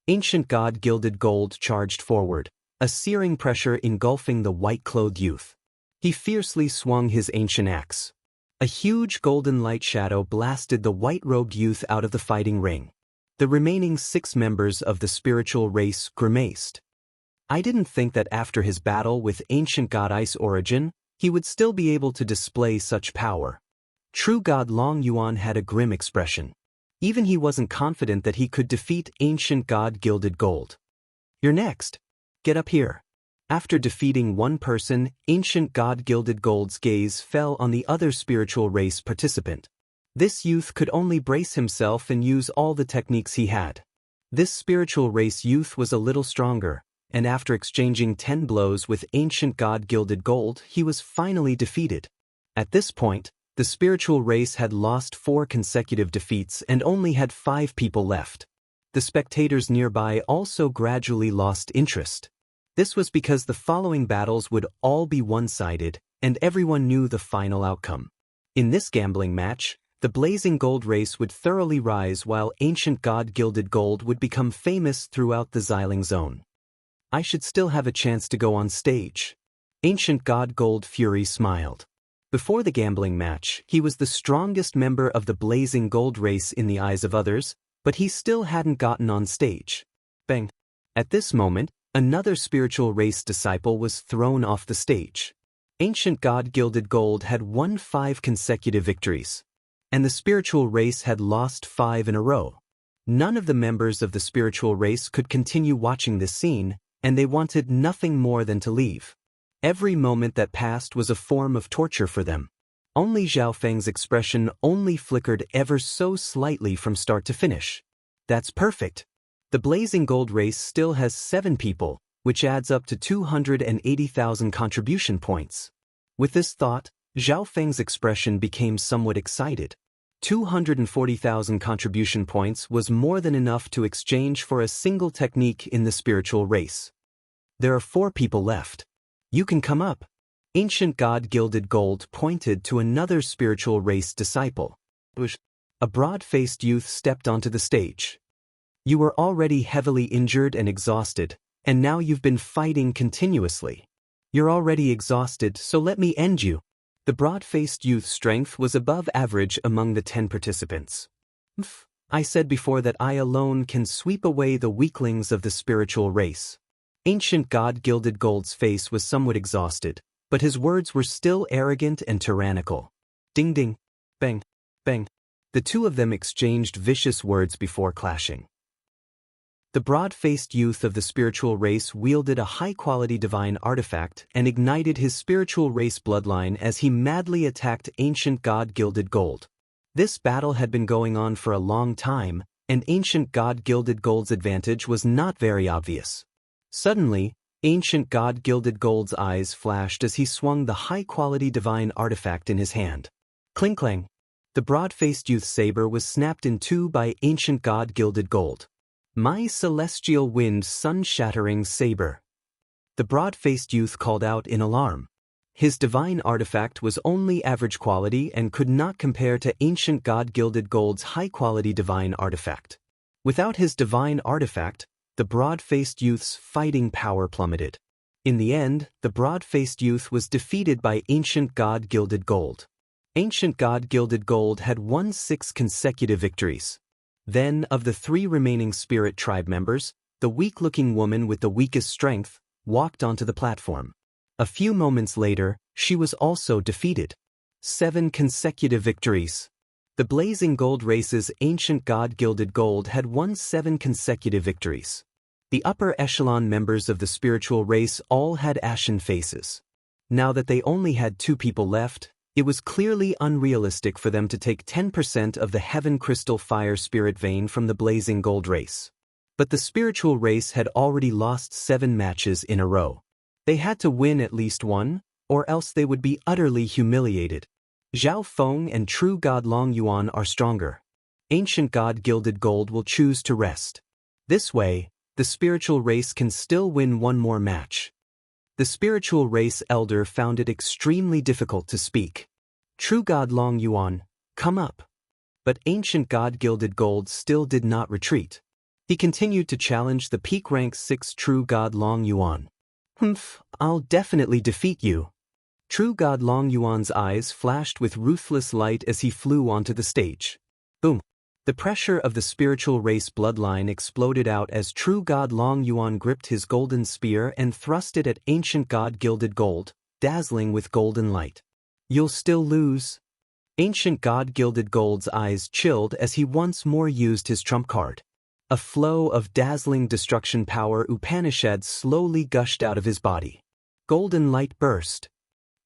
Ancient God Gilded Gold charged forward, a searing pressure engulfing the white-clothed youth. He fiercely swung his ancient axe. A huge golden light shadow blasted the white-robed youth out of the fighting ring. The remaining 6 members of the spiritual race grimaced. I didn't think that after his battle with Ancient God Ice Origin, he would still be able to display such power. True God Long Yuan had a grim expression. Even he wasn't confident that he could defeat Ancient God Gilded Gold. "You're next. Get up here." After defeating one person, Ancient God Gilded Gold's gaze fell on the other spiritual race participant. This youth could only brace himself and use all the techniques he had. This spiritual race youth was a little stronger, and after exchanging 10 blows with Ancient God Gilded Gold, he was finally defeated. At this point, the spiritual race had lost 4 consecutive defeats and only had 5 people left. The spectators nearby also gradually lost interest. This was because the following battles would all be one-sided, and everyone knew the final outcome. In this gambling match, the Blazing Gold race would thoroughly rise while Ancient God Gilded Gold would become famous throughout the Xiling Zone. I should still have a chance to go on stage. Ancient God Gold Fury smiled. Before the gambling match, he was the strongest member of the Blazing Gold race in the eyes of others, but he still hadn't gotten on stage. Bang! At this moment, another spiritual race disciple was thrown off the stage. Ancient God Gilded Gold had won 5 consecutive victories, and the spiritual race had lost 5 in a row. None of the members of the spiritual race could continue watching this scene, and they wanted nothing more than to leave. Every moment that passed was a form of torture for them. Only Zhao Feng's expression only flickered ever so slightly from start to finish. That's perfect. The Blazing Gold race still has 7 people, which adds up to 280,000 contribution points. With this thought, Zhao Feng's expression became somewhat excited. 240,000 contribution points was more than enough to exchange for a single technique in the spiritual race. There are 4 people left. You can come up. Ancient God Gilded Gold pointed to another spiritual race disciple. A broad-faced youth stepped onto the stage. You were already heavily injured and exhausted, and now you've been fighting continuously. You're already exhausted, so let me end you. The broad-faced youth's strength was above average among the 10 participants. I said before that I alone can sweep away the weaklings of the spiritual race. Ancient God Gilded Gold's face was somewhat exhausted, but his words were still arrogant and tyrannical. Ding ding, bang, bang. The 2 of them exchanged vicious words before clashing. The broad-faced youth of the spiritual race wielded a high-quality divine artifact and ignited his spiritual race bloodline as he madly attacked Ancient God Gilded Gold. This battle had been going on for a long time, and Ancient God Gilded Gold's advantage was not very obvious. Suddenly, Ancient God Gilded Gold's eyes flashed as he swung the high-quality divine artifact in his hand. Cling-clang. The broad-faced youth's saber was snapped in 2 by Ancient God Gilded Gold. My celestial wind sun-shattering saber. The broad-faced youth called out in alarm. His divine artifact was only average quality and could not compare to Ancient God Gilded Gold's high-quality divine artifact. Without his divine artifact, the broad-faced youth's fighting power plummeted. In the end, the broad-faced youth was defeated by Ancient God Gilded Gold. Ancient God Gilded Gold had won 6 consecutive victories. Then, of the 3 remaining spirit tribe members, the weak-looking woman with the weakest strength walked onto the platform. A few moments later, she was also defeated. 7 consecutive victories. The Blazing Gold race's Ancient God Gilded Gold had won 7 consecutive victories. The upper echelon members of the spiritual race all had ashen faces. Now that they only had 2 people left, it was clearly unrealistic for them to take 10% of the Heaven Crystal Fire Spirit Vein from the Blazing Gold race. But the spiritual race had already lost 7 matches in a row. They had to win at least 1, or else they would be utterly humiliated. Zhao Feng and True God Long Yuan are stronger. Ancient God Gilded Gold will choose to rest. This way, the spiritual race can still win 1 more match. The spiritual race elder found it extremely difficult to speak. True God Long Yuan, come up. But Ancient God Gilded Gold still did not retreat. He continued to challenge the peak rank 6 True God Long Yuan. I'll definitely defeat you. True God Long Yuan's eyes flashed with ruthless light as he flew onto the stage. Boom. The pressure of the spiritual race bloodline exploded out as True God Long Yuan gripped his golden spear and thrust it at Ancient God Gilded Gold, dazzling with golden light. You'll still lose. Ancient God Gilded Gold's eyes chilled as he once more used his trump card. A flow of dazzling destruction power Upanishad slowly gushed out of his body. Golden light burst.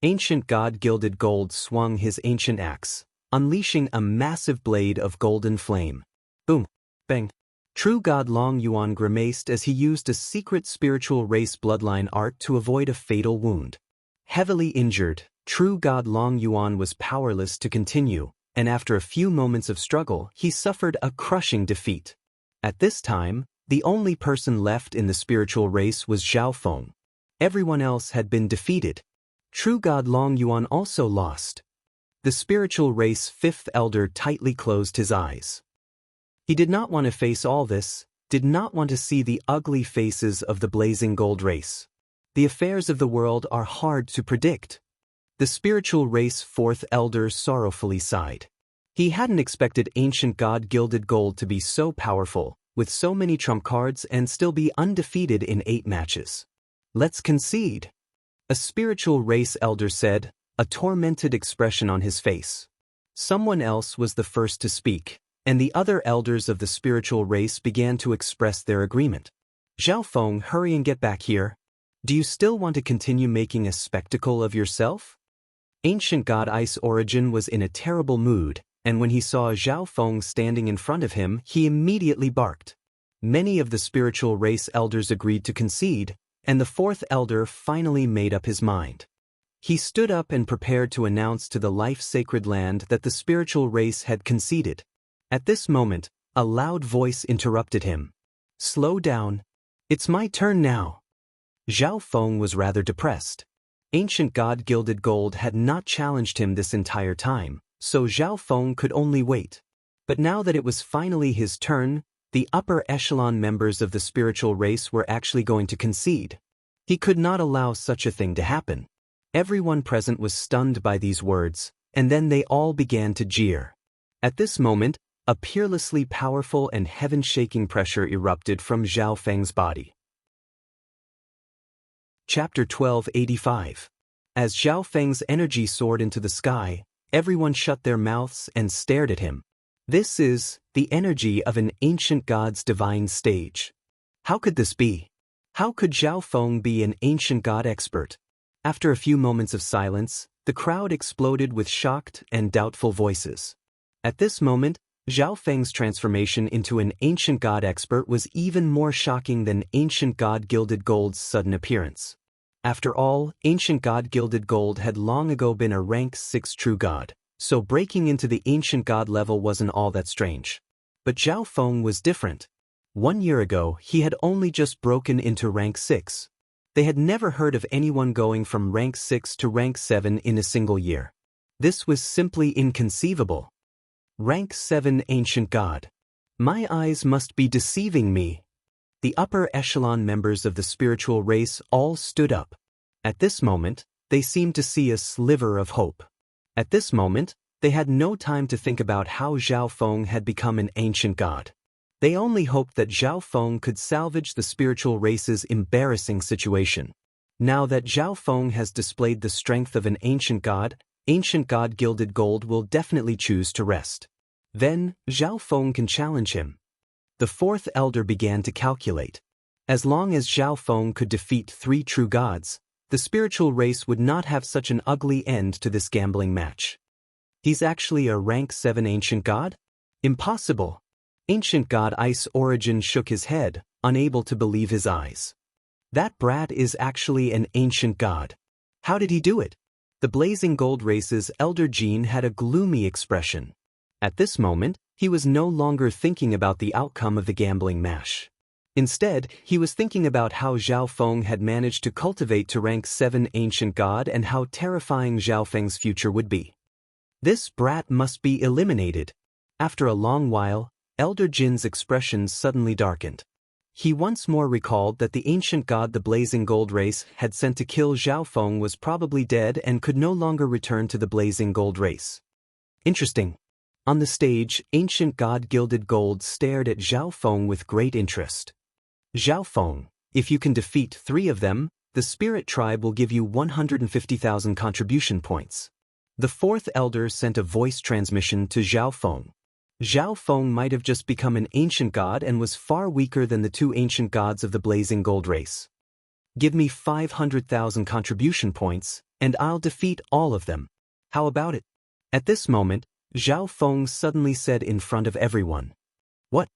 Ancient God Gilded Gold swung his ancient axe, unleashing a massive blade of golden flame. Boom, bang. True God Long Yuan grimaced as he used a secret spiritual race bloodline art to avoid a fatal wound. Heavily injured, True God Long Yuan was powerless to continue, and after a few moments of struggle, he suffered a crushing defeat. At this time, the only person left in the spiritual race was Zhao Feng. Everyone else had been defeated. True God Long Yuan also lost. The spiritual race 5th elder tightly closed his eyes. He did not want to face all this, did not want to see the ugly faces of the Blazing Gold race. The affairs of the world are hard to predict. The spiritual race 4th elder sorrowfully sighed. He hadn't expected Ancient God Gilded Gold to be so powerful, with so many trump cards and still be undefeated in 8 matches. Let's concede. A spiritual race elder said, a tormented expression on his face. Someone else was the first to speak, and the other elders of the spiritual race began to express their agreement. Zhao Feng, hurry and get back here. Do you still want to continue making a spectacle of yourself? Ancient God Ice Origin was in a terrible mood, and when he saw Zhao Feng standing in front of him, he immediately barked. Many of the spiritual race elders agreed to concede, and the 4th elder finally made up his mind. He stood up and prepared to announce to the life-sacred land that the spiritual race had conceded. At this moment, a loud voice interrupted him. "Slow down. It's my turn now." Zhao Feng was rather depressed. Ancient God Gilded Gold had not challenged him this entire time, so Zhao Feng could only wait. But now that it was finally his turn, the upper echelon members of the spiritual race were actually going to concede. He could not allow such a thing to happen. Everyone present was stunned by these words, and then they all began to jeer. At this moment, a peerlessly powerful and heaven-shaking pressure erupted from Zhao Feng's body. Chapter 1285. As Zhao Feng's energy soared into the sky, everyone shut their mouths and stared at him. This is the energy of an ancient god's divine stage. How could this be? How could Zhao Feng be an ancient god expert? After a few moments of silence, the crowd exploded with shocked and doubtful voices. At this moment, Zhao Feng's transformation into an ancient god expert was even more shocking than ancient god Gilded Gold's sudden appearance. After all, ancient god Gilded Gold had long ago been a rank 6 true god, so breaking into the ancient god level wasn't all that strange. But Zhao Feng was different. 1 year ago, he had only just broken into rank 6. They had never heard of anyone going from rank 6 to rank 7 in a single year. This was simply inconceivable. Rank 7 Ancient God. My eyes must be deceiving me. The upper echelon members of the spiritual race all stood up. At this moment, they seemed to see a sliver of hope. At this moment, they had no time to think about how Zhao Feng had become an ancient god. They only hoped that Zhao Feng could salvage the spiritual race's embarrassing situation. Now that Zhao Feng has displayed the strength of an ancient god Gilded Gold will definitely choose to rest. Then, Zhao Feng can challenge him. The fourth elder began to calculate. As long as Zhao Feng could defeat 3 true gods, the spiritual race would not have such an ugly end to this gambling match. He's actually a rank 7 ancient god? Impossible. Ancient God Ice Origin shook his head, unable to believe his eyes. That brat is actually an ancient god. How did he do it? The Blazing Gold Race's Elder Jean had a gloomy expression. At this moment, he was no longer thinking about the outcome of the gambling match. Instead, he was thinking about how Zhao Feng had managed to cultivate to rank 7 ancient god and how terrifying Zhao Feng's future would be. This brat must be eliminated. After a long while, Elder Jin's expression suddenly darkened. He once more recalled that the ancient god the Blazing Gold Race had sent to kill Zhao Feng was probably dead and could no longer return to the Blazing Gold Race. Interesting. On the stage, ancient god Gilded Gold stared at Zhao Feng with great interest. Zhao Feng, if you can defeat 3 of them, the Spirit Tribe will give you 150,000 contribution points. The fourth elder sent a voice transmission to Zhao Feng. Zhao Feng might have just become an ancient god and was far weaker than the 2 ancient gods of the Blazing Gold Race. Give me 500,000 contribution points, and I'll defeat all of them. How about it? At this moment, Zhao Feng suddenly said in front of everyone. What?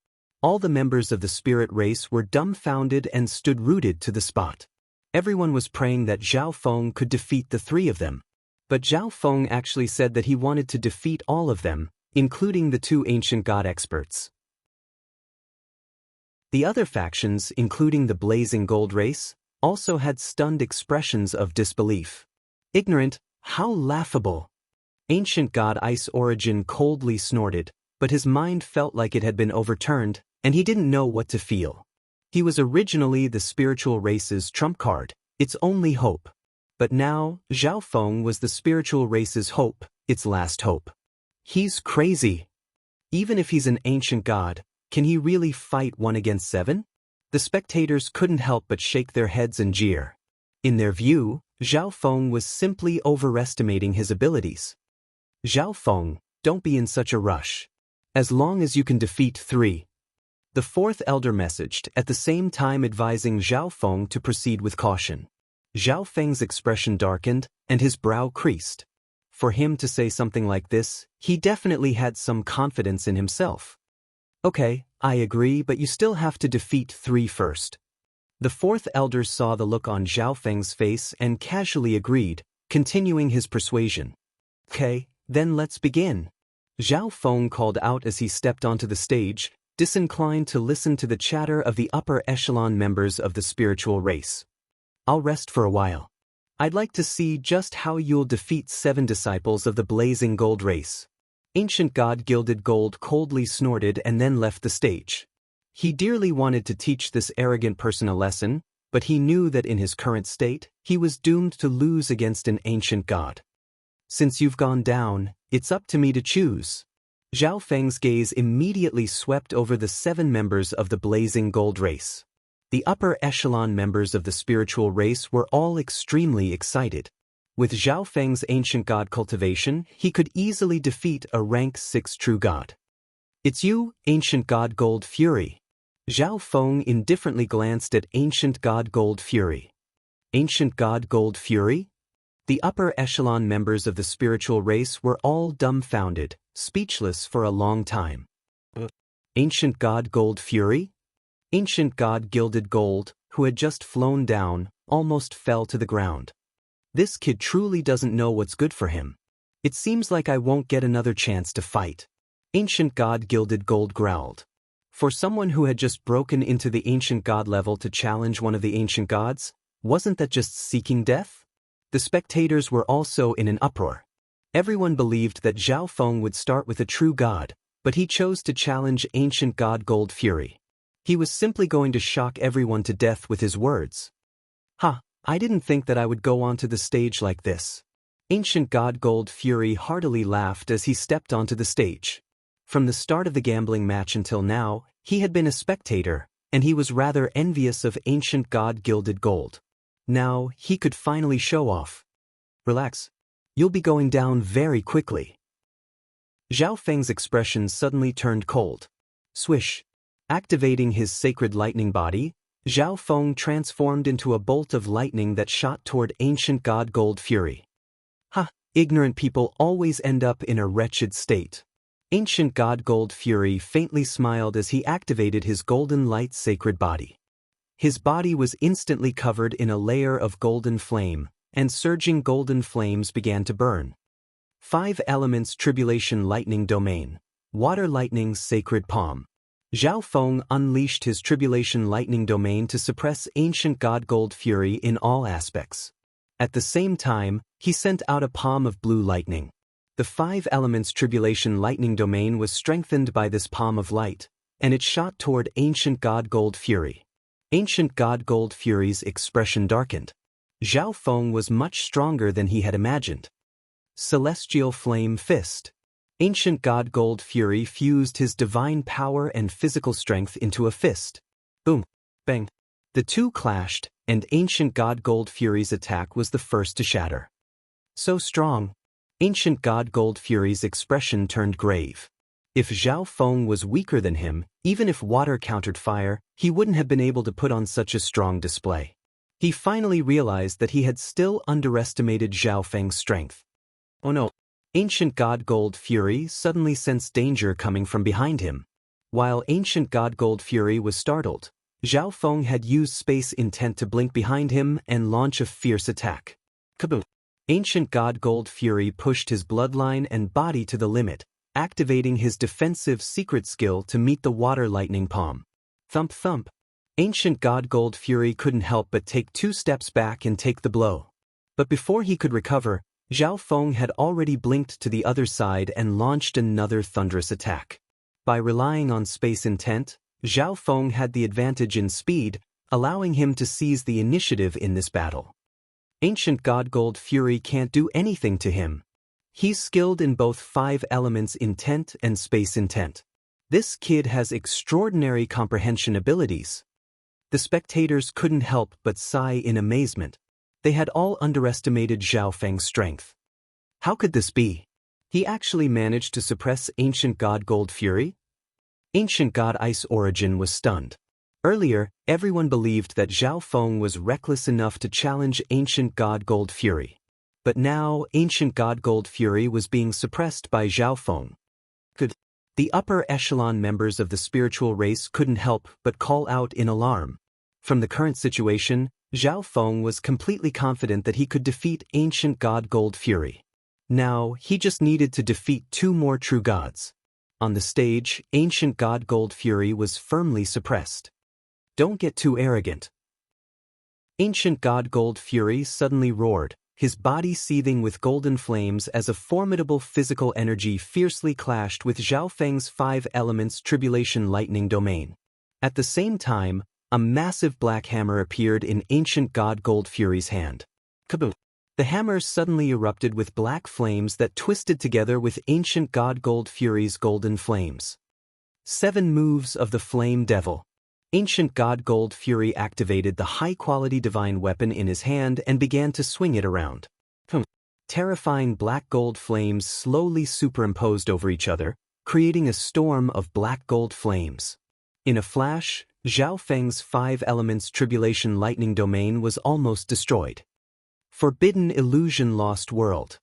All the members of the spirit race were dumbfounded and stood rooted to the spot. Everyone was praying that Zhao Feng could defeat the 3 of them. But Zhao Feng actually said that he wanted to defeat all of them, including the 2 ancient god experts. The other factions, including the Blazing Gold Race, also had stunned expressions of disbelief. Ignorant, how laughable! Ancient god Ice Origin coldly snorted, but his mind felt like it had been overturned, and he didn't know what to feel. He was originally the spiritual race's trump card, its only hope. But now, Zhao Feng was the spiritual race's hope, its last hope. He's crazy. Even if he's an ancient god, can he really fight 1 against 7? The spectators couldn't help but shake their heads and jeer. In their view, Zhao Feng was simply overestimating his abilities. Zhao Feng, don't be in such a rush. As long as you can defeat 3. The fourth elder messaged, at the same time advising Zhao Feng to proceed with caution. Zhao Feng's expression darkened, and his brow creased. For him to say something like this, he definitely had some confidence in himself. Okay, I agree, but you still have to defeat 3 first. The fourth elder saw the look on Zhao Feng's face and casually agreed, continuing his persuasion. Okay, then let's begin. Zhao Feng called out as he stepped onto the stage, disinclined to listen to the chatter of the upper echelon members of the spiritual race. I'll rest for a while. I'd like to see just how you'll defeat 7 disciples of the blazing gold race. Ancient God Gilded Gold coldly snorted and then left the stage. He dearly wanted to teach this arrogant person a lesson, but he knew that in his current state, he was doomed to lose against an ancient god. Since you've gone down, it's up to me to choose. Zhao Feng's gaze immediately swept over the 7 members of the blazing gold race. The upper echelon members of the spiritual race were all extremely excited. With Zhao Feng's ancient god cultivation, he could easily defeat a rank 6 true god. It's you, ancient god Gold Fury. Zhao Feng indifferently glanced at ancient god Gold Fury. Ancient god Gold Fury? The upper echelon members of the spiritual race were all dumbfounded, speechless for a long time. Ancient god Gold Fury? Ancient god Gilded Gold, who had just flown down, almost fell to the ground. This kid truly doesn't know what's good for him. It seems like I won't get another chance to fight. Ancient god Gilded Gold growled. For someone who had just broken into the ancient god level to challenge one of the ancient gods, wasn't that just seeking death? The spectators were also in an uproar. Everyone believed that Zhao Feng would start with a true god, but he chose to challenge ancient god Gold Fury. He was simply going to shock everyone to death with his words. I didn't think that I would go onto the stage like this. Ancient god Gold Fury heartily laughed as he stepped onto the stage. From the start of the gambling match until now, he had been a spectator, and he was rather envious of ancient god Gilded Gold. Now, he could finally show off. Relax. You'll be going down very quickly. Zhao Feng's expression suddenly turned cold. Swish. Activating his sacred lightning body, Zhao Feng transformed into a bolt of lightning that shot toward ancient god Gold Fury. Ignorant people always end up in a wretched state. Ancient god Gold Fury faintly smiled as he activated his golden light sacred body. His body was instantly covered in a layer of golden flame, and surging golden flames began to burn. 5 elements tribulation lightning domain. Water lightning's sacred palm. Zhao Feng unleashed his tribulation lightning domain to suppress ancient god Gold Fury in all aspects. At the same time, he sent out a palm of blue lightning. The 5 elements tribulation lightning domain was strengthened by this palm of light, and it shot toward ancient god Gold Fury. Ancient god Gold Fury's expression darkened. Zhao Feng was much stronger than he had imagined. Celestial Flame Fist. Ancient god Gold Fury fused his divine power and physical strength into a fist. Boom. Bang. The two clashed, and ancient god Gold Fury's attack was the first to shatter. So strong. Ancient god Gold Fury's expression turned grave. If Zhao Feng was weaker than him, even if water countered fire, he wouldn't have been able to put on such a strong display. He finally realized that he had still underestimated Zhao Feng's strength. Oh no. Ancient god Gold Fury suddenly sensed danger coming from behind him. While ancient god Gold Fury was startled, Zhao Feng had used space intent to blink behind him and launch a fierce attack. Kaboom! Ancient god Gold Fury pushed his bloodline and body to the limit, activating his defensive secret skill to meet the water lightning palm. Thump thump. Ancient god Gold Fury couldn't help but take 2 steps back and take the blow. But before he could recover, Zhao Feng had already blinked to the other side and launched another thunderous attack. By relying on space intent, Zhao Feng had the advantage in speed, allowing him to seize the initiative in this battle. Ancient god Gold Fury can't do anything to him. He's skilled in both 5 elements intent and space intent. This kid has extraordinary comprehension abilities. The spectators couldn't help but sigh in amazement. They had all underestimated Zhao Feng's strength. How could this be? He actually managed to suppress ancient god Gold Fury? Ancient god Ice Origin was stunned. Earlier, everyone believed that Zhao Feng was reckless enough to challenge ancient god Gold Fury. But now, ancient god Gold Fury was being suppressed by Zhao Feng. The upper echelon members of the spiritual race couldn't help but call out in alarm. From the current situation, Zhao Feng was completely confident that he could defeat ancient god Gold Fury. Now, he just needed to defeat 2 more true gods. On the stage, ancient god Gold Fury was firmly suppressed. Don't get too arrogant. Ancient god Gold Fury suddenly roared, his body seething with golden flames as a formidable physical energy fiercely clashed with Zhao Feng's 5 elements tribulation lightning domain. At the same time, a massive black hammer appeared in ancient god Gold Fury's hand. Kaboom! The hammer suddenly erupted with black flames that twisted together with ancient god Gold Fury's golden flames. 7 moves of the Flame Devil. Ancient god Gold Fury activated the high-quality divine weapon in his hand and began to swing it around. Terrifying black gold flames slowly superimposed over each other, creating a storm of black gold flames. In a flash, Zhao Feng's 5 elements tribulation lightning domain was almost destroyed. Forbidden Illusion Lost World.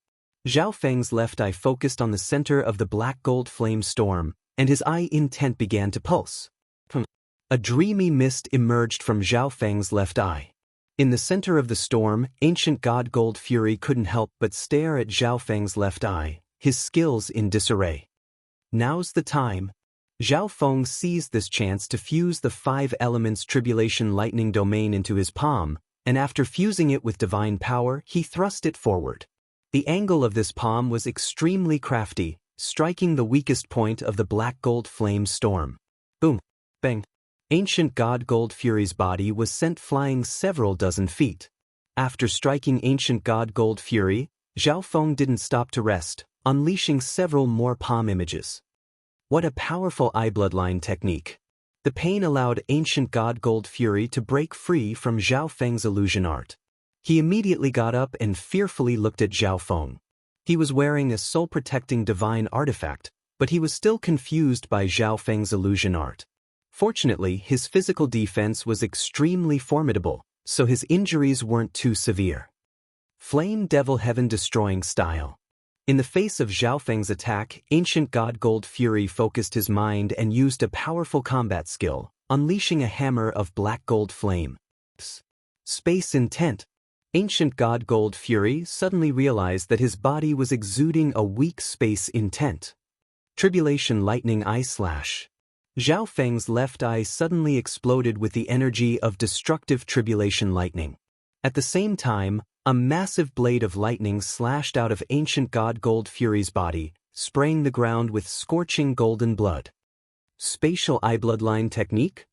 Zhao Feng's left eye focused on the center of the black gold flame storm, and his eye intent began to pulse. A dreamy mist emerged from Zhao Feng's left eye. In the center of the storm, ancient god Gold Fury couldn't help but stare at Zhao Feng's left eye, his skills in disarray. Now's the time. Zhao Feng seized this chance to fuse the 5 elements tribulation lightning domain into his palm, and after fusing it with divine power, he thrust it forward. The angle of this palm was extremely crafty, striking the weakest point of the black gold flame storm. Boom! Bang! Ancient god Gold Fury's body was sent flying several dozen feet. After striking ancient god Gold Fury, Zhao Feng didn't stop to rest, unleashing several more palm images. What a powerful eye bloodline technique. The pain allowed ancient god Gold Fury to break free from Zhao Feng's illusion art. He immediately got up and fearfully looked at Zhao Feng. He was wearing a soul-protecting divine artifact, but he was still confused by Zhao Feng's illusion art. Fortunately, his physical defense was extremely formidable, so his injuries weren't too severe. Flame Devil Heaven Destroying Style. In the face of Zhao Feng's attack, ancient god Gold Fury focused his mind and used a powerful combat skill, unleashing a hammer of black gold flame. Space Intent. Ancient god Gold Fury suddenly realized that his body was exuding a weak space intent. Tribulation Lightning Eye Slash. Zhao Feng's left eye suddenly exploded with the energy of destructive tribulation lightning. At the same time, a massive blade of lightning slashed out of ancient god Gold Fury's body, spraying the ground with scorching golden blood. Spatial Eye Bloodline Technique?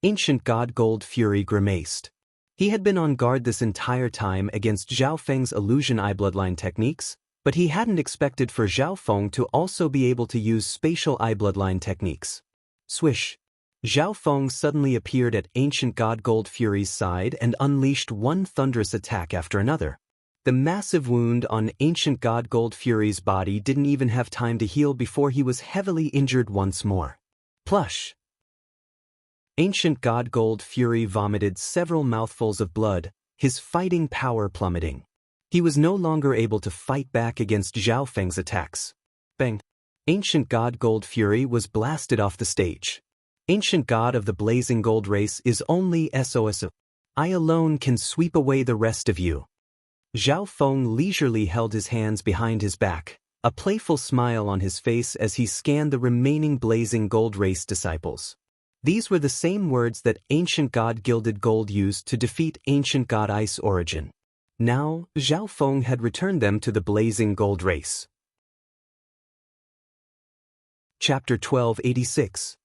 Ancient god Gold Fury grimaced. He had been on guard this entire time against Zhao Feng's illusion eye bloodline techniques, but he hadn't expected for Zhao Feng to also be able to use spatial eye bloodline techniques. Swish! Zhao Feng suddenly appeared at ancient god Gold Fury's side and unleashed one thunderous attack after another. The massive wound on ancient god Gold Fury's body didn't even have time to heal before he was heavily injured once more. Plush! Ancient god Gold Fury vomited several mouthfuls of blood, his fighting power plummeting. He was no longer able to fight back against Zhao Feng's attacks. Bang! Ancient god Gold Fury was blasted off the stage. Ancient god of the blazing gold race is only SOS. I alone can sweep away the rest of you. Zhao Feng leisurely held his hands behind his back, a playful smile on his face as he scanned the remaining blazing gold race disciples. These were the same words that ancient god Gilded Gold used to defeat ancient god Ice Origin. Now, Zhao Feng had returned them to the blazing gold race. Chapter 1286.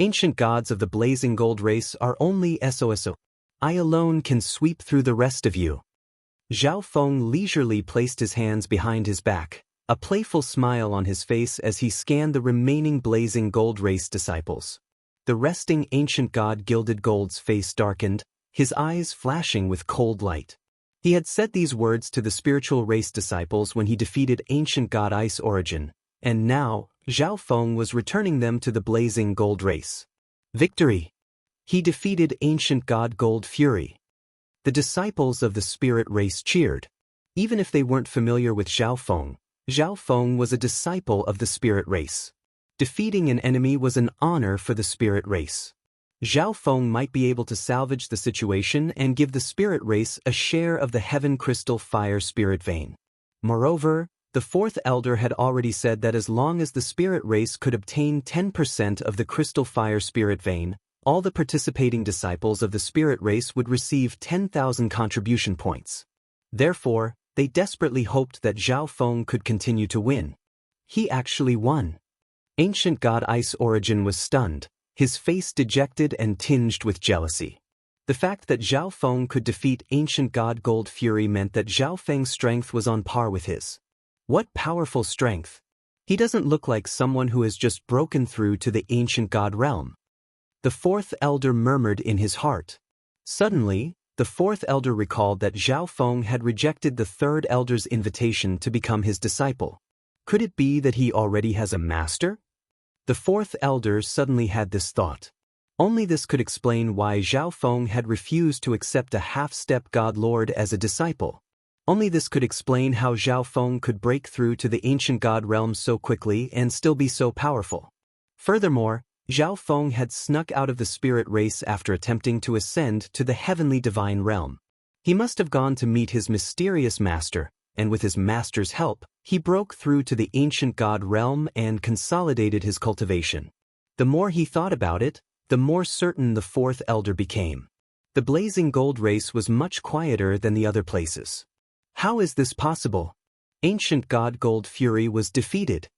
Ancient gods of the blazing gold race are only SOS. I alone can sweep through the rest of you. Zhao Feng leisurely placed his hands behind his back, a playful smile on his face as he scanned the remaining blazing gold race disciples. The resting ancient god Gilded Gold's face darkened, his eyes flashing with cold light. He had said these words to the spiritual race disciples when he defeated ancient god Ice Origin, and now, Zhao Feng was returning them to the blazing gold race. Victory! He defeated ancient god Gold Fury. The disciples of the spirit race cheered. Even if they weren't familiar with Zhao Feng was a disciple of the spirit race. Defeating an enemy was an honor for the spirit race. Zhao Feng might be able to salvage the situation and give the spirit race a share of the heaven crystal fire spirit vein. Moreover, the fourth elder had already said that as long as the spirit race could obtain 10% of the crystal fire spirit vein, all the participating disciples of the spirit race would receive 10,000 contribution points. Therefore, they desperately hoped that Zhao Feng could continue to win. He actually won. Ancient God Ice Origin was stunned, his face dejected and tinged with jealousy. The fact that Zhao Feng could defeat Ancient God Gold Fury meant that Zhao Feng's strength was on par with his. What powerful strength! He doesn't look like someone who has just broken through to the Ancient God realm. The fourth elder murmured in his heart. Suddenly, the fourth elder recalled that Zhao Feng had rejected the third elder's invitation to become his disciple. Could it be that he already has a master? The fourth elder suddenly had this thought. Only this could explain why Zhao Feng had refused to accept a half-step God Lord as a disciple. Only this could explain how Zhao Feng could break through to the ancient God realm so quickly and still be so powerful. Furthermore, Zhao Feng had snuck out of the spirit race after attempting to ascend to the heavenly divine realm. He must have gone to meet his mysterious master, and with his master's help, he broke through to the ancient God realm and consolidated his cultivation. The more he thought about it, the more certain the fourth elder became. The blazing gold race was much quieter than the other places. How is this possible? Ancient God Gold Fury was defeated.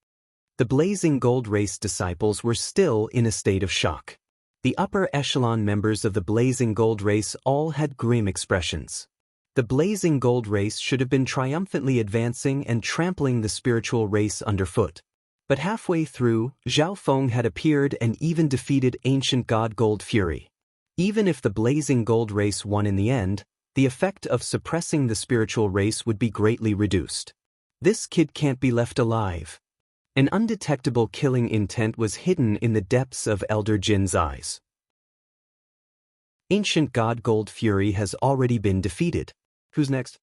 The blazing gold race disciples were still in a state of shock. The upper echelon members of the blazing gold race all had grim expressions. The blazing gold race should have been triumphantly advancing and trampling the spiritual race underfoot. But halfway through, Zhao Feng had appeared and even defeated Ancient God Gold Fury. Even if the blazing gold race won in the end, the effect of suppressing the spiritual race would be greatly reduced. This kid can't be left alive. An undetectable killing intent was hidden in the depths of Elder Jin's eyes. Ancient God Gold Fury has already been defeated. Who's next?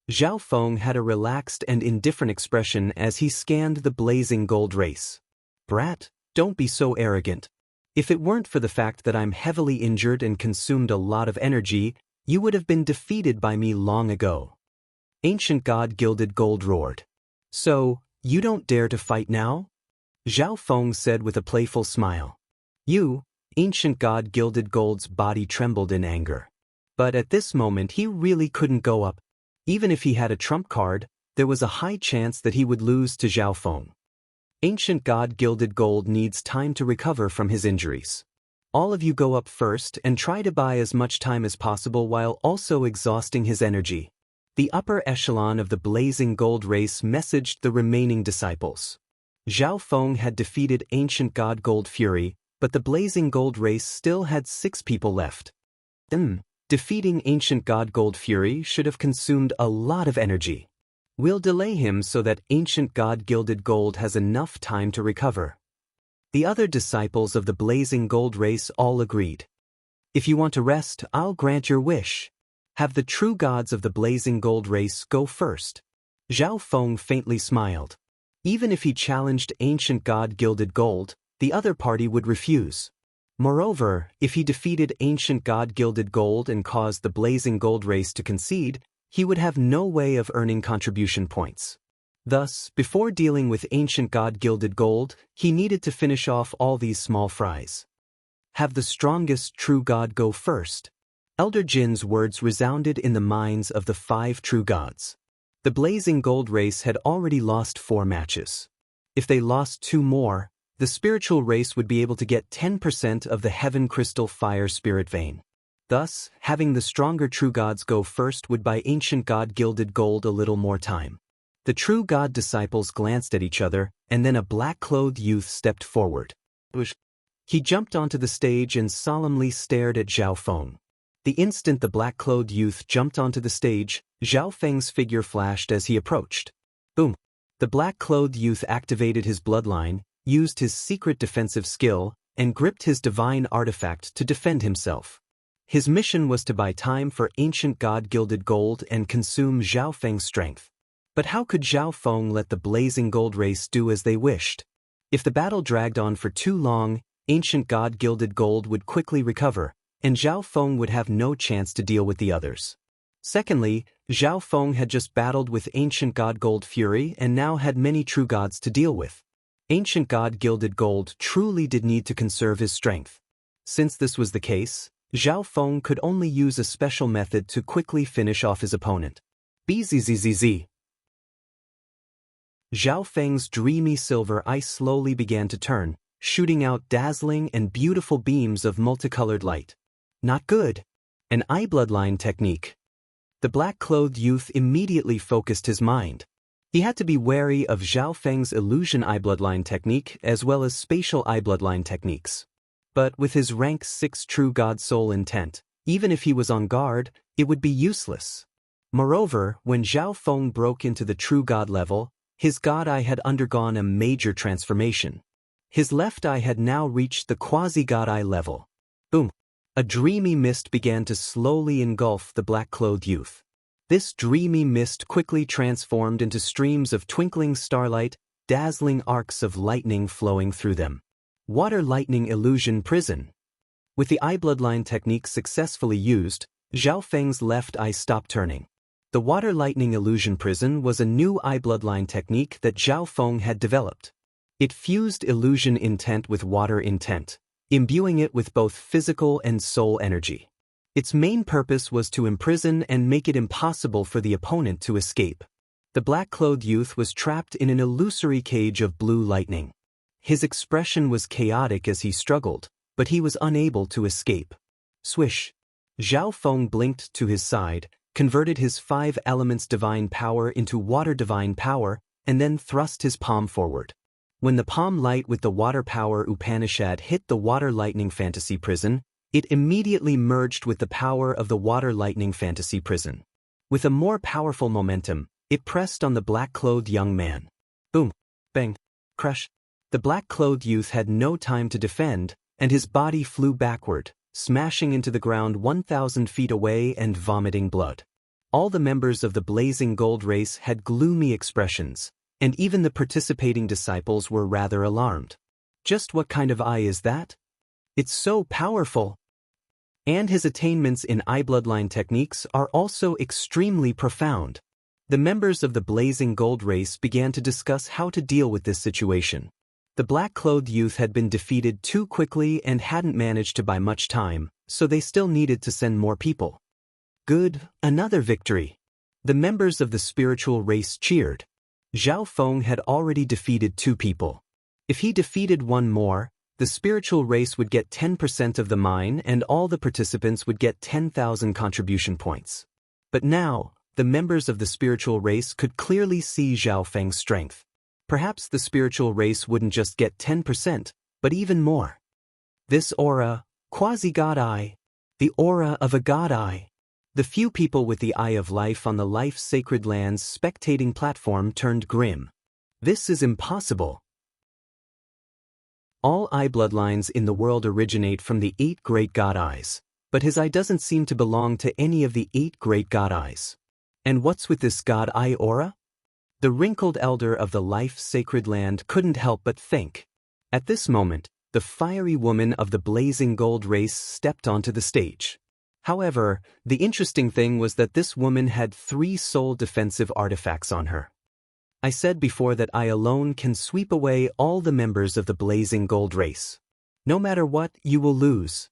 Zhao Feng had a relaxed and indifferent expression as he scanned the blazing gold race. Brat, don't be so arrogant. If it weren't for the fact that I'm heavily injured and consumed a lot of energy, you would have been defeated by me long ago. Ancient God Gilded Gold roared. So, you don't dare to fight now? Zhao Feng said with a playful smile. You, Ancient God Gilded Gold's body trembled in anger. But at this moment he really couldn't go up. Even if he had a trump card, there was a high chance that he would lose to Zhao Feng. Ancient God Gilded Gold needs time to recover from his injuries. All of you go up first and try to buy as much time as possible while also exhausting his energy. The upper echelon of the blazing gold race messaged the remaining disciples. Zhao Feng had defeated Ancient God Gold Fury, but the blazing gold race still had 6 people left. Defeating Ancient God Gold Fury should have consumed a lot of energy. We'll delay him so that Ancient God Gilded Gold has enough time to recover. The other disciples of the blazing gold race all agreed. If you want to rest, I'll grant your wish. Have the true gods of the blazing gold race go first. Zhao Feng faintly smiled. Even if he challenged Ancient God Gilded Gold, the other party would refuse. Moreover, if he defeated Ancient God Gilded Gold and caused the blazing gold race to concede, he would have no way of earning contribution points. Thus, before dealing with Ancient God Gilded Gold, he needed to finish off all these small fries. Have the strongest true god go first. Elder Jin's words resounded in the minds of the 5 true gods. The blazing gold race had already lost 4 matches. If they lost 2 more, the spiritual race would be able to get 10% of the heaven crystal fire spirit vein. Thus, having the stronger true gods go first would buy Ancient God Gilded Gold a little more time. The true god disciples glanced at each other, and then a black-clothed youth stepped forward. He jumped onto the stage and solemnly stared at Zhao Feng. The instant the black-clothed youth jumped onto the stage, Zhao Feng's figure flashed as he approached. Boom! The black-clothed youth activated his bloodline, used his secret defensive skill, and gripped his divine artifact to defend himself. His mission was to buy time for Ancient God Gilded Gold and consume Zhao Feng's strength. But how could Zhao Feng let the blazing gold race do as they wished? If the battle dragged on for too long, ancient god gilded gold would quickly recover, and Zhao Feng would have no chance to deal with the others. Secondly, Zhao Feng had just battled with ancient god gold fury and now had many true gods to deal with. Ancient god gilded gold truly did need to conserve his strength. Since this was the case, Zhao Feng could only use a special method to quickly finish off his opponent. Bzzz. Zhao Feng's dreamy silver eye slowly began to turn, shooting out dazzling and beautiful beams of multicolored light. Not good. An eye bloodline technique. The black-clothed youth immediately focused his mind. He had to be wary of Zhao Feng's illusion eye bloodline technique as well as spatial eye bloodline techniques. But with his rank 6 true god soul intent, even if he was on guard, it would be useless. Moreover, when Zhao Feng broke into the true god level, his god eye had undergone a major transformation. His left eye had now reached the quasi-god eye level. Boom! A dreamy mist began to slowly engulf the black-clothed youth. This dreamy mist quickly transformed into streams of twinkling starlight, dazzling arcs of lightning flowing through them. Water lightning illusion prison. With the eye bloodline technique successfully used, Zhao Feng's left eye stopped turning. The water lightning illusion prison was a new eye bloodline technique that Zhao Feng had developed. It fused illusion intent with water intent, imbuing it with both physical and soul energy. Its main purpose was to imprison and make it impossible for the opponent to escape. The black-clothed youth was trapped in an illusory cage of blue lightning. His expression was chaotic as he struggled, but he was unable to escape. Swish! Zhao Feng blinked to his side, converted his 5 elements divine power into water divine power, and then thrust his palm forward. When the palm light with the water power Upanishad hit the water lightning fantasy prison, it immediately merged with the power of the water lightning fantasy prison. With a more powerful momentum, it pressed on the black-clothed young man. Boom! Bang! Crush! The black-clothed youth had no time to defend, and his body flew backward, smashing into the ground 1,000 feet away and vomiting blood. All the members of the blazing gold race had gloomy expressions, and even the participating disciples were rather alarmed. Just what kind of eye is that? It's so powerful! And his attainments in eye bloodline techniques are also extremely profound. The members of the blazing gold race began to discuss how to deal with this situation. The black-clothed youth had been defeated too quickly and hadn't managed to buy much time, so they still needed to send more people. Good, another victory. The members of the spiritual race cheered. Zhao Feng had already defeated 2 people. If he defeated 1 more, the spiritual race would get 10% of the mine and all the participants would get 10,000 contribution points. But now, the members of the spiritual race could clearly see Zhao Feng's strength. Perhaps the spiritual race wouldn't just get 10%, but even more. This aura, quasi-god eye, the aura of a god eye. The few people with the eye of life on the Life Sacred Lands spectating platform turned grim. This is impossible. All eye bloodlines in the world originate from the 8 great god eyes, but his eye doesn't seem to belong to any of the 8 great god eyes. And what's with this god eye aura? The wrinkled elder of the Life Sacred Land couldn't help but think. At this moment, the fiery woman of the blazing gold race stepped onto the stage. However, the interesting thing was that this woman had 3 soul defensive artifacts on her. I said before that I alone can sweep away all the members of the blazing gold race. No matter what, you will lose.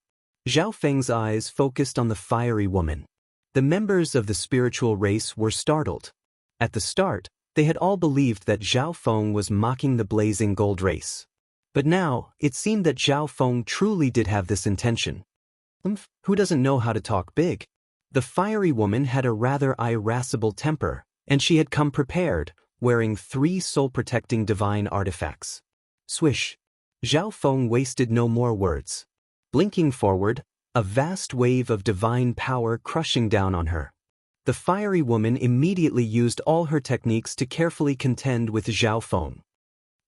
Zhao Feng's eyes focused on the fiery woman. The members of the spiritual race were startled. At the start, they had all believed that Zhao Feng was mocking the blazing gold race. But now, it seemed that Zhao Feng truly did have this intention. Who doesn't know how to talk big? The fiery woman had a rather irascible temper, and she had come prepared, wearing 3 soul-protecting divine artifacts. Swish! Zhao Feng wasted no more words. Blinking forward, a vast wave of divine power crushing down on her. The fiery woman immediately used all her techniques to carefully contend with Zhao Feng.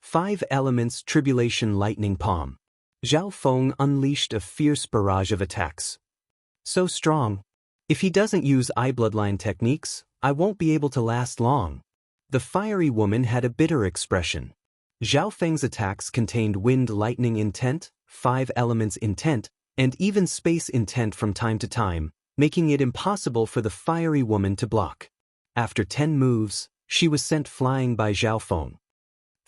5 elements tribulation lightning palm. Zhao Feng unleashed a fierce barrage of attacks. So strong. If he doesn't use eye bloodline techniques, I won't be able to last long. The fiery woman had a bitter expression. Zhao Feng's attacks contained wind lightning intent, 5 elements intent, and even space intent from time to time, making it impossible for the fiery woman to block. After 10 moves, she was sent flying by Zhao Feng.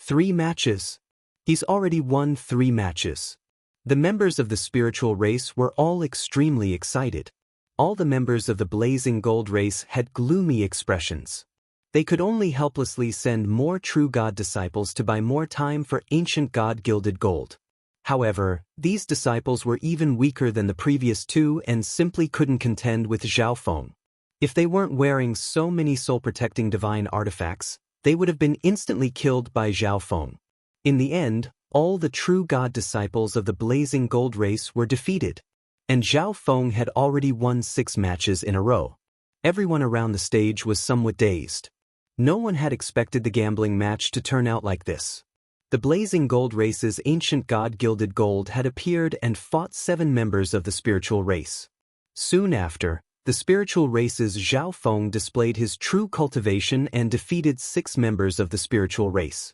3 matches. He's already won 3 matches. The members of the spiritual race were all extremely excited. All the members of the Blazing Gold race had gloomy expressions. They could only helplessly send more true God disciples to buy more time for ancient God gilded gold. However, these disciples were even weaker than the previous 2 and simply couldn't contend with Zhao Feng. If they weren't wearing so many soul-protecting divine artifacts, they would have been instantly killed by Zhao Feng. In the end, all the true God disciples of the Blazing Gold race were defeated. And Zhao Feng had already won 6 matches in a row. Everyone around the stage was somewhat dazed. No one had expected the gambling match to turn out like this. The Blazing Gold race's ancient God gilded gold had appeared and fought 7 members of the spiritual race. Soon after, the spiritual race's Zhao Feng displayed his true cultivation and defeated 6 members of the spiritual race.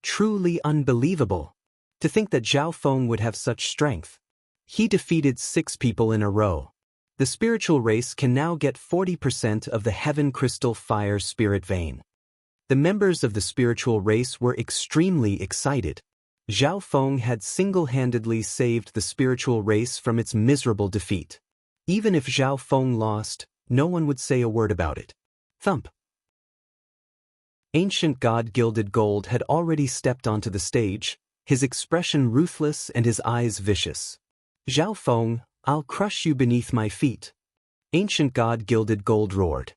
Truly unbelievable. To think that Zhao Feng would have such strength. He defeated 6 people in a row. The spiritual race can now get 40% of the Heaven Crystal Fire Spirit Vein. The members of the spiritual race were extremely excited. Zhao Feng had single-handedly saved the spiritual race from its miserable defeat. Even if Zhao Feng lost, no one would say a word about it. Thump. Ancient God Gilded Gold had already stepped onto the stage, his expression ruthless and his eyes vicious. Zhao Feng, I'll crush you beneath my feet. Ancient God Gilded Gold roared.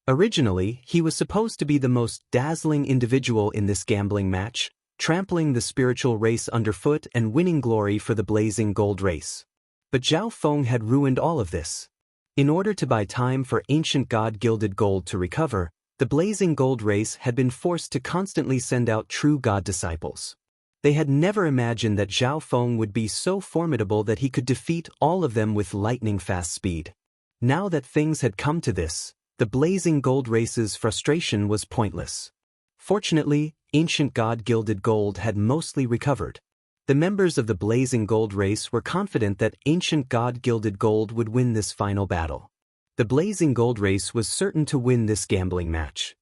Originally, he was supposed to be the most dazzling individual in this gambling match, trampling the spiritual race underfoot and winning glory for the Blazing Gold race. But Zhao Feng had ruined all of this. In order to buy time for ancient God Gilded Gold to recover, the Blazing Gold race had been forced to constantly send out true God disciples. They had never imagined that Zhao Feng would be so formidable that he could defeat all of them with lightning-fast speed. Now that things had come to this, the Blazing Gold race's frustration was pointless. Fortunately, ancient God Gilded Gold had mostly recovered. The members of the Blazing Gold race were confident that ancient God Gilded Gold would win this final battle. The Blazing Gold race was certain to win this gambling match.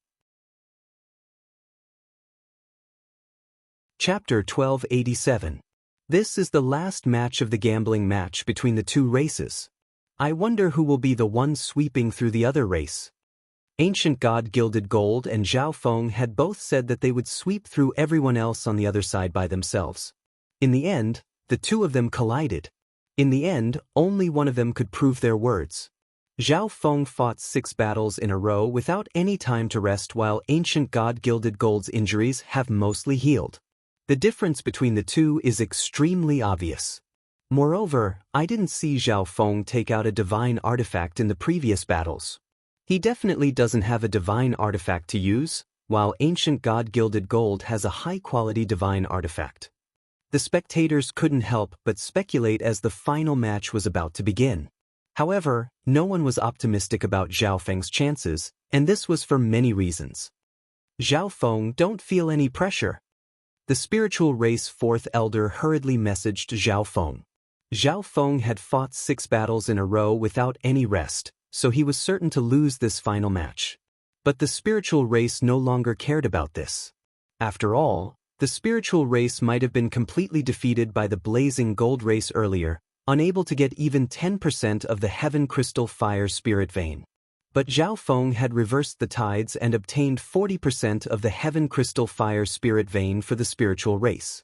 Chapter 1287. This is the last match of the gambling match between the 2 races. I wonder who will be the one sweeping through the other race. Ancient God Gilded Gold and Zhao Feng had both said that they would sweep through everyone else on the other side by themselves. In the end, the 2 of them collided. In the end, only one of them could prove their words. Zhao Feng fought 6 battles in a row without any time to rest, while ancient God Gilded Gold's injuries have mostly healed. The difference between the 2 is extremely obvious. Moreover, I didn't see Zhao Feng take out a divine artifact in the previous battles. He definitely doesn't have a divine artifact to use, while ancient God Gilded Gold has a high-quality divine artifact. The spectators couldn't help but speculate as the final match was about to begin. However, no one was optimistic about Zhao Feng's chances, and this was for many reasons. Zhao Feng, don't feel any pressure. The spiritual race 4th elder hurriedly messaged Zhao Feng. Zhao Feng had fought 6 battles in a row without any rest, so he was certain to lose this final match. But the spiritual race no longer cared about this. After all, the spiritual race might have been completely defeated by the Blazing Gold race earlier, unable to get even 10% of the Heaven Crystal Fire Spirit Vein. But Zhao Feng had reversed the tides and obtained 40% of the Heaven Crystal Fire Spirit Vein for the spiritual race.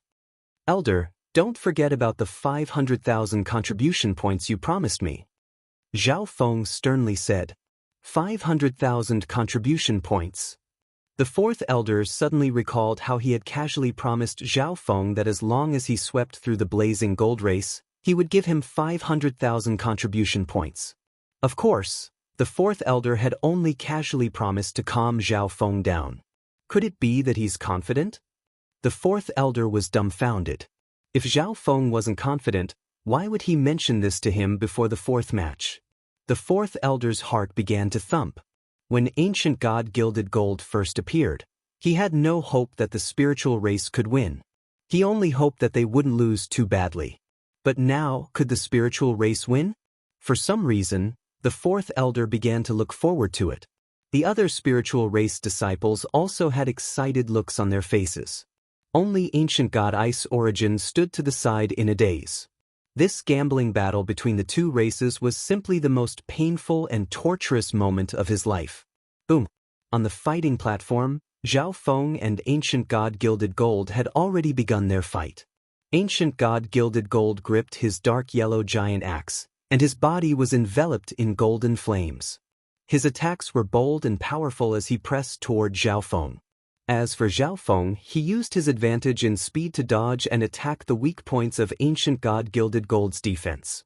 Elder, don't forget about the 500,000 contribution points you promised me. Zhao Feng sternly said. 500,000 contribution points. The 4th elder suddenly recalled how he had casually promised Zhao Feng that as long as he swept through the Blazing Gold race, he would give him 500,000 contribution points. Of course, the 4th elder had only casually promised to calm Zhao Feng down. Could it be that he's confident? The 4th elder was dumbfounded. If Zhao Feng wasn't confident, why would he mention this to him before the 4th match? The 4th elder's heart began to thump. When ancient God Gilded Gold first appeared, he had no hope that the spiritual race could win. He only hoped that they wouldn't lose too badly. But now, could the spiritual race win? For some reason, the fourth elder began to look forward to it. The other spiritual race disciples also had excited looks on their faces. Only ancient god Ice Origin stood to the side in a daze. This gambling battle between the two races was simply the most painful and torturous moment of his life. Boom! On the fighting platform, Zhao Feng and Ancient God Gilded Gold had already begun their fight. Ancient God Gilded Gold gripped his dark yellow giant axe, and his body was enveloped in golden flames. His attacks were bold and powerful as he pressed toward Zhao Feng. As for Zhao Feng, he used his advantage in speed to dodge and attack the weak points of Ancient God Gilded Gold's defense.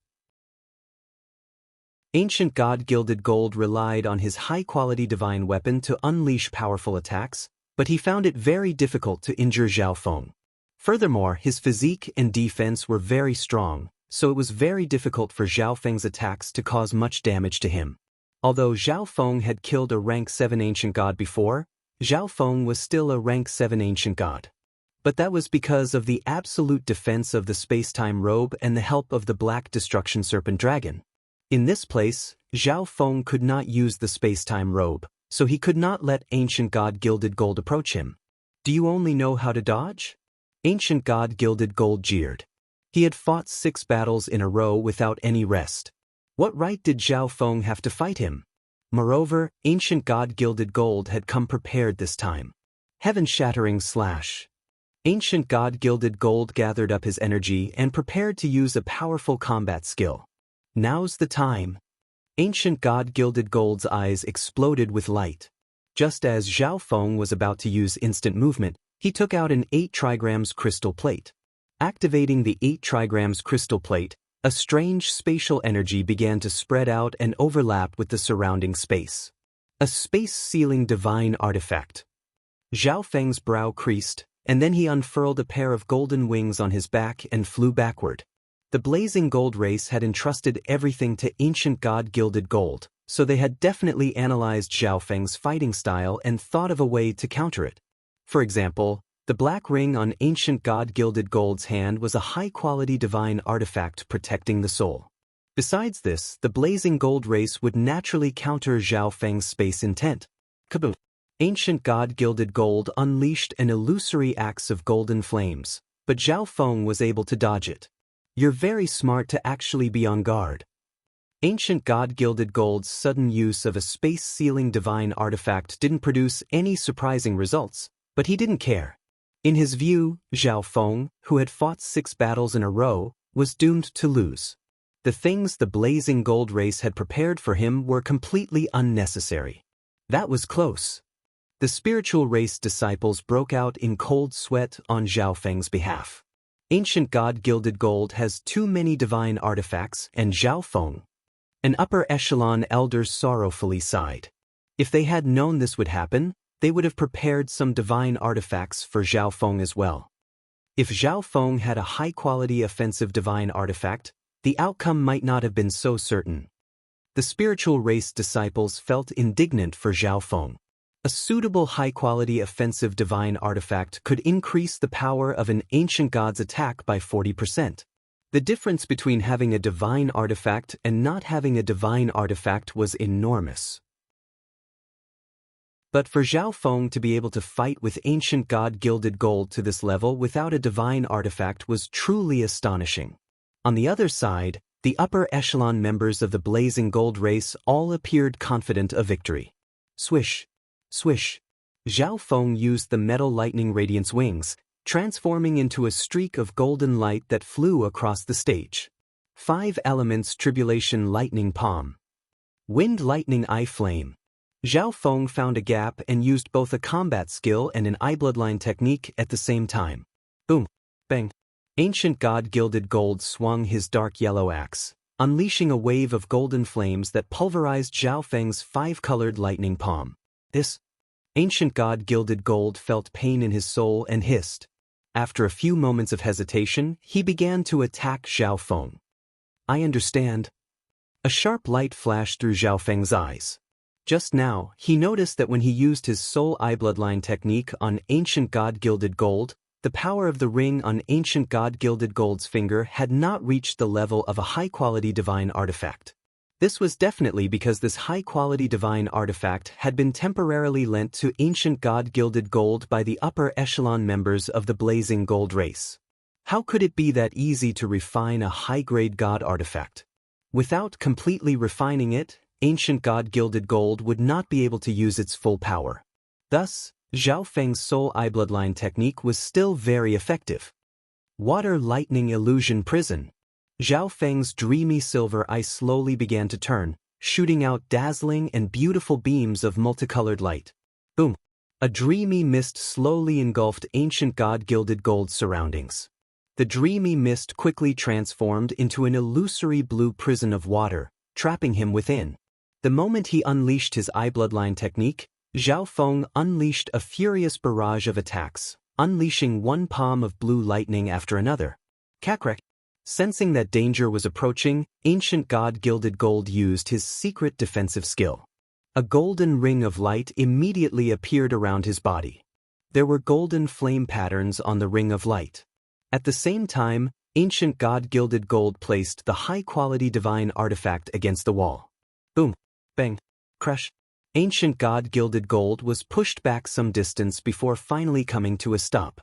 Ancient God Gilded Gold relied on his high-quality divine weapon to unleash powerful attacks, but he found it very difficult to injure Zhao Feng. Furthermore, his physique and defense were very strong, so it was very difficult for Zhao Feng's attacks to cause much damage to him. Although Zhao Feng had killed a rank 7 ancient god before, Zhao Feng was still a rank 7 ancient god. But that was because of the absolute defense of the space-time robe and the help of the Black Destruction Serpent Dragon. In this place, Zhao Feng could not use the space-time robe, so he could not let Ancient God Gilded Gold approach him. Do you only know how to dodge? Ancient God Gilded Gold jeered. He had fought 6 battles in a row without any rest. What right did Zhao Feng have to fight him? Moreover, Ancient God Gilded Gold had come prepared this time. Heaven-shattering slash. Ancient God Gilded Gold gathered up his energy and prepared to use a powerful combat skill. Now's the time. Ancient God Gilded Gold's eyes exploded with light. Just as Zhao Feng was about to use instant movement, he took out an 8 trigrams crystal plate. Activating the 8 trigrams crystal plate, a strange spatial energy began to spread out and overlap with the surrounding space. A space-sealing divine artifact. Zhao Feng's brow creased, and then he unfurled a pair of golden wings on his back and flew backward. The blazing gold race had entrusted everything to Ancient God Gilded Gold, so they had definitely analyzed Zhao Feng's fighting style and thought of a way to counter it. For example, the black ring on Ancient God Gilded Gold's hand was a high-quality divine artifact protecting the soul. Besides this, the blazing gold race would naturally counter Zhao Feng's space intent. Kaboom! Ancient God Gilded Gold unleashed an illusory axe of golden flames, but Zhao Feng was able to dodge it. You're very smart to actually be on guard. Ancient God Gilded Gold's sudden use of a space-sealing divine artifact didn't produce any surprising results, but he didn't care. In his view, Zhao Feng, who had fought 6 battles in a row, was doomed to lose. The things the blazing gold race had prepared for him were completely unnecessary. That was close. The spiritual race disciples broke out in cold sweat on Zhao Feng's behalf. Ancient God Gilded Gold has too many divine artifacts, and Zhao Feng, an upper echelon elder, sorrowfully sighed. If they had known this would happen, they would have prepared some divine artifacts for Zhao Feng as well. If Zhao Feng had a high-quality offensive divine artifact, the outcome might not have been so certain. The spiritual race disciples felt indignant for Zhao Feng. A suitable high-quality offensive divine artifact could increase the power of an ancient god's attack by 40%. The difference between having a divine artifact and not having a divine artifact was enormous. But for Zhao Feng to be able to fight with Ancient God Gilded Gold to this level without a divine artifact was truly astonishing. On the other side, the upper echelon members of the blazing gold race all appeared confident of victory. Swish! Swish! Zhao Feng used the metal lightning radiance wings, transforming into a streak of golden light that flew across the stage. 5 elements tribulation lightning palm. Wind lightning eye flame. Zhao Feng found a gap and used both a combat skill and an eye bloodline technique at the same time. Boom! Bang! Ancient God Gilded Gold swung his dark yellow axe, unleashing a wave of golden flames that pulverized Zhao Feng's 5-colored lightning palm. This Ancient God Gilded Gold felt pain in his soul and hissed. After a few moments of hesitation, he began to attack Zhao Feng. I understand. A sharp light flashed through Zhao Feng's eyes. Just now, he noticed that when he used his soul eye bloodline technique on Ancient God Gilded Gold, The power of the ring on ancient god Gilded Gold's finger had not reached the level of a high-quality divine artifact. This was definitely because this high-quality divine artifact had been temporarily lent to ancient god Gilded Gold by the upper echelon members of the Blazing Gold race. How could it be that easy to refine a high-grade god artifact? Without completely refining it, ancient god Gilded Gold would not be able to use its full power. Thus, Zhao Feng's Soul Eye Bloodline technique was still very effective. Water Lightning Illusion Prison. Zhao Feng's dreamy silver eye slowly began to turn, shooting out dazzling and beautiful beams of multicolored light. Boom! A dreamy mist slowly engulfed ancient god Gilded Gold's surroundings. The dreamy mist quickly transformed into an illusory blue prison of water, trapping him within. The moment he unleashed his Eye Bloodline technique, Zhao Feng unleashed a furious barrage of attacks, unleashing one palm of blue lightning after another. Kakrek. Sensing that danger was approaching, ancient god Gilded Gold used his secret defensive skill. A golden ring of light immediately appeared around his body. There were golden flame patterns on the ring of light. At the same time, ancient god Gilded Gold placed the high-quality divine artifact against the wall. Boom! Bang! Crash! Ancient god Gilded Gold was pushed back some distance before finally coming to a stop.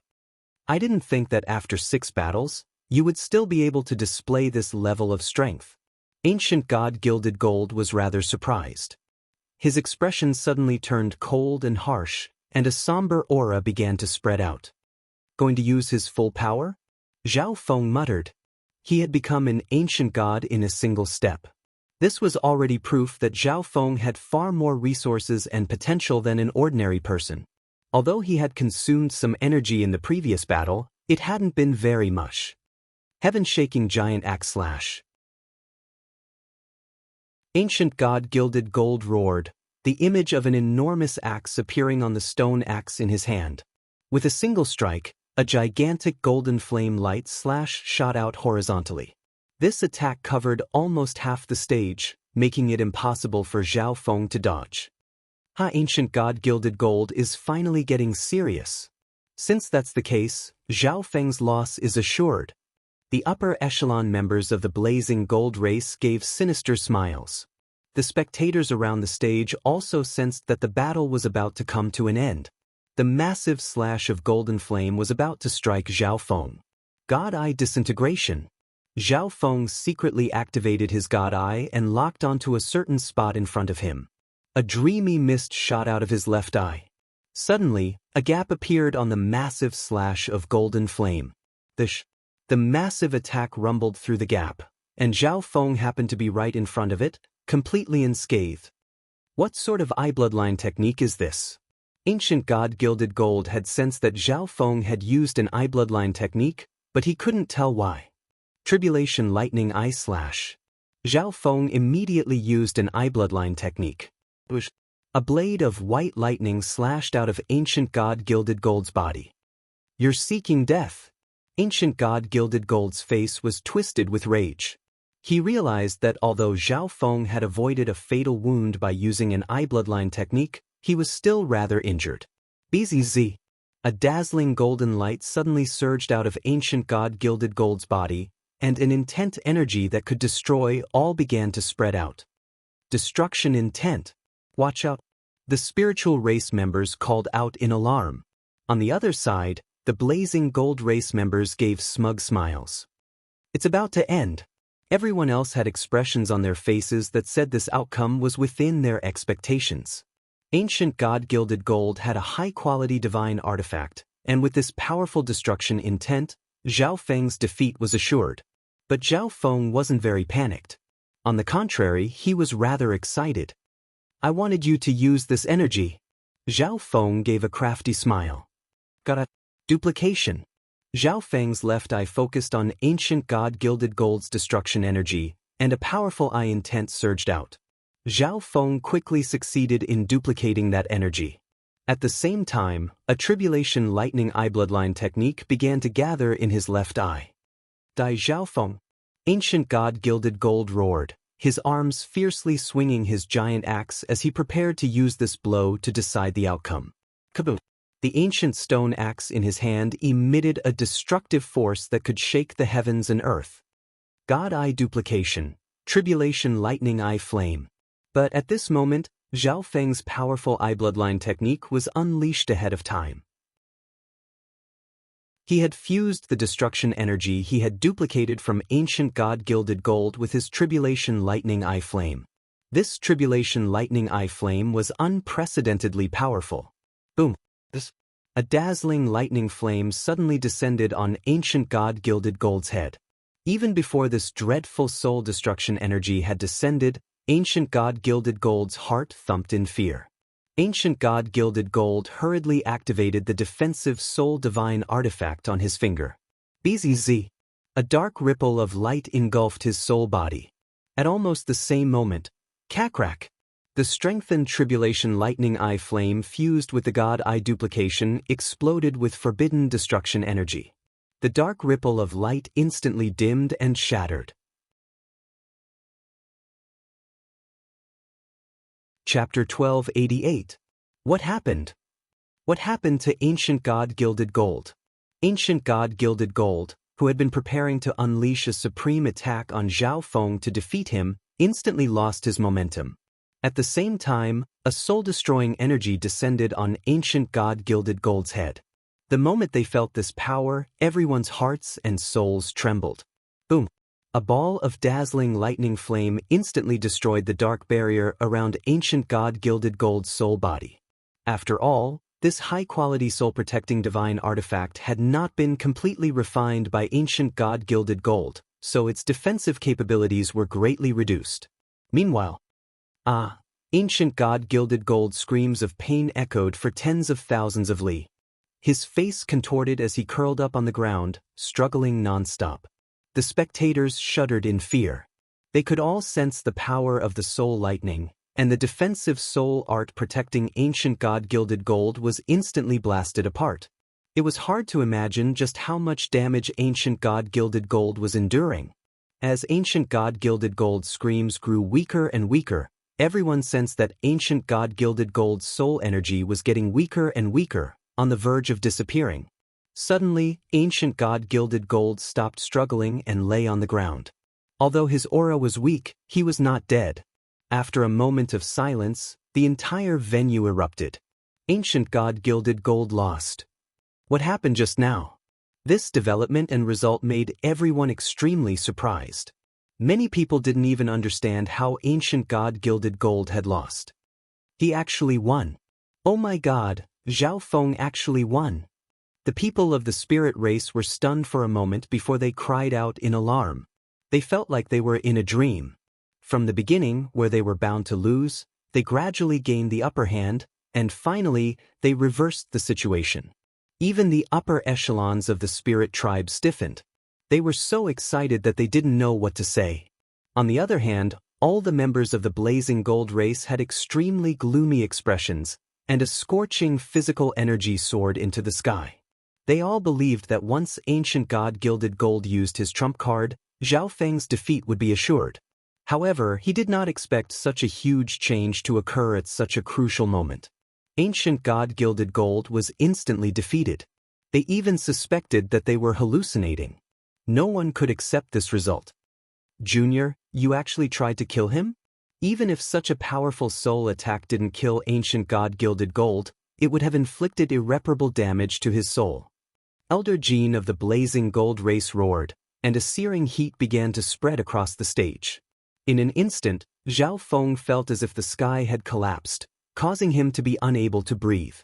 I didn't think that after 6 battles, you would still be able to display this level of strength. Ancient god Gilded Gold was rather surprised. His expression suddenly turned cold and harsh, and a somber aura began to spread out. Going to use his full power? Zhao Feng muttered. He had become an ancient god in a single step. This was already proof that Zhao Feng had far more resources and potential than an ordinary person. Although he had consumed some energy in the previous battle, it hadn't been very much. Heaven-shaking giant axe slash. Ancient god Gilded Gold roared, the image of an enormous axe appearing on the stone axe in his hand. With a single strike, a gigantic golden flame light slash shot out horizontally. This attack covered almost half the stage, making it impossible for Zhao Feng to dodge. Ancient god Gilded Gold is finally getting serious. Since that's the case, Zhao Feng's loss is assured. The upper echelon members of the Blazing Gold race gave sinister smiles. The spectators around the stage also sensed that the battle was about to come to an end. The massive slash of golden flame was about to strike Zhao Feng. God Eye Disintegration. Zhao Feng secretly activated his God Eye and locked onto a certain spot in front of him. A dreamy mist shot out of his left eye. Suddenly, a gap appeared on the massive slash of golden flame. The massive attack rumbled through the gap, and Zhao Feng happened to be right in front of it, completely unscathed. What sort of Eye Bloodline technique is this? Ancient god Gilded Gold had sensed that Zhao Feng had used an Eye Bloodline technique, but he couldn't tell why. Tribulation Lightning Eye Slash. Zhao Feng immediately used an Eye Bloodline technique. A blade of white lightning slashed out of ancient god Gilded Gold's body. You're seeking death. Ancient god Gilded Gold's face was twisted with rage. He realized that although Zhao Feng had avoided a fatal wound by using an Eye Bloodline technique, he was still rather injured. BZZ. A dazzling golden light suddenly surged out of ancient god Gilded Gold's body, and an intent energy that could destroy all began to spread out. Destruction intent. Watch out. The spiritual race members called out in alarm. On the other side, the Blazing Gold race members gave smug smiles. It's about to end. Everyone else had expressions on their faces that said this outcome was within their expectations. Ancient god Gilded Gold had a high-quality divine artifact, and with this powerful destruction intent, Zhao Feng's defeat was assured. But Zhao Feng wasn't very panicked. On the contrary, he was rather excited. I wanted you to use this energy. Zhao Feng gave a crafty smile. Got a duplication. Zhao Feng's left eye focused on ancient god Gilded Gold's destruction energy, and a powerful eye intent surged out. Zhao Feng quickly succeeded in duplicating that energy. At the same time, a Tribulation Lightning Eye Bloodline technique began to gather in his left eye. Dai Zhao Feng. Ancient god Gilded Gold roared, his arms fiercely swinging his giant axe as he prepared to use this blow to decide the outcome. Kaboom! The ancient stone axe in his hand emitted a destructive force that could shake the heavens and earth. God Eye Duplication, Tribulation Lightning Eye Flame. But at this moment, Zhao Feng's powerful eye bloodline technique was unleashed ahead of time. He had fused the destruction energy he had duplicated from ancient god gilded gold with his Tribulation Lightning Eye Flame. This Tribulation Lightning Eye Flame was unprecedentedly powerful. Boom! A dazzling lightning flame suddenly descended on ancient god gilded gold's head. Even before this dreadful soul destruction energy had descended, ancient god gilded gold's heart thumped in fear. Ancient god gilded gold hurriedly activated the defensive soul divine artifact on his finger. BZZ. A dark ripple of light engulfed his soul body. At almost the same moment, Kakrak! The strengthened Tribulation Lightning Eye Flame fused with the God Eye Duplication exploded with forbidden destruction energy. The dark ripple of light instantly dimmed and shattered. Chapter 1288. What happened? What happened to Ancient God Gilded Gold? Ancient God Gilded Gold, who had been preparing to unleash a supreme attack on Zhao Feng to defeat him, instantly lost his momentum. At the same time, a soul-destroying energy descended on ancient god gilded gold's head. The moment they felt this power, everyone's hearts and souls trembled. Boom! A ball of dazzling lightning flame instantly destroyed the dark barrier around ancient god gilded gold's soul body. After all, this high-quality soul-protecting divine artifact had not been completely refined by ancient god gilded gold, so its defensive capabilities were greatly reduced. Meanwhile, ancient god gilded gold screams of pain echoed for tens of thousands of li. His face contorted as he curled up on the ground, struggling non-stop. The spectators shuddered in fear. They could all sense the power of the soul lightning, and the defensive soul art protecting ancient god gilded gold was instantly blasted apart. It was hard to imagine just how much damage ancient god gilded gold was enduring. As ancient god gilded gold screams grew weaker and weaker, everyone sensed that ancient god gilded gold's soul energy was getting weaker and weaker, on the verge of disappearing. Suddenly, ancient god gilded gold stopped struggling and lay on the ground. Although his aura was weak, he was not dead. After a moment of silence, the entire venue erupted. Ancient god gilded gold lost. What happened just now? This development and result made everyone extremely surprised. Many people didn't even understand how ancient god gilded gold had lost. He actually won. Oh my god, Zhao Feng actually won. The people of the spirit race were stunned for a moment before they cried out in alarm. They felt like they were in a dream. From the beginning, where they were bound to lose, they gradually gained the upper hand, and finally, they reversed the situation. Even the upper echelons of the spirit tribe stiffened. They were so excited that they didn't know what to say. On the other hand, all the members of the blazing gold race had extremely gloomy expressions, and a scorching physical energy soared into the sky. They all believed that once ancient god gilded gold used his trump card, Zhao Feng's defeat would be assured. However, he did not expect such a huge change to occur at such a crucial moment. Ancient god gilded gold was instantly defeated. They even suspected that they were hallucinating. No one could accept this result. Junior, you actually tried to kill him? Even if such a powerful soul attack didn't kill ancient god gilded gold, it would have inflicted irreparable damage to his soul. Elder Jean of the blazing gold race roared, and a searing heat began to spread across the stage. In an instant, Zhao Feng felt as if the sky had collapsed, causing him to be unable to breathe.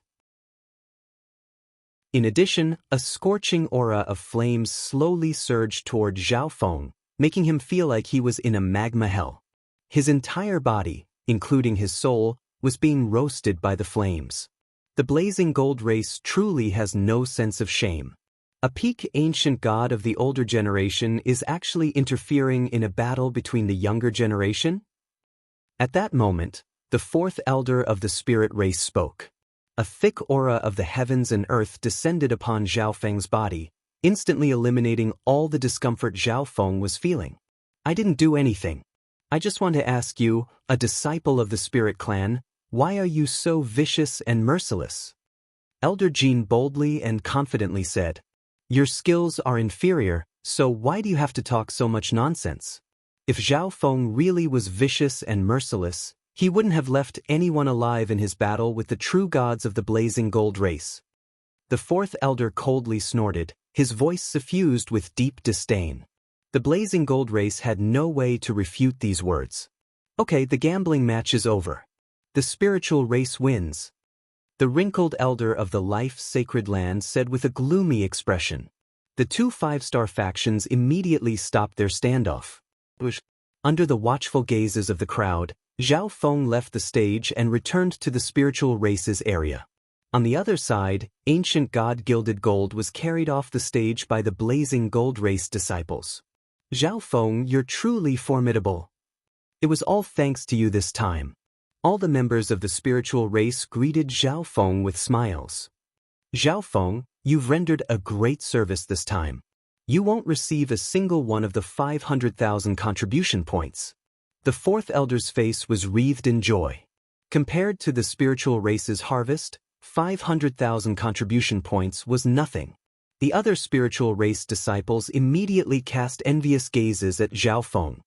In addition, a scorching aura of flames slowly surged toward Zhao Feng, making him feel like he was in a magma hell. His entire body, including his soul, was being roasted by the flames. The blazing gold race truly has no sense of shame. A peak ancient god of the older generation is actually interfering in a battle between the younger generation? At that moment, the fourth elder of the spirit race spoke. A thick aura of the heavens and earth descended upon Zhao Feng's body, instantly eliminating all the discomfort Zhao Feng was feeling. I didn't do anything. I just want to ask you, a disciple of the spirit clan, why are you so vicious and merciless? Elder Jean boldly and confidently said, "Your skills are inferior, so why do you have to talk so much nonsense?" If Zhao Feng really was vicious and merciless, he wouldn't have left anyone alive in his battle with the true gods of the blazing gold race. The fourth elder coldly snorted, his voice suffused with deep disdain. The blazing gold race had no way to refute these words. "Okay, the gambling match is over. The spiritual race wins," the wrinkled elder of the life-sacred land said with a gloomy expression. The two five-star factions immediately stopped their standoff. Under the watchful gazes of the crowd, Zhao Feng left the stage and returned to the spiritual races area. On the other side, ancient god Gilded Gold was carried off the stage by the blazing gold race disciples. "Zhao Feng, you're truly formidable. It was all thanks to you this time." All the members of the spiritual race greeted Zhao Feng with smiles. "Zhao Feng, you've rendered a great service this time. You won't receive a single one of the 500,000 contribution points." The fourth elder's face was wreathed in joy. Compared to the spiritual race's harvest, 500,000 contribution points was nothing. The other spiritual race disciples immediately cast envious gazes at Zhao Feng.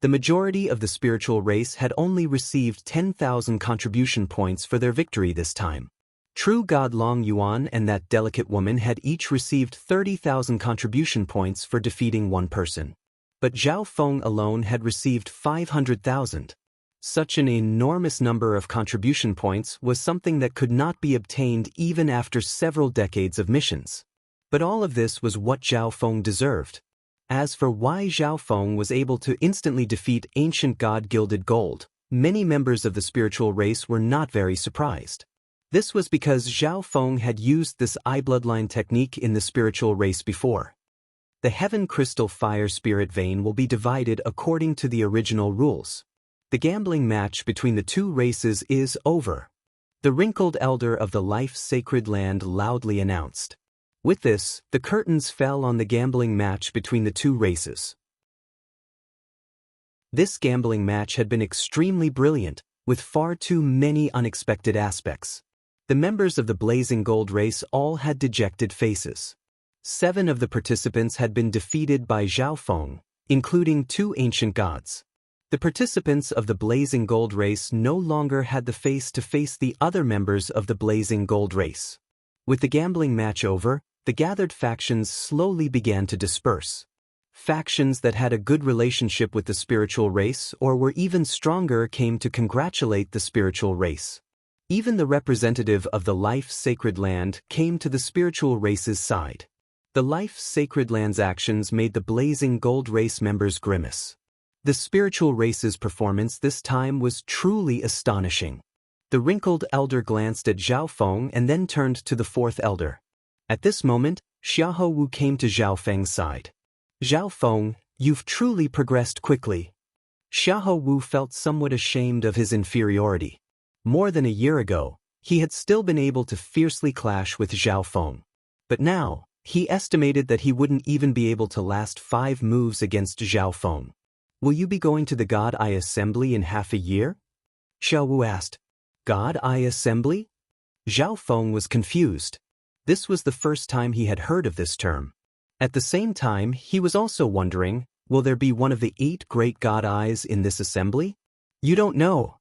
The majority of the spiritual race had only received 10,000 contribution points for their victory this time. True God Long Yuan and that delicate woman had each received 30,000 contribution points for defeating one person. But Zhao Feng alone had received 500,000. Such an enormous number of contribution points was something that could not be obtained even after several decades of missions. But all of this was what Zhao Feng deserved. As for why Zhao Feng was able to instantly defeat ancient god Gilded Gold, many members of the spiritual race were not very surprised. This was because Zhao Feng had used this eye bloodline technique in the spiritual race before. The Heaven Crystal Fire Spirit Vein will be divided according to the original rules. The gambling match between the two races is over. The wrinkled elder of the life-sacred land loudly announced. With this, the curtains fell on the gambling match between the two races. This gambling match had been extremely brilliant, with far too many unexpected aspects. The members of the blazing gold race all had dejected faces. 7 of the participants had been defeated by Zhao Feng, including 2 ancient gods. The participants of the blazing gold race no longer had the face to face the other members of the blazing gold race. With the gambling match over, the gathered factions slowly began to disperse. Factions that had a good relationship with the spiritual race or were even stronger came to congratulate the spiritual race. Even the representative of the life-sacred land came to the spiritual race's side. The life-sacred land's actions made the blazing gold race members grimace. The spiritual race's performance this time was truly astonishing. The wrinkled elder glanced at Zhao Feng and then turned to the fourth elder. At this moment, Xiahou Wu came to Zhao Feng's side. "Zhao Feng, you've truly progressed quickly." Xiahou Wu felt somewhat ashamed of his inferiority. More than a year ago, he had still been able to fiercely clash with Zhao Feng. But now, he estimated that he wouldn't even be able to last 5 moves against Zhao Feng. "Will you be going to the God Eye Assembly in half a year?" Xiao Wu asked. God Eye Assembly? Zhao Feng was confused. This was the first time he had heard of this term. At the same time, he was also wondering, will there be one of the 8 great God Eyes in this assembly? "You don't know."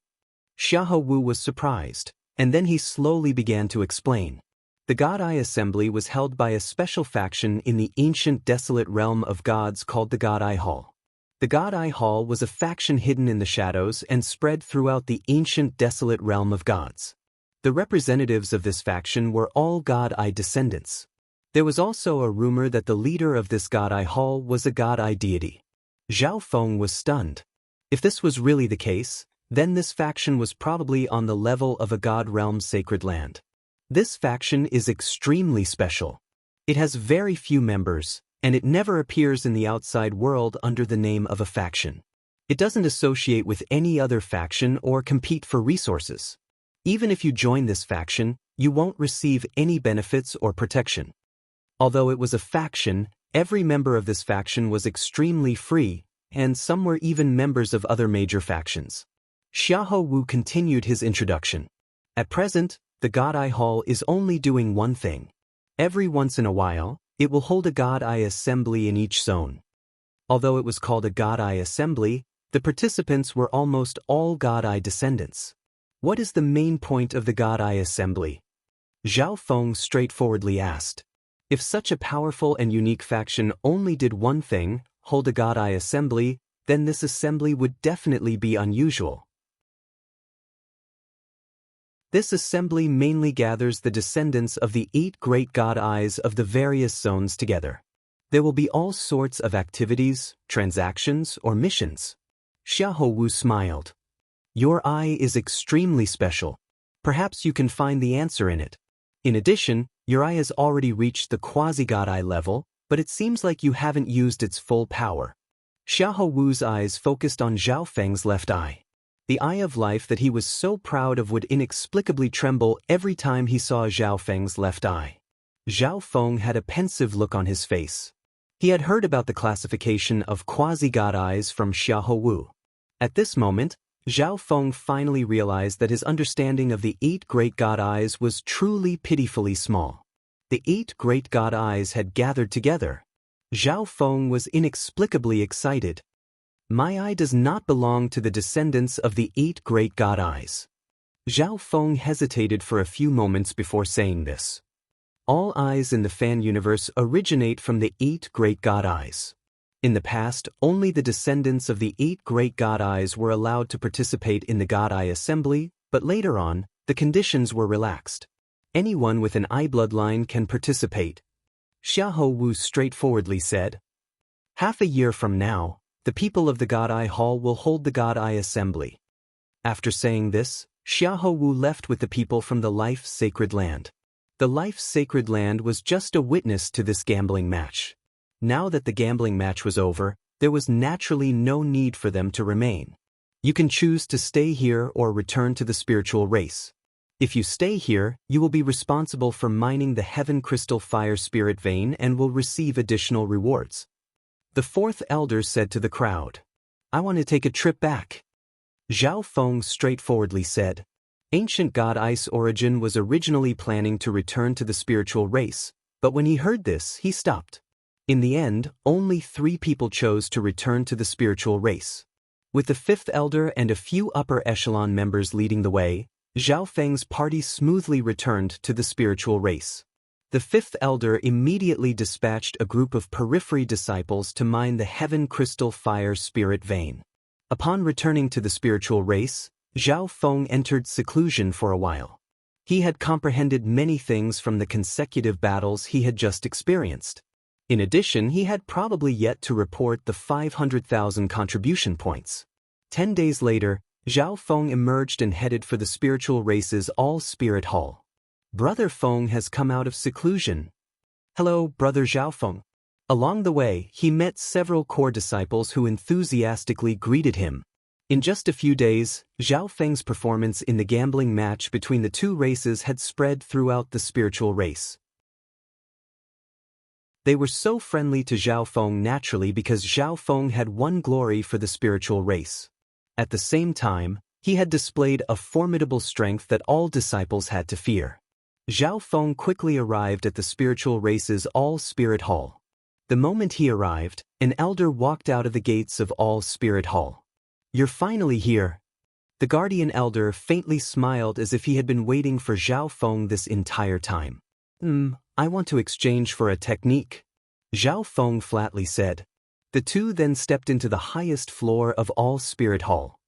Xiahou Wu was surprised, and then he slowly began to explain. The God Eye Assembly was held by a special faction in the ancient desolate realm of gods called the God Eye Hall. The God Eye Hall was a faction hidden in the shadows and spread throughout the ancient desolate realm of gods. The representatives of this faction were all God Eye descendants. There was also a rumor that the leader of this God Eye Hall was a God Eye deity. Zhao Feng was stunned. If this was really the case, then this faction was probably on the level of a God Realm sacred land. This faction is extremely special. It has very few members, and it never appears in the outside world under the name of a faction. It doesn't associate with any other faction or compete for resources. Even if you join this faction, you won't receive any benefits or protection. Although it was a faction, every member of this faction was extremely free, and some were even members of other major factions. Xiahou Wu continued his introduction. At present, The God Eye Hall is only doing one thing. Every once in a while, it will hold a God Eye assembly in each zone. Although it was called a God Eye assembly, the participants were almost all God Eye descendants. What is the main point of the God Eye assembly? Zhao Feng straightforwardly asked. If such a powerful and unique faction only did one thing, hold a God Eye assembly, then this assembly would definitely be unusual. This assembly mainly gathers the descendants of the 8 great God Eyes of the various zones together. There will be all sorts of activities, transactions, or missions. Xiahou Wu smiled. Your eye is extremely special. Perhaps you can find the answer in it. In addition, your eye has already reached the quasi-God Eye level, but it seems like you haven't used its full power. Xiahou Wu's eyes focused on Zhao Feng's left eye. The eye of life that he was so proud of would inexplicably tremble every time he saw Zhao Feng's left eye. Zhao Feng had a pensive look on his face. He had heard about the classification of quasi-God Eyes from Xiahou Wu. At this moment, Zhao Feng finally realized that his understanding of the 8 great God Eyes was truly pitifully small. The 8 great God Eyes had gathered together. Zhao Feng was inexplicably excited. My eye does not belong to the descendants of the 8 great God Eyes. Zhao Feng hesitated for a few moments before saying this. All eyes in the fan universe originate from the 8 great God Eyes. In the past, only the descendants of the 8 great God Eyes were allowed to participate in the God Eye assembly, but later on, the conditions were relaxed. Anyone with an eye bloodline can participate. Xiahou Wu straightforwardly said. Half a year from now, the people of the God Eye Hall will hold the God Eye assembly. After saying this, Xiahou Wu left with the people from the Life Sacred Land. The Life Sacred Land was just a witness to this gambling match. Now that the gambling match was over, there was naturally no need for them to remain. You can choose to stay here or return to the spiritual race. If you stay here, you will be responsible for mining the Heaven Crystal Fire Spirit Vein and will receive additional rewards. The 4th elder said to the crowd, I want to take a trip back. Zhao Feng straightforwardly said. Ancient God Ice Origin was originally planning to return to the spiritual race, but when he heard this, he stopped. In the end, only 3 people chose to return to the spiritual race. With the 5th elder and a few upper echelon members leading the way, Zhao Feng's party smoothly returned to the spiritual race. The 5th elder immediately dispatched a group of periphery disciples to mine the Heaven Crystal Fire Spirit Vein. Upon returning to the spiritual race, Zhao Feng entered seclusion for a while. He had comprehended many things from the consecutive battles he had just experienced. In addition, he had probably yet to report the 500,000 contribution points. 10 days later, Zhao Feng emerged and headed for the spiritual race's all-spirit hall. Brother Feng has come out of seclusion. Hello, Brother Zhao Feng. Along the way, he met several core disciples who enthusiastically greeted him. In just a few days, Zhao Feng's performance in the gambling match between the 2 races had spread throughout the spiritual race. They were so friendly to Zhao Feng naturally because Zhao Feng had won glory for the spiritual race. At the same time, he had displayed a formidable strength that all disciples had to fear. Zhao Feng quickly arrived at the spiritual race's all-spirit hall. The moment he arrived, an elder walked out of the gates of all-spirit hall. You're finally here. The guardian elder faintly smiled as if he had been waiting for Zhao Feng this entire time. I want to exchange for a technique. Zhao Feng flatly said. The 2 then stepped into the highest floor of all Spirit Hall.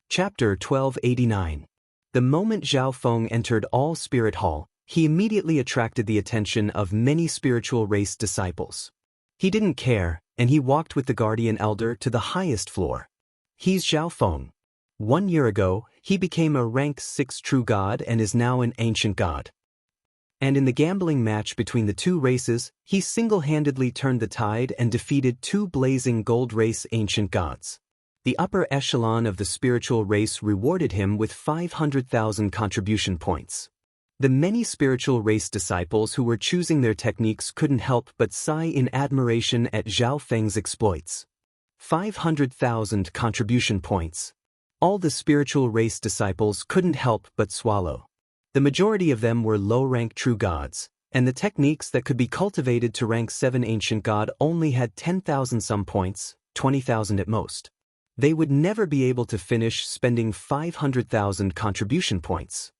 Chapter 1289. The moment Zhao Feng entered all Spirit Hall, he immediately attracted the attention of many spiritual race disciples. He didn't care, and he walked with the guardian elder to the highest floor. He's Zhao Feng. 1 year ago, he became a rank 6 true god and is now an ancient god. And in the gambling match between the 2 races, he single-handedly turned the tide and defeated 2 blazing gold race ancient gods. The upper echelon of the spiritual race rewarded him with 500,000 contribution points. The many spiritual race disciples who were choosing their techniques couldn't help but sigh in admiration at Zhao Feng's exploits. 500,000 contribution points. All the spiritual race disciples couldn't help but swallow. The majority of them were low-rank true gods, and the techniques that could be cultivated to rank 7 ancient god only had 10,000 some points, 20,000 at most. They would never be able to finish spending 500,000 contribution points.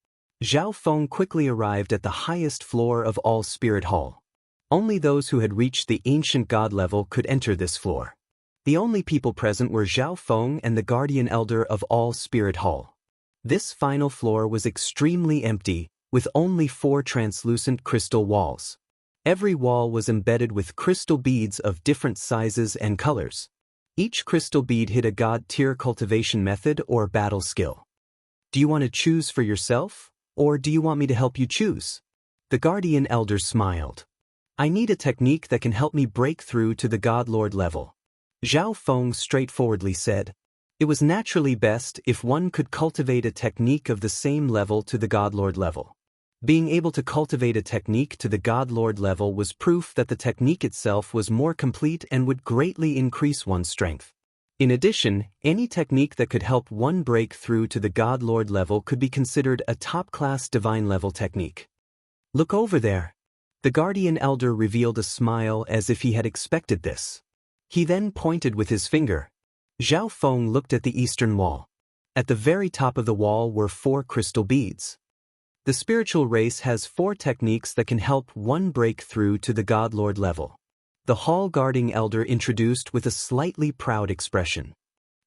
Zhao Feng quickly arrived at the highest floor of all Spirit Hall. Only those who had reached the ancient god level could enter this floor. The only people present were Zhao Feng and the Guardian Elder of all Spirit Hall. This final floor was extremely empty, with only 4 translucent crystal walls. Every wall was embedded with crystal beads of different sizes and colors. Each crystal bead hid a god-tier cultivation method or battle skill. Do you want to choose for yourself, or do you want me to help you choose? The Guardian Elder smiled. I need a technique that can help me break through to the God Lord level. Zhao Feng straightforwardly said. It was naturally best if one could cultivate a technique of the same level to the God Lord level. Being able to cultivate a technique to the God Lord level was proof that the technique itself was more complete and would greatly increase one's strength. In addition, any technique that could help one break through to the God Lord level could be considered a top-class divine level technique. Look over there. The Guardian Elder revealed a smile as if he had expected this. He then pointed with his finger. Zhao Feng looked at the eastern wall. At the very top of the wall were 4 crystal beads. The spiritual race has 4 techniques that can help one break through to the God Lord level. The Hall Guarding Elder introduced with a slightly proud expression.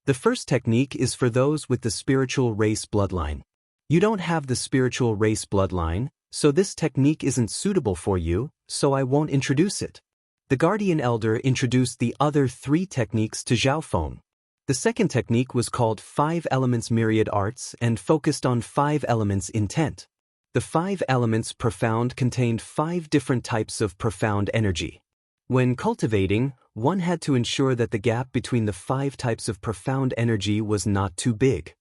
The first technique is for those with the spiritual race bloodline. You don't have the spiritual race bloodline, so this technique isn't suitable for you, so I won't introduce it. The Guardian Elder introduced the other 3 techniques to Zhao Feng. The second technique was called 5 Elements Myriad Arts and focused on 5 elements intent. The 5 elements profound contained 5 different types of profound energy. When cultivating, one had to ensure that the gap between the 5 types of profound energy was not too big.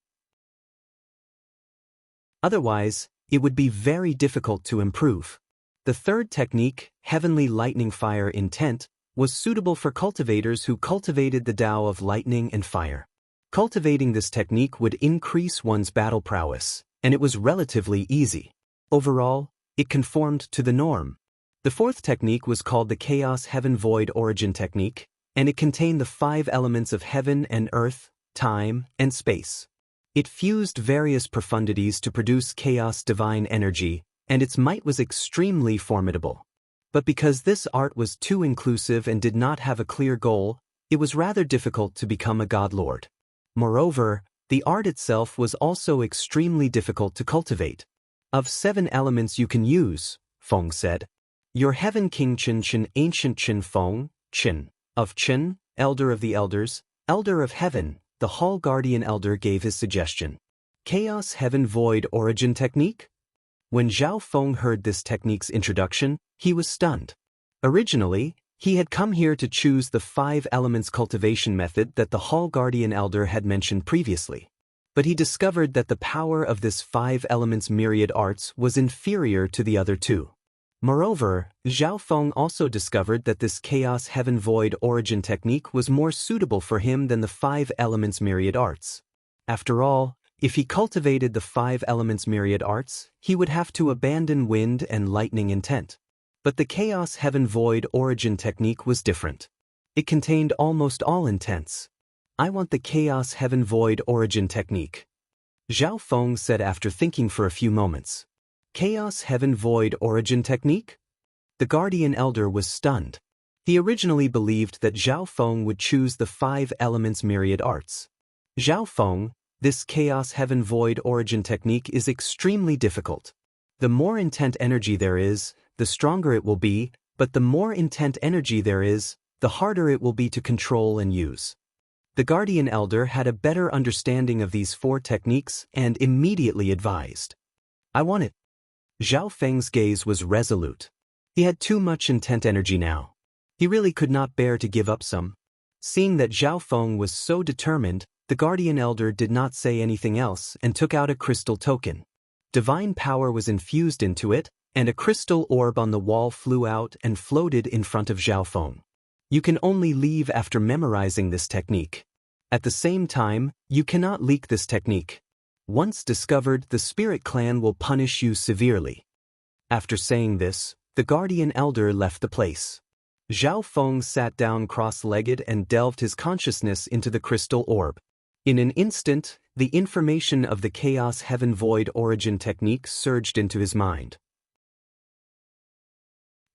Otherwise, it would be very difficult to improve. The third technique, Heavenly Lightning Fire Intent, was suitable for cultivators who cultivated the Tao of lightning and fire. Cultivating this technique would increase one's battle prowess, and it was relatively easy. Overall, it conformed to the norm. The fourth technique was called the Chaos Heaven Void Origin Technique, and it contained the 5 elements of heaven and earth, time, and space. It fused various profundities to produce chaos divine energy, and its might was extremely formidable. But because this art was too inclusive and did not have a clear goal, it was rather difficult to become a God Lord. Moreover, the art itself was also extremely difficult to cultivate. Of 7 elements you can use, Feng said. Your Heaven King Chen Ancient Chen Feng, Chen, of Chen, Elder of the Elders, Elder of Heaven, the Hall Guardian Elder gave his suggestion. Chaos Heaven Void Origin Technique? When Zhao Feng heard this technique's introduction, he was stunned. Originally, he had come here to choose the 5 elements cultivation method that the Hall Guardian Elder had mentioned previously. But he discovered that the power of this 5 elements myriad arts was inferior to the other 2. Moreover, Zhao Feng also discovered that this Chaos Heaven Void Origin technique was more suitable for him than the 5 elements myriad arts. After all, if he cultivated the 5 elements myriad arts, he would have to abandon wind and lightning intent. But the Chaos Heaven Void Origin technique was different. It contained almost all intents. I want the Chaos Heaven Void Origin technique. Zhao Feng said after thinking for a few moments. Chaos Heaven Void Origin Technique? The Guardian Elder was stunned. He originally believed that Zhao Feng would choose the 5 elements myriad arts. Zhao Feng, this Chaos Heaven Void Origin Technique is extremely difficult. The more intent energy there is, the stronger it will be, but the more intent energy there is, the harder it will be to control and use. The Guardian Elder had a better understanding of these 4 techniques and immediately advised. I want it. Zhao Feng's gaze was resolute. He had too much intent energy now. He really could not bear to give up some. Seeing that Zhao Feng was so determined, the Guardian Elder did not say anything else and took out a crystal token. Divine power was infused into it, and a crystal orb on the wall flew out and floated in front of Zhao Feng. You can only leave after memorizing this technique. At the same time, you cannot leak this technique. Once discovered, the spirit clan will punish you severely. After saying this, the guardian elder left the place. Zhao Feng sat down cross-legged and delved his consciousness into the crystal orb. In an instant, the information of the Chaos Heaven Void origin technique surged into his mind.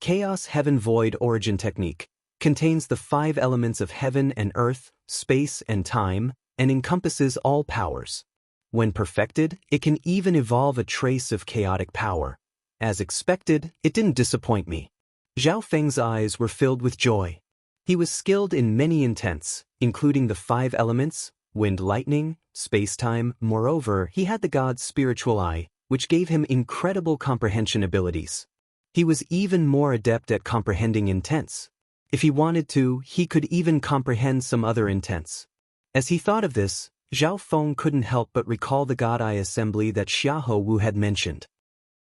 Chaos Heaven Void origin technique contains the 5 elements of heaven and earth, space and time, and encompasses all powers. When perfected, it can even evolve a trace of chaotic power. As expected, it didn't disappoint me. Zhao Feng's eyes were filled with joy. He was skilled in many intents, including the 5 elements, wind, lightning, space-time. Moreover, he had the god's spiritual eye, which gave him incredible comprehension abilities. He was even more adept at comprehending intents. If he wanted to, he could even comprehend some other intents. As he thought of this, Zhao Feng couldn't help but recall the God Eye assembly that Xiahou Wu had mentioned.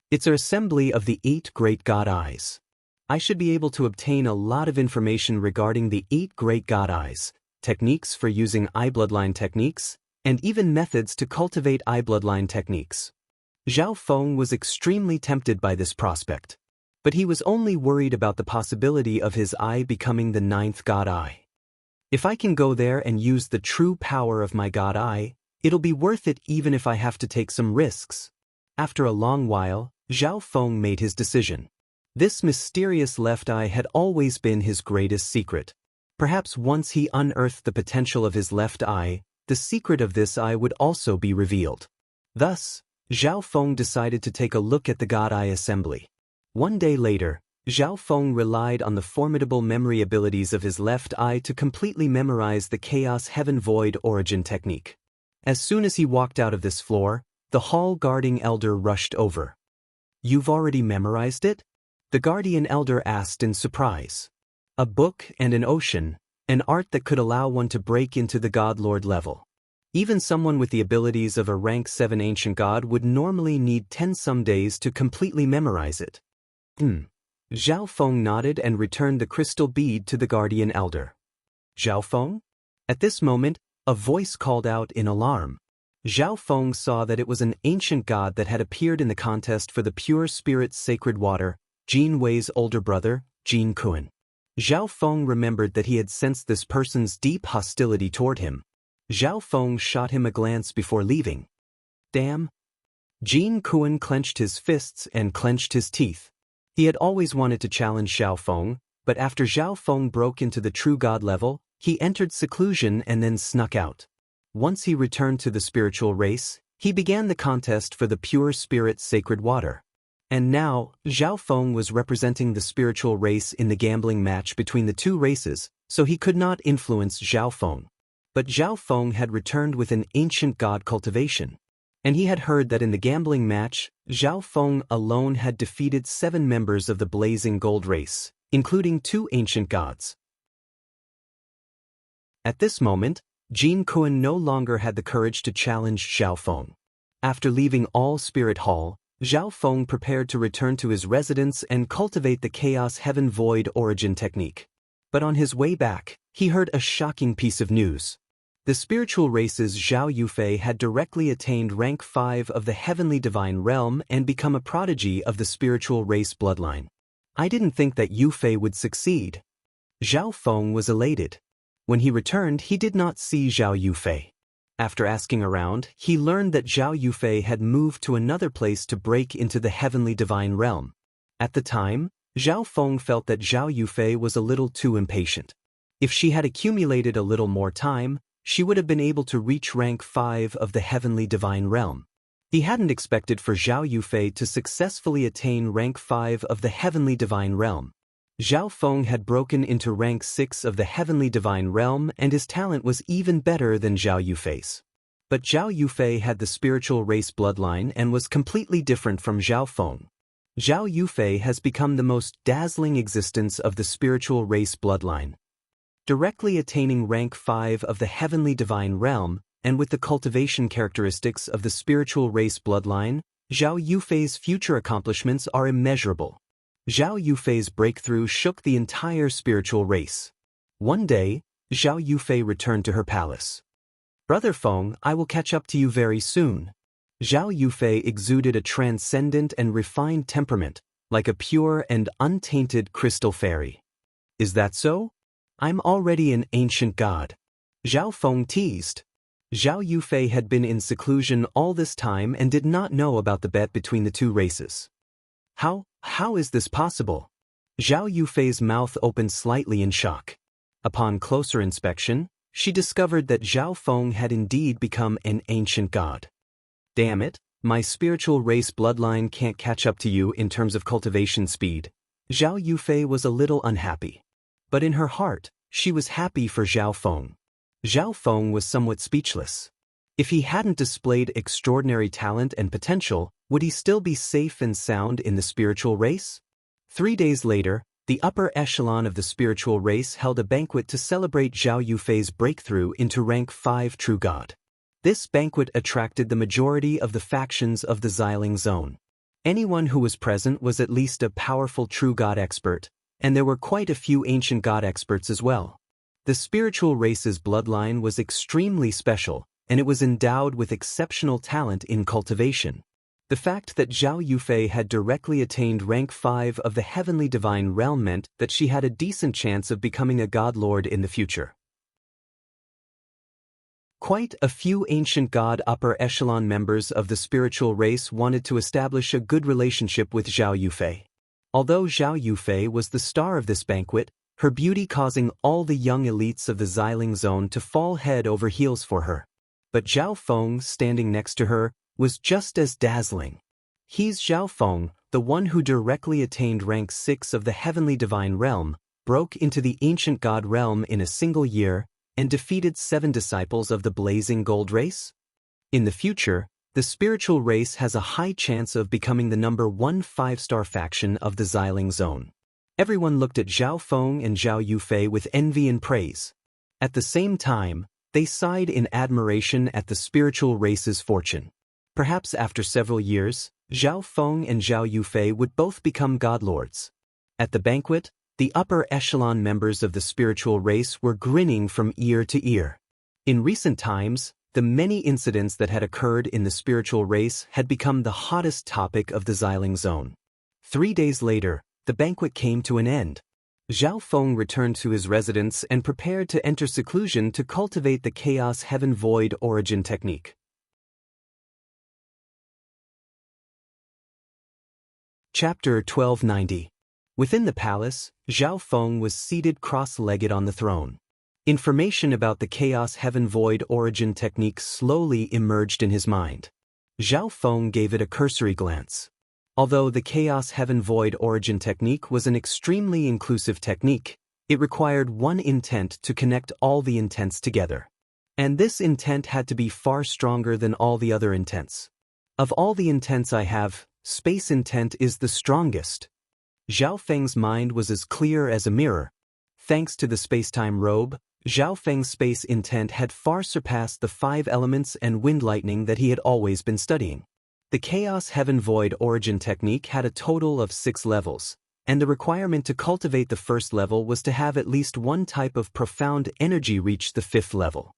It's an assembly of the 8 great God Eyes. I should be able to obtain a lot of information regarding the 8 great God Eyes, techniques for using eye bloodline techniques, and even methods to cultivate eye bloodline techniques. Zhao Feng was extremely tempted by this prospect. But he was only worried about the possibility of his eye becoming the 9th God Eye. If I can go there and use the true power of my God Eye, it'll be worth it even if I have to take some risks. After a long while, Zhao Feng made his decision. This mysterious left eye had always been his greatest secret. Perhaps once he unearthed the potential of his left eye, the secret of this eye would also be revealed. Thus, Zhao Feng decided to take a look at the God Eye assembly. One day later, Zhao Feng relied on the formidable memory abilities of his left eye to completely memorize the Chaos Heaven Void origin technique. As soon as he walked out of this floor, the hall guarding elder rushed over. "You've already memorized it?" the guardian elder asked in surprise. A book and an ocean, an art that could allow one to break into the God Lord level. Even someone with the abilities of a rank 7 ancient god would normally need 10 some days to completely memorize it. Zhao Feng nodded and returned the crystal bead to the guardian elder. "Zhao Feng?" At this moment, a voice called out in alarm. Zhao Feng saw that it was an ancient god that had appeared in the contest for the pure spirit's sacred water, Jin Wei's older brother, Jin Kuan. Zhao Feng remembered that he had sensed this person's deep hostility toward him. Zhao Feng shot him a glance before leaving. Damn! Jin Kuan clenched his fists and clenched his teeth. He had always wanted to challenge Zhao Feng, but after Zhao Feng broke into the true god level, he entered seclusion and then snuck out. Once he returned to the spiritual race, he began the contest for the pure spirit's sacred water. And now, Zhao Feng was representing the spiritual race in the gambling match between the 2 races, so he could not influence Zhao Feng. But Zhao Feng had returned with an ancient god cultivation. And he had heard that in the gambling match, Zhao Feng alone had defeated 7 members of the Blazing Gold race, including 2 ancient gods. At this moment, Jin Kuan no longer had the courage to challenge Zhao Feng. After leaving All Spirit Hall, Zhao Feng prepared to return to his residence and cultivate the Chaos Heaven Void origin technique. But on his way back, he heard a shocking piece of news. The spiritual race's Zhao Yufei had directly attained rank 5 of the heavenly divine realm and become a prodigy of the spiritual race bloodline. I didn't think that Yufei would succeed. Zhao Feng was elated. When he returned, he did not see Zhao Yufei. After asking around, he learned that Zhao Yufei had moved to another place to break into the heavenly divine realm. At the time, Zhao Feng felt that Zhao Yufei was a little too impatient. If she had accumulated a little more time, she would have been able to reach rank 5 of the heavenly divine realm. He hadn't expected for Zhao Yufei to successfully attain rank 5 of the heavenly divine realm. Zhao Feng had broken into rank 6 of the heavenly divine realm and his talent was even better than Zhao Yufei's. But Zhao Yufei had the spiritual race bloodline and was completely different from Zhao Feng. Zhao Yufei has become the most dazzling existence of the spiritual race bloodline. Directly attaining rank 5 of the heavenly divine realm, and with the cultivation characteristics of the spiritual race bloodline, Zhao Yufei's future accomplishments are immeasurable. Zhao Yufei's breakthrough shook the entire spiritual race. One day, Zhao Yufei returned to her palace. Brother Feng, I will catch up to you very soon. Zhao Yufei exuded a transcendent and refined temperament, like a pure and untainted crystal fairy. Is that so? I'm already an ancient god. Zhao Feng teased. Zhao Yufei had been in seclusion all this time and did not know about the bet between the two races. How is this possible? Zhao Yufei's mouth opened slightly in shock. Upon closer inspection, she discovered that Zhao Feng had indeed become an ancient god. Damn it, my spiritual race bloodline can't catch up to you in terms of cultivation speed. Zhao Yufei was a little unhappy. But in her heart, she was happy for Zhao Feng. Zhao Feng was somewhat speechless. If he hadn't displayed extraordinary talent and potential, would he still be safe and sound in the spiritual race? 3 days later, the upper echelon of the spiritual race held a banquet to celebrate Zhao Yufei's breakthrough into rank 5 true god. This banquet attracted the majority of the factions of the Xiling Zone. Anyone who was present was at least a powerful true god expert, and there were quite a few ancient god experts as well. The spiritual race's bloodline was extremely special, and it was endowed with exceptional talent in cultivation. The fact that Zhao Yufei had directly attained rank 5 of the heavenly divine realm meant that she had a decent chance of becoming a god lord in the future. Quite a few ancient god upper echelon members of the spiritual race wanted to establish a good relationship with Zhao Yufei. Although Zhao Yufei was the star of this banquet, her beauty causing all the young elites of the Xiling Zone to fall head over heels for her. But Zhao Feng, standing next to her, was just as dazzling. He's Zhao Feng, the one who directly attained rank 6 of the heavenly divine realm, broke into the ancient god realm in a single year, and defeated 7 disciples of the blazing gold race? In the future, the spiritual race has a high chance of becoming the number 1 5-star faction of the Xiling Zone. Everyone looked at Zhao Feng and Zhao Yufei with envy and praise. At the same time, they sighed in admiration at the spiritual race's fortune. Perhaps after several years, Zhao Feng and Zhao Yufei would both become godlords. At the banquet, the upper echelon members of the spiritual race were grinning from ear to ear. In recent times, the many incidents that had occurred in the spiritual race had become the hottest topic of the Xiling Zone. 3 days later, the banquet came to an end. Zhao Feng returned to his residence and prepared to enter seclusion to cultivate the Chaos Heaven Void origin technique. Chapter 1290. Within the palace, Zhao Feng was seated cross-legged on the throne. Information about the Chaos Heaven Void origin technique slowly emerged in his mind. Zhao Feng gave it a cursory glance. Although the Chaos Heaven Void origin technique was an extremely inclusive technique, it required one intent to connect all the intents together. And this intent had to be far stronger than all the other intents. Of all the intents I have, space intent is the strongest. Zhao Feng's mind was as clear as a mirror. Thanks to the space-time robe, Zhao Feng's space intent had far surpassed the 5 elements and wind lightning that he had always been studying. The Chaos Heaven Void origin technique had a total of 6 levels, and the requirement to cultivate the first level was to have at least one type of profound energy reach the 5th level.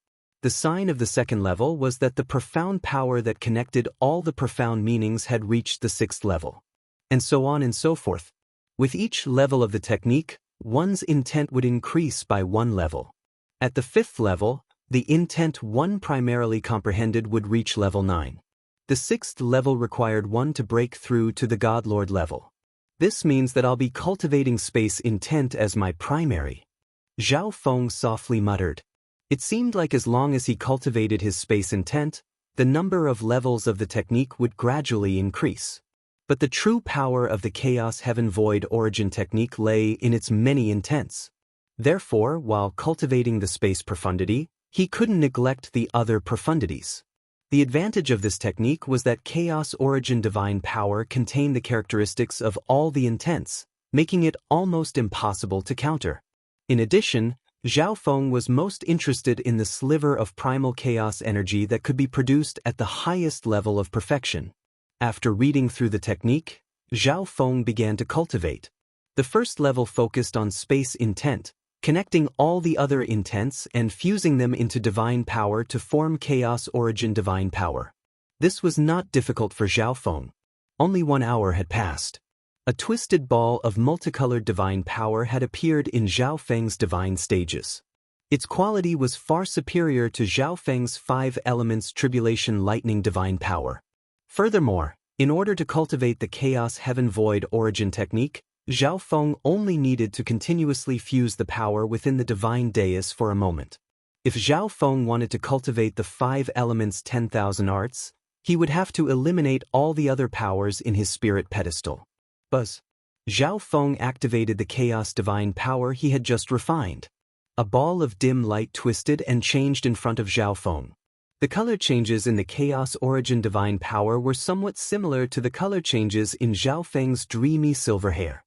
The sign of the second level was that the profound power that connected all the profound meanings had reached the 6th level. And so on and so forth. With each level of the technique, one's intent would increase by 1 level. At the 5th level, the intent one primarily comprehended would reach level 9. The 6th level required one to break through to the Godlord level. This means that I'll be cultivating space intent as my primary. Zhao Feng softly muttered. It seemed like as long as he cultivated his space intent, the number of levels of the technique would gradually increase. But the true power of the Chaos Heaven Void origin technique lay in its many intents. Therefore, while cultivating the space profundity, he couldn't neglect the other profundities. The advantage of this technique was that Chaos Origin Divine Power contained the characteristics of all the intents, making it almost impossible to counter. In addition, Zhao Feng was most interested in the sliver of primal chaos energy that could be produced at the highest level of perfection. After reading through the technique, Zhao Feng began to cultivate. The first level focused on space intent, connecting all the other intents and fusing them into divine power to form Chaos Origin Divine Power. This was not difficult for Zhao Feng. Only 1 hour had passed. A twisted ball of multicolored divine power had appeared in Zhao Feng's divine stages. Its quality was far superior to Zhao Feng's 5 elements tribulation lightning divine power. Furthermore, in order to cultivate the Chaos Heaven Void Origin technique, Zhao Feng only needed to continuously fuse the power within the divine dais for a moment. If Zhao Feng wanted to cultivate the 5 elements 10,000 arts, he would have to eliminate all the other powers in his spirit pedestal. Buzz. Zhao Feng activated the chaos divine power he had just refined. A ball of dim light twisted and changed in front of Zhao Feng. The color changes in the Chaos Origin Divine Power were somewhat similar to the color changes in Zhao Feng's dreamy silver hair.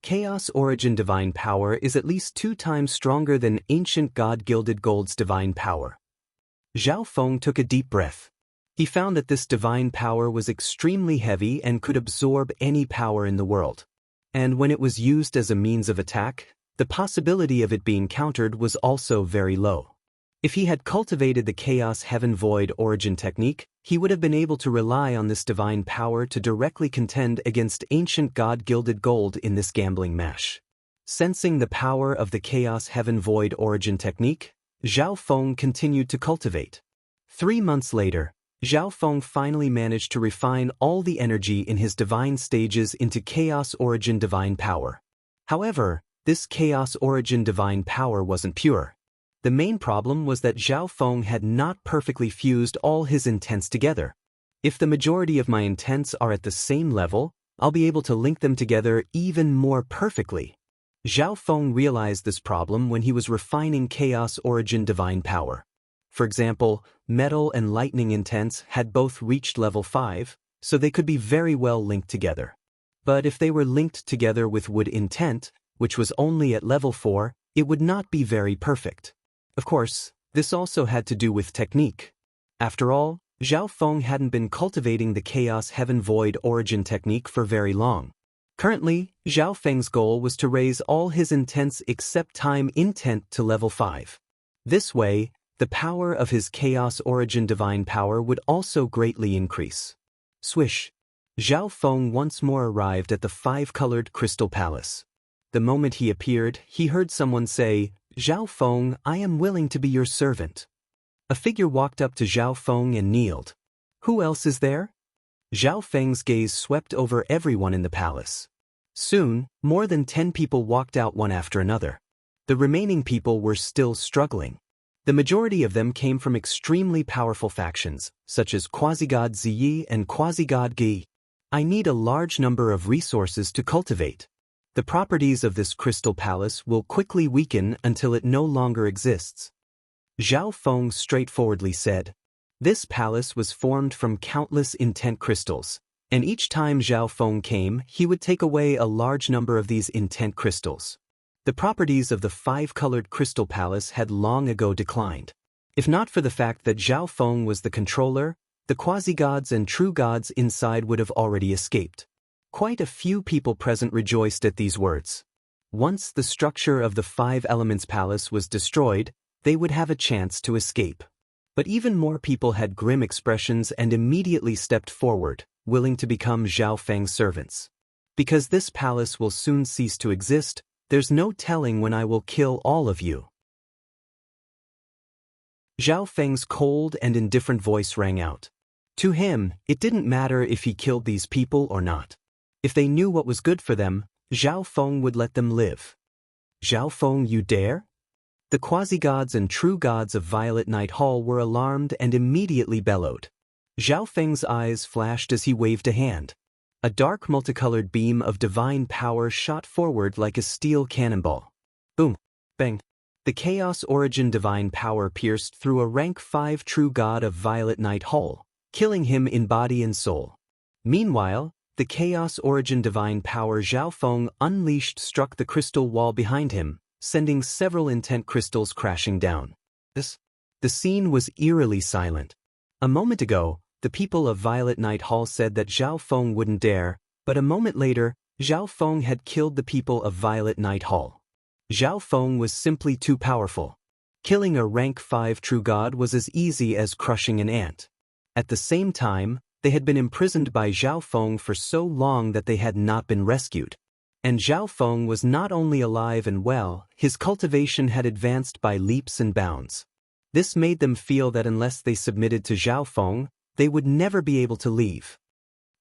Chaos Origin Divine Power is at least 2 times stronger than Ancient God Gilded Gold's Divine Power. Zhao Feng took a deep breath. He found that this divine power was extremely heavy and could absorb any power in the world. And when it was used as a means of attack, the possibility of it being countered was also very low. If he had cultivated the Chaos Heaven Void Origin technique, he would have been able to rely on this divine power to directly contend against Ancient God Gilded Gold in this gambling match. Sensing the power of the Chaos Heaven Void Origin technique, Zhao Feng continued to cultivate. 3 months later, Zhao Feng finally managed to refine all the energy in his divine stages into Chaos Origin Divine Power. However, this Chaos Origin Divine Power wasn't pure. The main problem was that Zhao Feng had not perfectly fused all his intents together. If the majority of my intents are at the same level, I'll be able to link them together even more perfectly. Zhao Feng realized this problem when he was refining Chaos Origin Divine Power. For example, metal and lightning intents had both reached level 5, so they could be very well linked together. But if they were linked together with wood intent, which was only at level 4, it would not be very perfect. Of course, this also had to do with technique. After all, Zhao Feng hadn't been cultivating the Chaos Heaven Void Origin technique for very long. Currently, Zhao Feng's goal was to raise all his intents except time intent to level 5. This way, the power of his Chaos Origin Divine Power would also greatly increase. Swish! Zhao Feng once more arrived at the 5-colored Crystal Palace. The moment he appeared, he heard someone say, "Zhao Feng, I am willing to be your servant." A figure walked up to Zhao Feng and kneeled. Who else is there? Zhao Feng's gaze swept over everyone in the palace. Soon, more than 10 people walked out one after another. The remaining people were still struggling. The majority of them came from extremely powerful factions, such as Quasi-God Ziyi and Quasi-God Gi. I need a large number of resources to cultivate. The properties of this crystal palace will quickly weaken until it no longer exists. Zhao Feng straightforwardly said. This palace was formed from countless intent crystals, and each time Zhao Feng came, he would take away a large number of these intent crystals. The properties of the 5-colored crystal palace had long ago declined. If not for the fact that Zhao Feng was the controller, the quasi-gods and true gods inside would have already escaped. Quite a few people present rejoiced at these words. Once the structure of the 5 Elements Palace was destroyed, they would have a chance to escape. But even more people had grim expressions and immediately stepped forward, willing to become Zhao Feng's servants. Because this palace will soon cease to exist, there's no telling when I will kill all of you. Zhao Feng's cold and indifferent voice rang out. To him, it didn't matter if he killed these people or not. If they knew what was good for them, Zhao Feng would let them live. Zhao Feng, you dare? The quasi-gods and true gods of Violet Night Hall were alarmed and immediately bellowed. Zhao Feng's eyes flashed as he waved a hand. A dark multicolored beam of divine power shot forward like a steel cannonball. Boom! Bang! The Chaos Origin Divine Power pierced through a rank 5 true god of Violet Night Hall, killing him in body and soul. Meanwhile, the Chaos Origin Divine Power Zhao Feng unleashed struck the crystal wall behind him, sending several intent crystals crashing down. The scene was eerily silent. A moment ago, the people of Violet Night Hall said that Zhao Feng wouldn't dare, but a moment later, Zhao Feng had killed the people of Violet Night Hall. Zhao Feng was simply too powerful. Killing a rank 5 true god was as easy as crushing an ant. At the same time, they had been imprisoned by Zhao Feng for so long that they had not been rescued. And Zhao Feng was not only alive and well, his cultivation had advanced by leaps and bounds. This made them feel that unless they submitted to Zhao Feng, they would never be able to leave.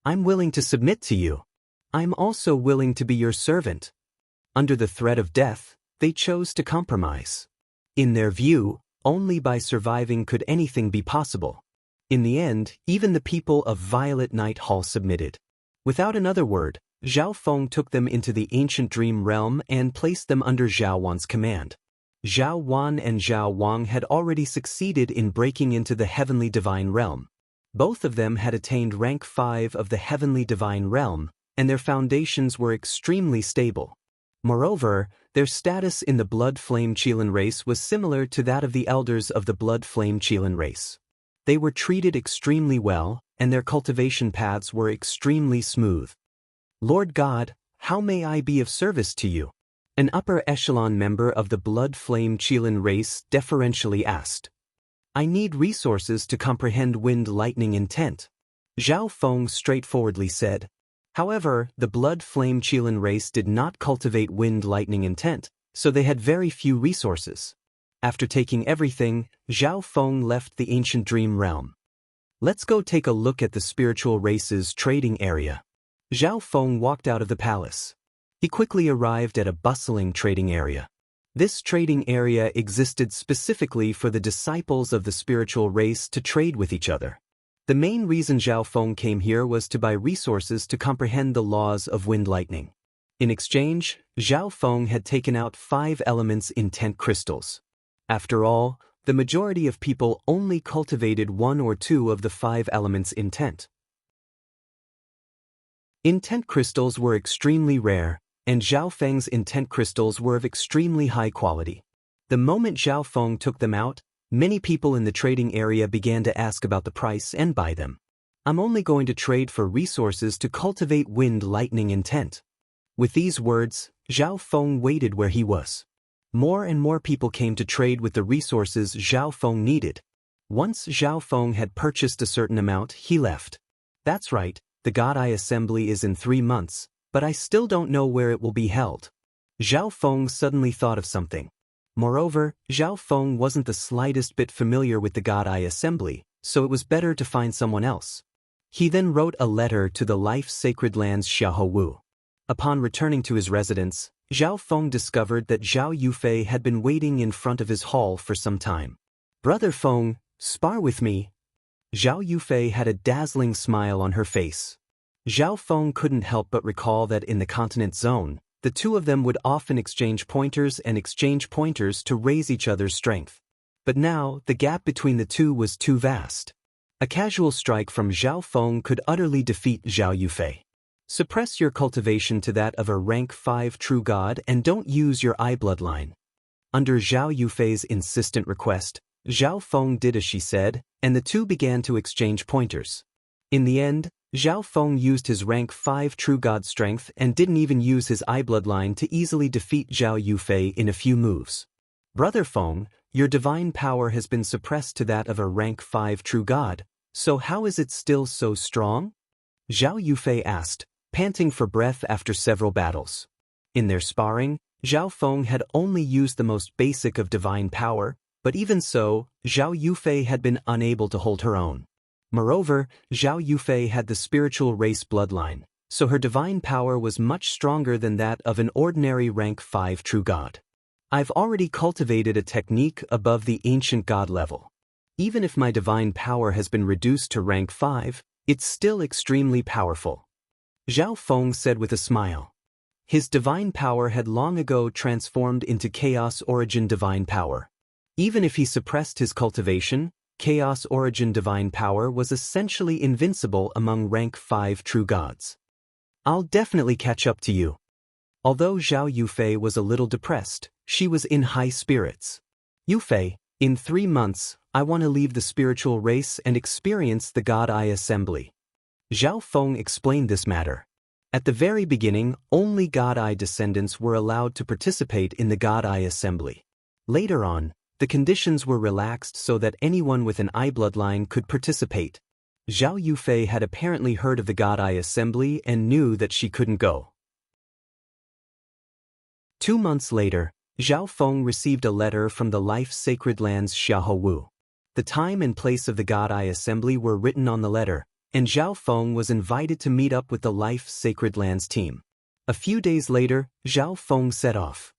I'm willing to submit to you. I'm also willing to be your servant. Under the threat of death, they chose to compromise. In their view, only by surviving could anything be possible. In the end, even the people of Violet Night Hall submitted. Without another word, Zhao Feng took them into the ancient dream realm and placed them under Zhao Wan's command. Zhao Wan and Zhao Wang had already succeeded in breaking into the heavenly divine realm. Both of them had attained rank 5 of the heavenly divine realm, and their foundations were extremely stable. Moreover, their status in the Blood Flame Qilin race was similar to that of the elders of the Blood Flame Qilin race. They were treated extremely well, and their cultivation paths were extremely smooth. Lord God, how may I be of service to you? An upper echelon member of the Blood Flame Qilin race deferentially asked. I need resources to comprehend wind lightning intent. Zhao Feng straightforwardly said. However, the Blood Flame Qilin race did not cultivate wind lightning intent, so they had very few resources. After taking everything, Zhao Feng left the ancient dream realm. Let's go take a look at the spiritual race's trading area. Zhao Feng walked out of the palace. He quickly arrived at a bustling trading area. This trading area existed specifically for the disciples of the spiritual race to trade with each other. The main reason Zhao Feng came here was to buy resources to comprehend the laws of wind lightning. In exchange, Zhao Feng had taken out 5 elements intent crystals. After all, the majority of people only cultivated 1 or 2 of the 5 elements intent. Intent crystals were extremely rare, and Zhao Feng's intent crystals were of extremely high quality. The moment Zhao Feng took them out, many people in the trading area began to ask about the price and buy them. I'm only going to trade for resources to cultivate wind lightning intent. With these words, Zhao Feng waited where he was. More and more people came to trade with the resources Zhao Feng needed. Once Zhao Feng had purchased a certain amount, he left. That's right, the God Eye Assembly is in 3 months, but I still don't know where it will be held. Zhao Feng suddenly thought of something. Moreover, Zhao Feng wasn't the slightest bit familiar with the God Eye Assembly, so it was better to find someone else. He then wrote a letter to the life-sacred lands Xiahou Wu. Upon returning to his residence, Zhao Feng discovered that Zhao Yufei had been waiting in front of his hall for some time. Brother Feng, spar with me. Zhao Yufei had a dazzling smile on her face. Zhao Feng couldn't help but recall that in the continent zone, the two of them would often exchange pointers to raise each other's strength. But now, the gap between the two was too vast. A casual strike from Zhao Feng could utterly defeat Zhao Yufei. Suppress your cultivation to that of a rank 5 true god and don't use your eye bloodline. Under Zhao Yufei's insistent request, Zhao Feng did as she said, and the two began to exchange pointers. In the end, Zhao Feng used his rank 5 true god strength and didn't even use his eye bloodline to easily defeat Zhao Yufei in a few moves. Brother Feng, your divine power has been suppressed to that of a rank 5 true god, so how is it still so strong? Zhao Yufei asked, panting for breath after several battles. In their sparring, Zhao Feng had only used the most basic of divine power, but even so, Zhao Yufei had been unable to hold her own. Moreover, Zhao Yufei had the spiritual race bloodline, so her divine power was much stronger than that of an ordinary rank 5 true god. I've already cultivated a technique above the ancient god level. Even if my divine power has been reduced to rank 5, it's still extremely powerful. Zhao Feng said with a smile. His divine power had long ago transformed into Chaos Origin divine power. Even if he suppressed his cultivation, Chaos Origin divine power was essentially invincible among rank 5 true gods. I'll definitely catch up to you. Although Zhao Yufei was a little depressed, she was in high spirits. Yufei, in 3 months, I want to leave the spiritual race and experience the God Eye Assembly. Zhao Feng explained this matter. At the very beginning, only God Eye descendants were allowed to participate in the God Eye assembly. Later on, the conditions were relaxed so that anyone with an Eye bloodline could participate. Zhao Yufei had apparently heard of the God Eye assembly and knew that she couldn't go. 2 months later, Zhao Feng received a letter from the Life Sacred Lands Xiahou Wu. The time and place of the God Eye assembly were written on the letter, and Zhao Feng was invited to meet up with the Life Sacred Lands team. A few days later, Zhao Feng set off.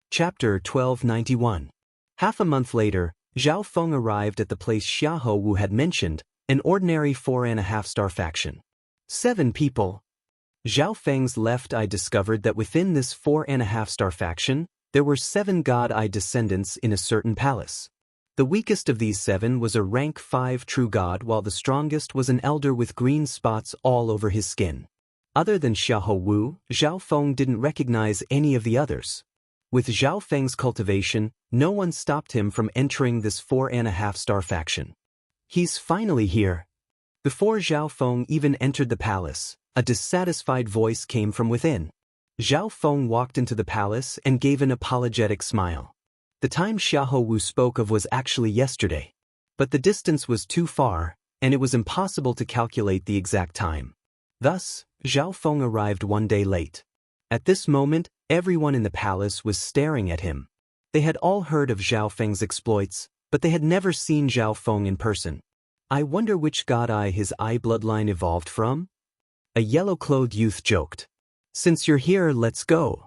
Chapter 1291. Half a month later, Zhao Feng arrived at the place Xiahou Wu had mentioned, an ordinary 4.5-star faction. 7 people. Zhao Feng's left eye discovered that within this 4.5-star faction, there were 7 God Eye descendants in a certain palace. The weakest of these 7 was a rank 5 true god, while the strongest was an elder with green spots all over his skin. Other than Xiahou Wu, Zhao Feng didn't recognize any of the others. With Zhao Feng's cultivation, no one stopped him from entering this 4.5-star faction. He's finally here. Before Zhao Feng even entered the palace, a dissatisfied voice came from within. Zhao Feng walked into the palace and gave an apologetic smile. The time Xiahou Wu spoke of was actually yesterday. But the distance was too far, and it was impossible to calculate the exact time. Thus, Zhao Feng arrived 1 day late. At this moment, everyone in the palace was staring at him. They had all heard of Zhao Feng's exploits, but they had never seen Zhao Feng in person. I wonder which God Eye his eye bloodline evolved from? A yellow-clothed youth joked. Since you're here, let's go.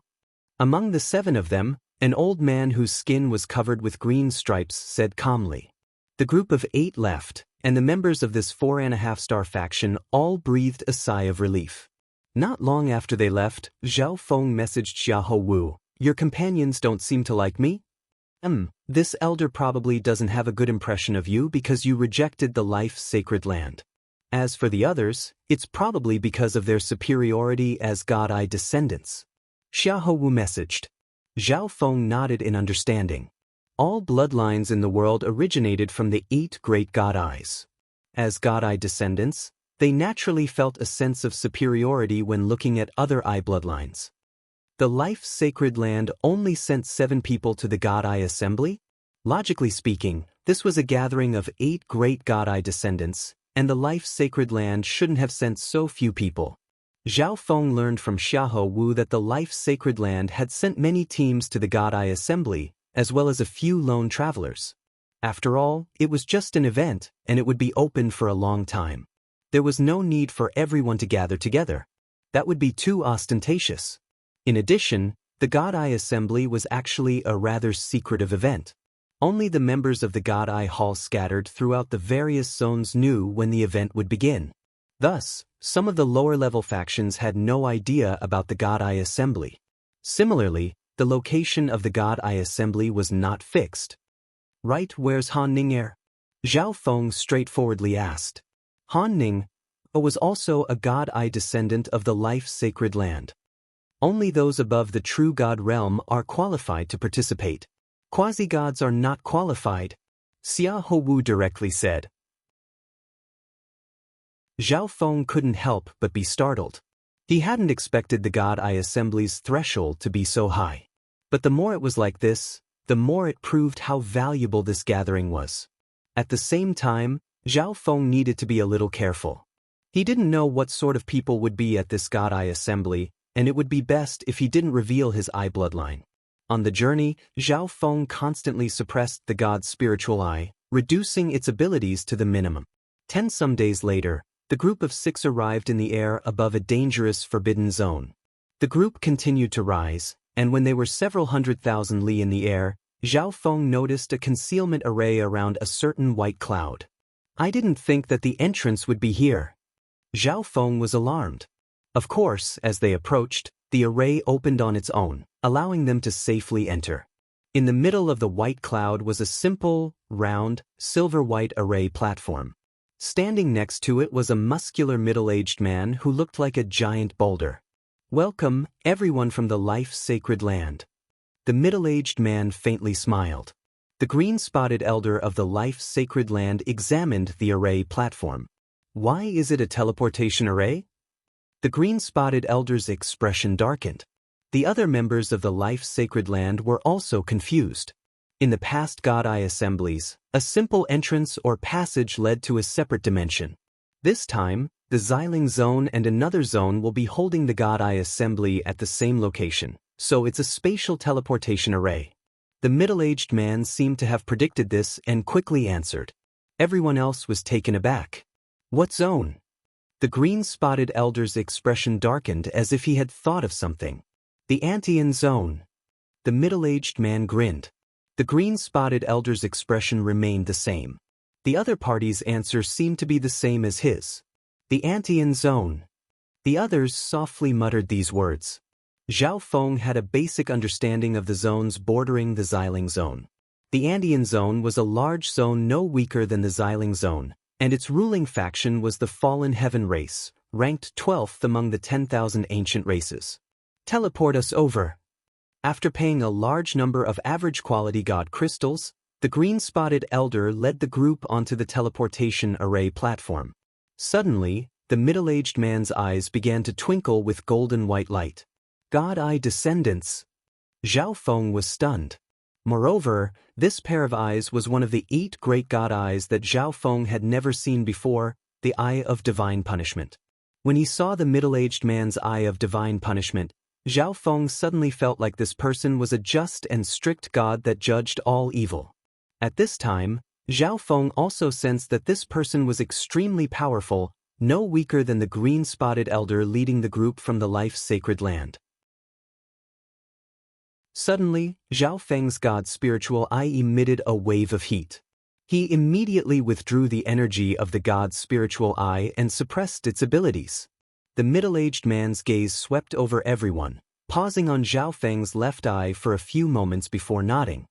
Among the 7 of them, an old man whose skin was covered with green stripes said calmly. The group of 8 left, and the members of this 4.5-star faction all breathed a sigh of relief. Not long after they left, Zhao Feng messaged Xiahou Wu, "Your companions don't seem to like me? This elder probably doesn't have a good impression of you because you rejected the Life Sacred Land. As for the others, it's probably because of their superiority as God Eye descendants." Xiahou Wu messaged. Zhao Feng nodded in understanding. All bloodlines in the world originated from the 8 great God Eyes. As God Eye descendants, they naturally felt a sense of superiority when looking at other eye bloodlines. The Life Sacred Land only sent 7 people to the God Eye assembly? Logically speaking, this was a gathering of 8 great God Eye descendants, and the Life Sacred Land shouldn't have sent so few people. Zhao Feng learned from Xiahou Wu that the Life Sacred Land had sent many teams to the God Eye assembly, as well as a few lone travelers. After all, it was just an event, and it would be open for a long time. There was no need for everyone to gather together. That would be too ostentatious. In addition, the God Eye assembly was actually a rather secretive event. Only the members of the God Eye Hall scattered throughout the various zones knew when the event would begin. Thus, some of the lower-level factions had no idea about the God Eye assembly. Similarly, the location of the God Eye assembly was not fixed. "Right, where's Han Ning? Zhao Feng straightforwardly asked. Han Ning was also a God Eye descendant of the Life Sacred Land. Only those above the true God realm are qualified to participate. Quasi-gods are not qualified, Xiahou Wu directly said. Zhao Feng couldn't help but be startled. He hadn't expected the God Eye assembly's threshold to be so high. But the more it was like this, the more it proved how valuable this gathering was. At the same time, Zhao Feng needed to be a little careful. He didn't know what sort of people would be at this God Eye assembly, and it would be best if he didn't reveal his eye bloodline. On the journey, Zhao Feng constantly suppressed the god's spiritual eye, reducing its abilities to the minimum. 10 some days later, the group of 6 arrived in the air above a dangerous forbidden zone. The group continued to rise, and when they were several 100,000 li in the air, Zhao Feng noticed a concealment array around a certain white cloud. "I didn't think that the entrance would be here." Zhao Feng was alarmed. Of course, as they approached, the array opened on its own, allowing them to safely enter. In the middle of the white cloud was a simple, round, silver-white array platform. Standing next to it was a muscular middle-aged man who looked like a giant boulder. "Welcome, everyone from the Life Sacred Land." The middle-aged man faintly smiled. The green-spotted elder of the Life Sacred Land examined the array platform. Why is it a teleportation array? The green-spotted elder's expression darkened. The other members of the life-sacred land were also confused. In the past God-Eye assemblies, a simple entrance or passage led to a separate dimension. This time, the Xiling Zone and another zone will be holding the God-Eye assembly at the same location, so it's a spatial teleportation array. The middle-aged man seemed to have predicted this and quickly answered. Everyone else was taken aback. What zone? The green-spotted elder's expression darkened as if he had thought of something. The Antian Zone. The middle-aged man grinned. The green-spotted elder's expression remained the same. The other party's answer seemed to be the same as his. The Antian Zone. The others softly muttered these words. Zhao Feng had a basic understanding of the zones bordering the Xiling Zone. The Andean Zone was a large zone no weaker than the Xiling Zone, and its ruling faction was the Fallen Heaven race, ranked 12th among the 10,000 ancient races. Teleport us over. After paying a large number of average-quality god crystals, the green-spotted elder led the group onto the teleportation array platform. Suddenly, the middle-aged man's eyes began to twinkle with golden-white light. God-Eye descendants. Zhao Feng was stunned. Moreover, this pair of eyes was one of the 8 great God-Eyes that Zhao Feng had never seen before, the Eye of Divine Punishment. When he saw the middle-aged man's Eye of Divine Punishment, Zhao Feng suddenly felt like this person was a just and strict God that judged all evil. At this time, Zhao Feng also sensed that this person was extremely powerful, no weaker than the green-spotted elder leading the group from the life-sacred land. Suddenly, Zhao Feng's god's spiritual eye emitted a wave of heat. He immediately withdrew the energy of the god's spiritual eye and suppressed its abilities. The middle-aged man's gaze swept over everyone, pausing on Zhao Feng's left eye for a few moments before nodding.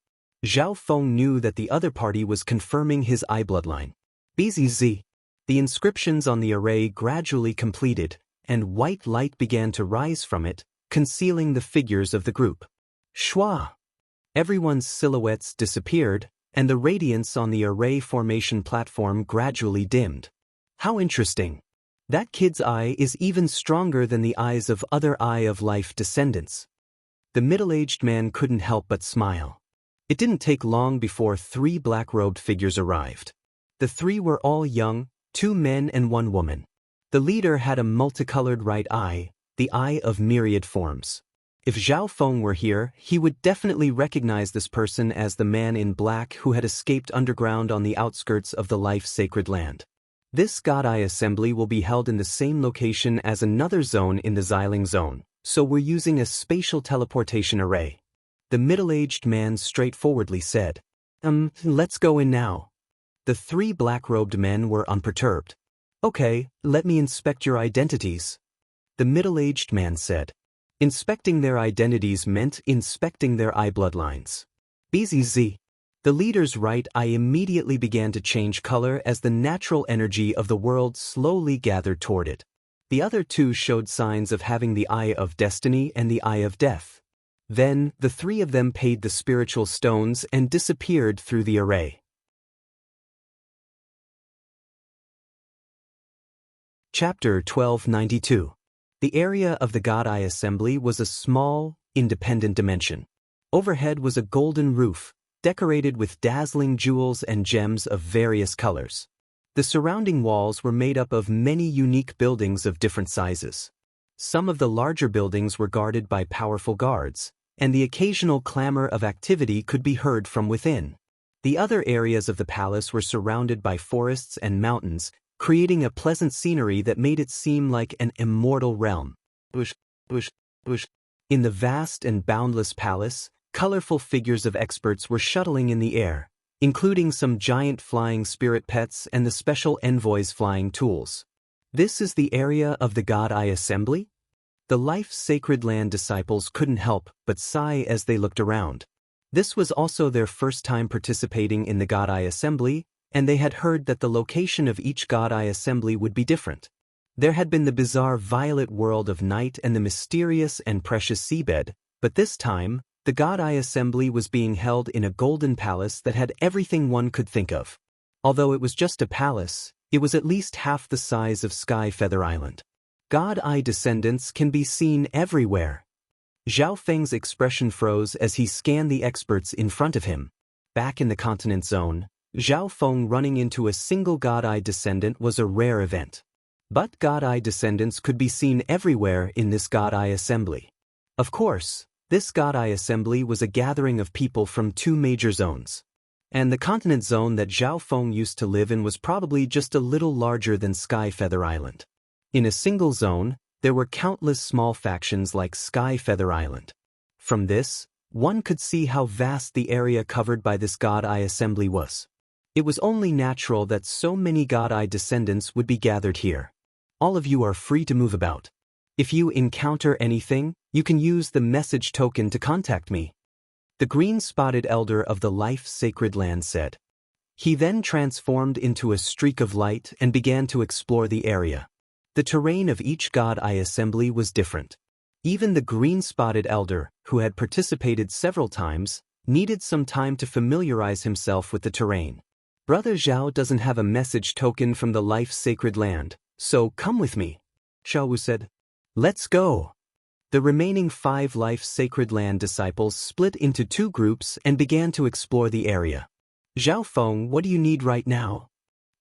Zhao Feng knew that the other party was confirming his eye bloodline. BZZ. The inscriptions on the array gradually completed, and white light began to rise from it, concealing the figures of the group. Shwa! Everyone's silhouettes disappeared, and the radiance on the array formation platform gradually dimmed. How interesting! That kid's eye is even stronger than the eyes of other Eye of Life descendants. The middle-aged man couldn't help but smile. It didn't take long before 3 black-robed figures arrived. The 3 were all young, 2 men and 1 woman. The leader had a multicolored right eye, the Eye of Myriad Forms. If Zhao Feng were here, he would definitely recognize this person as the man in black who had escaped underground on the outskirts of the life-sacred land. This God-Eye assembly will be held in the same location as another zone in the Xiling Zone, so we're using a spatial teleportation array. The middle-aged man straightforwardly said, Let's go in now. The 3 black-robed men were unperturbed. Okay, let me inspect your identities. The middle-aged man said. Inspecting their identities meant inspecting their eye bloodlines. BZZ. The leader's right eye immediately began to change color as the natural energy of the world slowly gathered toward it. The other 2 showed signs of having the Eye of Destiny and the Eye of Death. Then, the 3 of them paid the spiritual stones and disappeared through the array. Chapter 1292. The area of the God-Eye assembly was a small, independent dimension. Overhead was a golden roof, decorated with dazzling jewels and gems of various colors. The surrounding walls were made up of many unique buildings of different sizes. Some of the larger buildings were guarded by powerful guards, and the occasional clamor of activity could be heard from within. The other areas of the palace were surrounded by forests and mountains, creating a pleasant scenery that made it seem like an immortal realm. In the vast and boundless palace, colorful figures of experts were shuttling in the air, including some giant flying spirit pets and the special envoys flying tools. This is the area of the God-Eye assembly? The life-sacred land disciples couldn't help but sigh as they looked around. This was also their first time participating in the God-Eye assembly, and they had heard that the location of each God-Eye assembly would be different. There had been the bizarre violet world of night and the mysterious and precious seabed, but this time, the God-Eye assembly was being held in a golden palace that had everything one could think of. Although it was just a palace, It was at least half the size of Sky Feather Island. God Eye descendants can be seen everywhere. Zhao Feng's expression froze as he scanned the experts in front of him. Back in the continent zone, Zhao Feng running into a single God Eye descendant was a rare event. But God Eye descendants could be seen everywhere in this God Eye assembly. Of course, this God Eye assembly was a gathering of people from two major zones. And the continent zone that Zhao Feng used to live in was probably just a little larger than Sky Feather Island. In a single zone, there were countless small factions like Sky Feather Island. From this, one could see how vast the area covered by this God Eye assembly was. It was only natural that so many God Eye descendants would be gathered here. All of you are free to move about. If you encounter anything, you can use the message token to contact me. The green-spotted elder of the life-sacred land said. He then transformed into a streak of light and began to explore the area. The terrain of each God Eye assembly was different. Even the green-spotted elder, who had participated several times, needed some time to familiarize himself with the terrain. Brother Zhao doesn't have a message token from the life-sacred land, so come with me, Xiao Wu said. Let's go. The remaining 5 life-sacred land disciples split into 2 groups and began to explore the area. Zhao Feng, what do you need right now?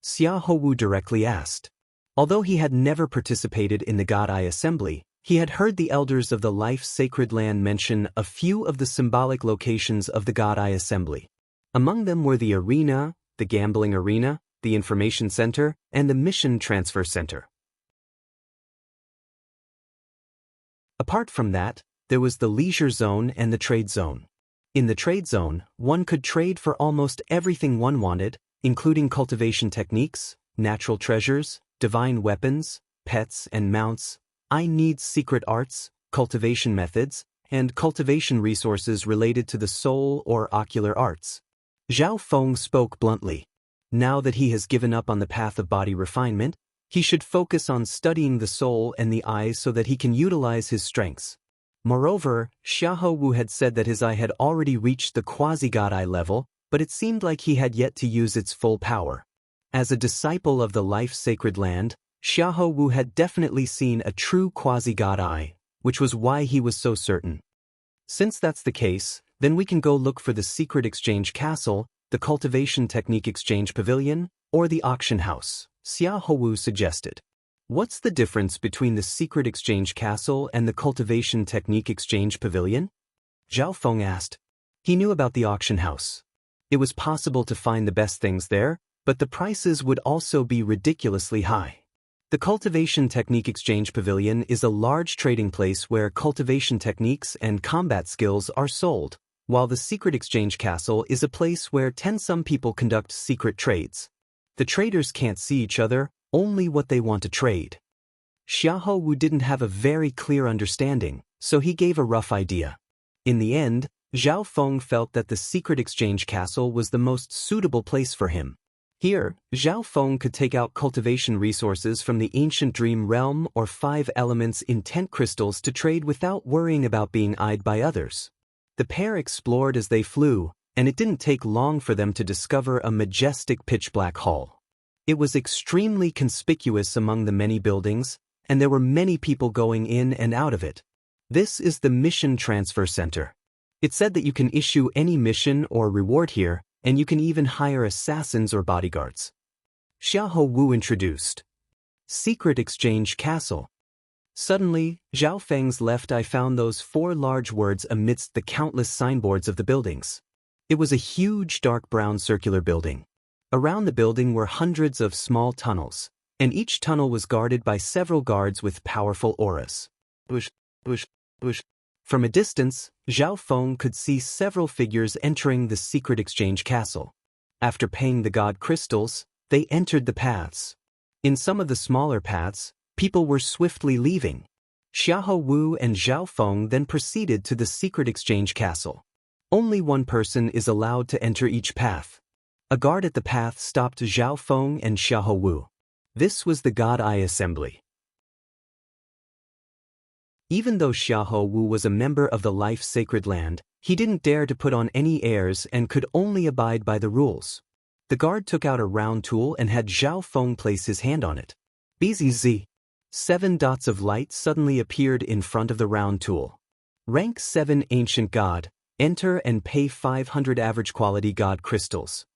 Xia Hou directly asked. Although he had never participated in the God Eye assembly, he had heard the elders of the life-sacred land mention a few of the symbolic locations of the God Eye assembly. Among them were the arena, the gambling arena, the information center, and the mission transfer center. Apart from that, there was the leisure zone and the trade zone. In the trade zone, one could trade for almost everything one wanted, including cultivation techniques, natural treasures, divine weapons, pets and mounts, secret arts, cultivation methods, and cultivation resources related to the soul or ocular arts. Zhao Feng spoke bluntly. Now that he has given up on the path of body refinement, he should focus on studying the soul and the eyes so that he can utilize his strengths. Moreover, Xiahou Wu had said that his eye had already reached the quasi-God Eye level, but it seemed like he had yet to use its full power. As a disciple of the life-sacred land, Xiahou Wu had definitely seen a true quasi-God Eye, which was why he was so certain. Since that's the case, then we can go look for the secret exchange castle, the cultivation technique exchange pavilion, or the auction house, Xiahou Wu suggested. What's the difference between the secret exchange castle and the cultivation technique exchange pavilion? Zhao Feng asked. He knew about the auction house. It was possible to find the best things there, but the prices would also be ridiculously high. The cultivation technique exchange pavilion is a large trading place where cultivation techniques and combat skills are sold, while the secret exchange castle is a place where some people conduct secret trades. The traders can't see each other, only what they want to trade. Xiahou Wu didn't have a very clear understanding, so he gave a rough idea. In the end, Zhao Feng felt that the secret exchange castle was the most suitable place for him. Here, Zhao Feng could take out cultivation resources from the ancient dream realm or 5 elements in tent crystals to trade without worrying about being eyed by others. The pair explored as they flew, and it didn't take long for them to discover a majestic pitch-black hall. It was extremely conspicuous among the many buildings, and there were many people going in and out of it. This is the Mission Transfer Center. It said that you can issue any mission or reward here, and you can even hire assassins or bodyguards. Xiahou Wu introduced. Secret Exchange Castle. Suddenly, Zhao Feng's left eye found those 4 large words amidst the countless signboards of the buildings. It was a huge dark brown circular building. Around the building were hundreds of small tunnels, and each tunnel was guarded by several guards with powerful auras. Bush, bush, bush. From a distance, Zhao Feng could see several figures entering the secret exchange castle. After paying the god crystals, they entered the paths. In some of the smaller paths, people were swiftly leaving. Xiahou Wu and Zhao Feng then proceeded to the secret exchange castle. Only one person is allowed to enter each path. A guard at the path stopped Zhao Feng and Xiahou Wu. This was the God Eye Assembly. Even though Xiahou Wu was a member of the life-sacred land, he didn't dare to put on any airs and could only abide by the rules. The guard took out a round tool and had Zhao Feng place his hand on it. BZZ. 7 dots of light suddenly appeared in front of the round tool. Rank 7 Ancient God, enter and pay 500 average quality God crystals.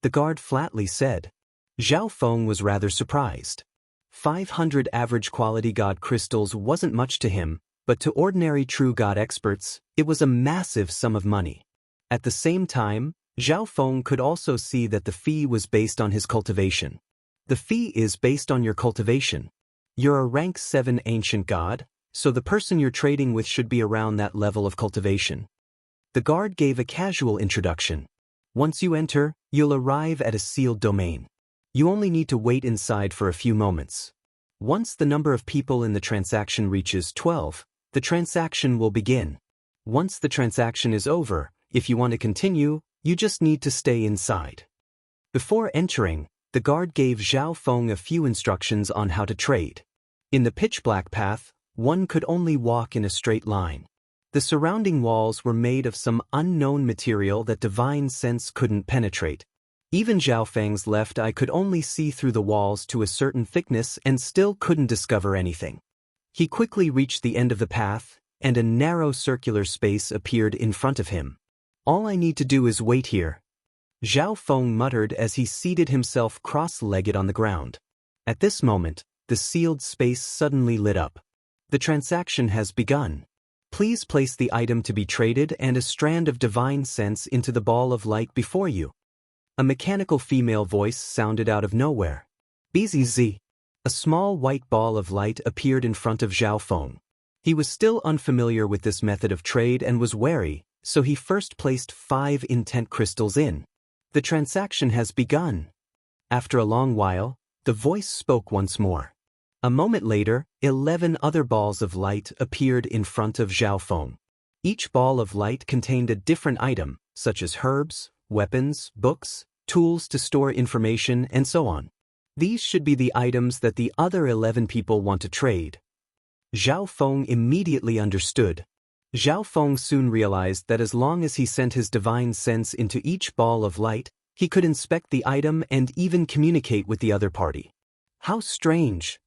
The guard flatly said. Zhao Feng was rather surprised. 500 average quality God crystals wasn't much to him, but to ordinary true God experts, it was a massive sum of money. At the same time, Zhao Feng could also see that the fee was based on his cultivation. The fee is based on your cultivation. You're a rank 7 Ancient God, so the person you're trading with should be around that level of cultivation. The guard gave a casual introduction. Once you enter, you'll arrive at a sealed domain. You only need to wait inside for a few moments. Once the number of people in the transaction reaches 12, the transaction will begin. Once the transaction is over, if you want to continue, you just need to stay inside. Before entering, the guard gave Zhao Feng a few instructions on how to trade. In the pitch-black path, one could only walk in a straight line. The surrounding walls were made of some unknown material that divine sense couldn't penetrate. Even Zhao Feng's left eye could only see through the walls to a certain thickness and still couldn't discover anything. He quickly reached the end of the path, and a narrow circular space appeared in front of him. All I need to do is wait here. Zhao Feng muttered as he seated himself cross-legged on the ground. At this moment, the sealed space suddenly lit up. The transaction has begun. Please place the item to be traded and a strand of divine sense into the ball of light before you. A mechanical female voice sounded out of nowhere. BZZ. A small white ball of light appeared in front of Zhao Feng. He was still unfamiliar with this method of trade and was wary, so he first placed 5 intent crystals in. The transaction has begun. After a long while, the voice spoke once more. A moment later, 11 other balls of light appeared in front of Zhao Feng. Each ball of light contained a different item, such as herbs, weapons, books, tools to store information, and so on. These should be the items that the other 11 people want to trade. Zhao Feng immediately understood. Zhao Feng soon realized that as long as he sent his divine sense into each ball of light, he could inspect the item and even communicate with the other party. How strange!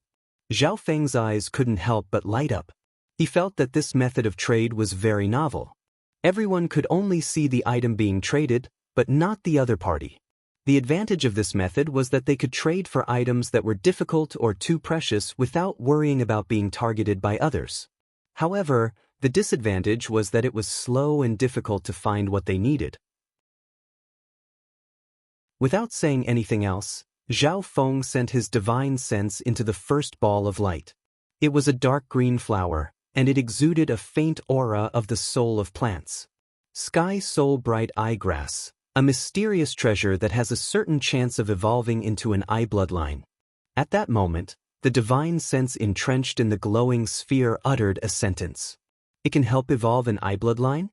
Zhao Feng's eyes couldn't help but light up. He felt that this method of trade was very novel. Everyone could only see the item being traded, but not the other party. The advantage of this method was that they could trade for items that were difficult or too precious without worrying about being targeted by others. However, the disadvantage was that it was slow and difficult to find what they needed. Without saying anything else, Zhao Feng sent his divine sense into the first ball of light. It was a dark green flower, and it exuded a faint aura of the soul of plants. Sky Soul Bright Eye Grass, a mysterious treasure that has a certain chance of evolving into an eye bloodline. At that moment, the divine sense entrenched in the glowing sphere uttered a sentence. It can help evolve an eye bloodline?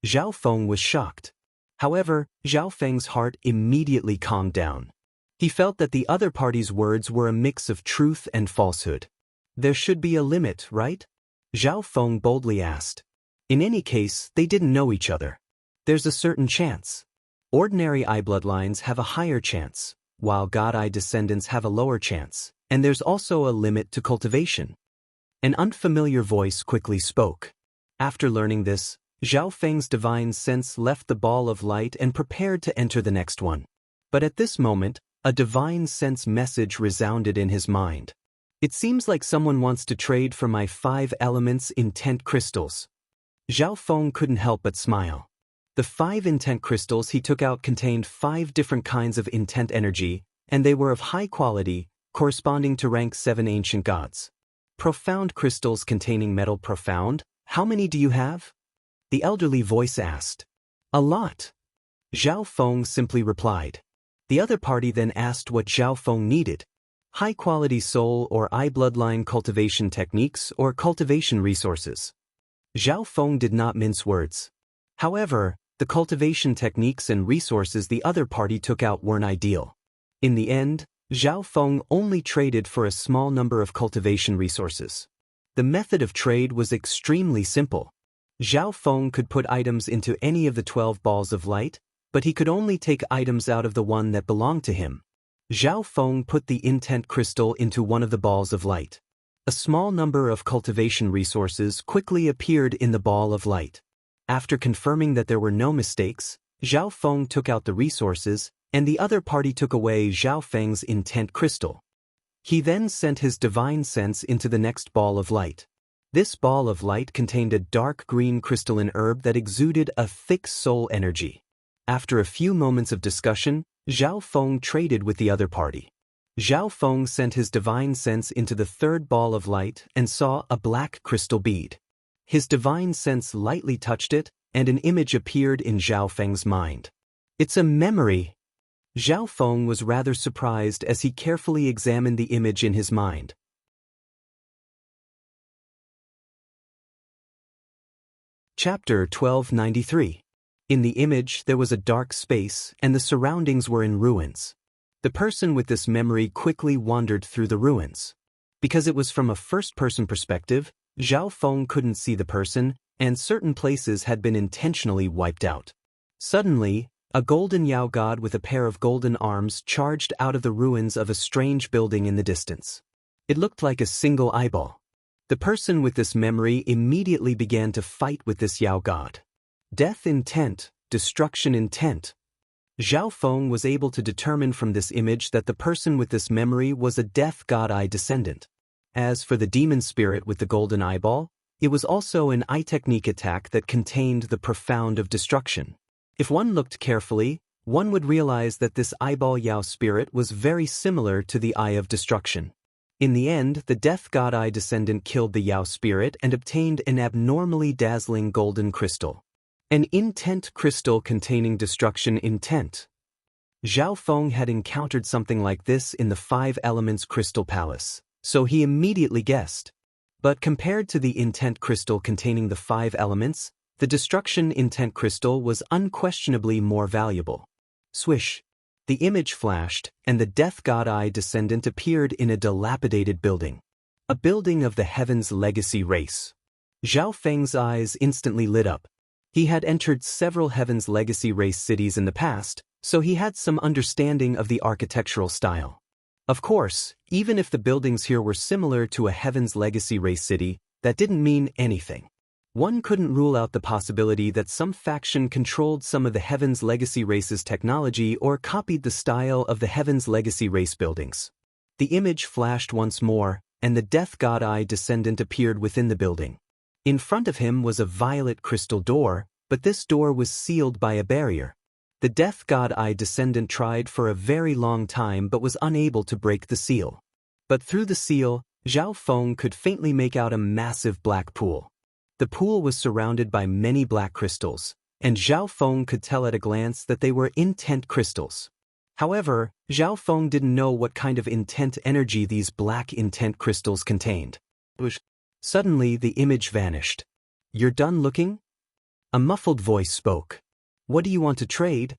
Zhao Feng was shocked. However, Zhao Feng's heart immediately calmed down. He felt that the other party's words were a mix of truth and falsehood. There should be a limit, right? Zhao Feng boldly asked. In any case, they didn't know each other. There's a certain chance. Ordinary eye bloodlines have a higher chance, while God Eye descendants have a lower chance, and there's also a limit to cultivation. An unfamiliar voice quickly spoke. After learning this, Zhao Feng's divine sense left the ball of light and prepared to enter the next one. But at this moment, a divine sense message resounded in his mind. It seems like someone wants to trade for my 5 elements intent crystals. Zhao Feng couldn't help but smile. The 5 intent crystals he took out contained 5 different kinds of intent energy, and they were of high quality, corresponding to rank 7 ancient gods. Profound crystals containing metal profound, how many do you have? The elderly voice asked. A lot. Zhao Feng simply replied. The other party then asked what Zhao Feng needed. High-quality soul or eye bloodline cultivation techniques or cultivation resources. Zhao Feng did not mince words. However, the cultivation techniques and resources the other party took out weren't ideal. In the end, Zhao Feng only traded for a small number of cultivation resources. The method of trade was extremely simple. Zhao Feng could put items into any of the 12 balls of light, but he could only take items out of the one that belonged to him. Zhao Feng put the intent crystal into one of the balls of light. A small number of cultivation resources quickly appeared in the ball of light. After confirming that there were no mistakes, Zhao Feng took out the resources, and the other party took away Zhao Feng's intent crystal. He then sent his divine sense into the next ball of light. This ball of light contained a dark green crystalline herb that exuded a thick soul energy. After a few moments of discussion, Zhao Feng traded with the other party. Zhao Feng sent his divine sense into the third ball of light and saw a black crystal bead. His divine sense lightly touched it, and an image appeared in Zhao Feng's mind. It's a memory. Zhao Feng was rather surprised as he carefully examined the image in his mind. Chapter 1293. In the image there was a dark space and the surroundings were in ruins. The person with this memory quickly wandered through the ruins. Because it was from a first-person perspective, Zhao Feng couldn't see the person, and certain places had been intentionally wiped out. Suddenly, a golden Yao god with a pair of golden arms charged out of the ruins of a strange building in the distance. It looked like a single eyeball. The person with this memory immediately began to fight with this Yao god. Death intent, destruction intent. Zhao Feng was able to determine from this image that the person with this memory was a death god eye descendant. As for the demon spirit with the golden eyeball, it was also an eye technique attack that contained the profound of destruction. If one looked carefully, one would realize that this eyeball Yao spirit was very similar to the eye of destruction. In the end, the death god eye descendant killed the Yao spirit and obtained an abnormally dazzling golden crystal. An intent crystal containing destruction intent. Zhao Feng had encountered something like this in the Five Elements Crystal Palace, so he immediately guessed. But compared to the intent crystal containing the 5 elements, the destruction intent crystal was unquestionably more valuable. Swish! The image flashed, and the death god eye descendant appeared in a dilapidated building. A building of the Heaven's Legacy race. Zhao Feng's eyes instantly lit up. He had entered several Heaven's Legacy race cities in the past, so he had some understanding of the architectural style. Of course, even if the buildings here were similar to a Heaven's Legacy race city, that didn't mean anything. One couldn't rule out the possibility that some faction controlled some of the Heaven's Legacy race's technology or copied the style of the Heaven's Legacy race buildings. The image flashed once more, and the Death God Eye descendant appeared within the building. In front of him was a violet crystal door, but this door was sealed by a barrier. The Death God Eye descendant tried for a very long time but was unable to break the seal. But through the seal, Zhao Feng could faintly make out a massive black pool. The pool was surrounded by many black crystals, and Zhao Feng could tell at a glance that they were intent crystals. However, Zhao Feng didn't know what kind of intent energy these black intent crystals contained. Suddenly the image vanished. "You're done looking?" A muffled voice spoke. "What do you want to trade?"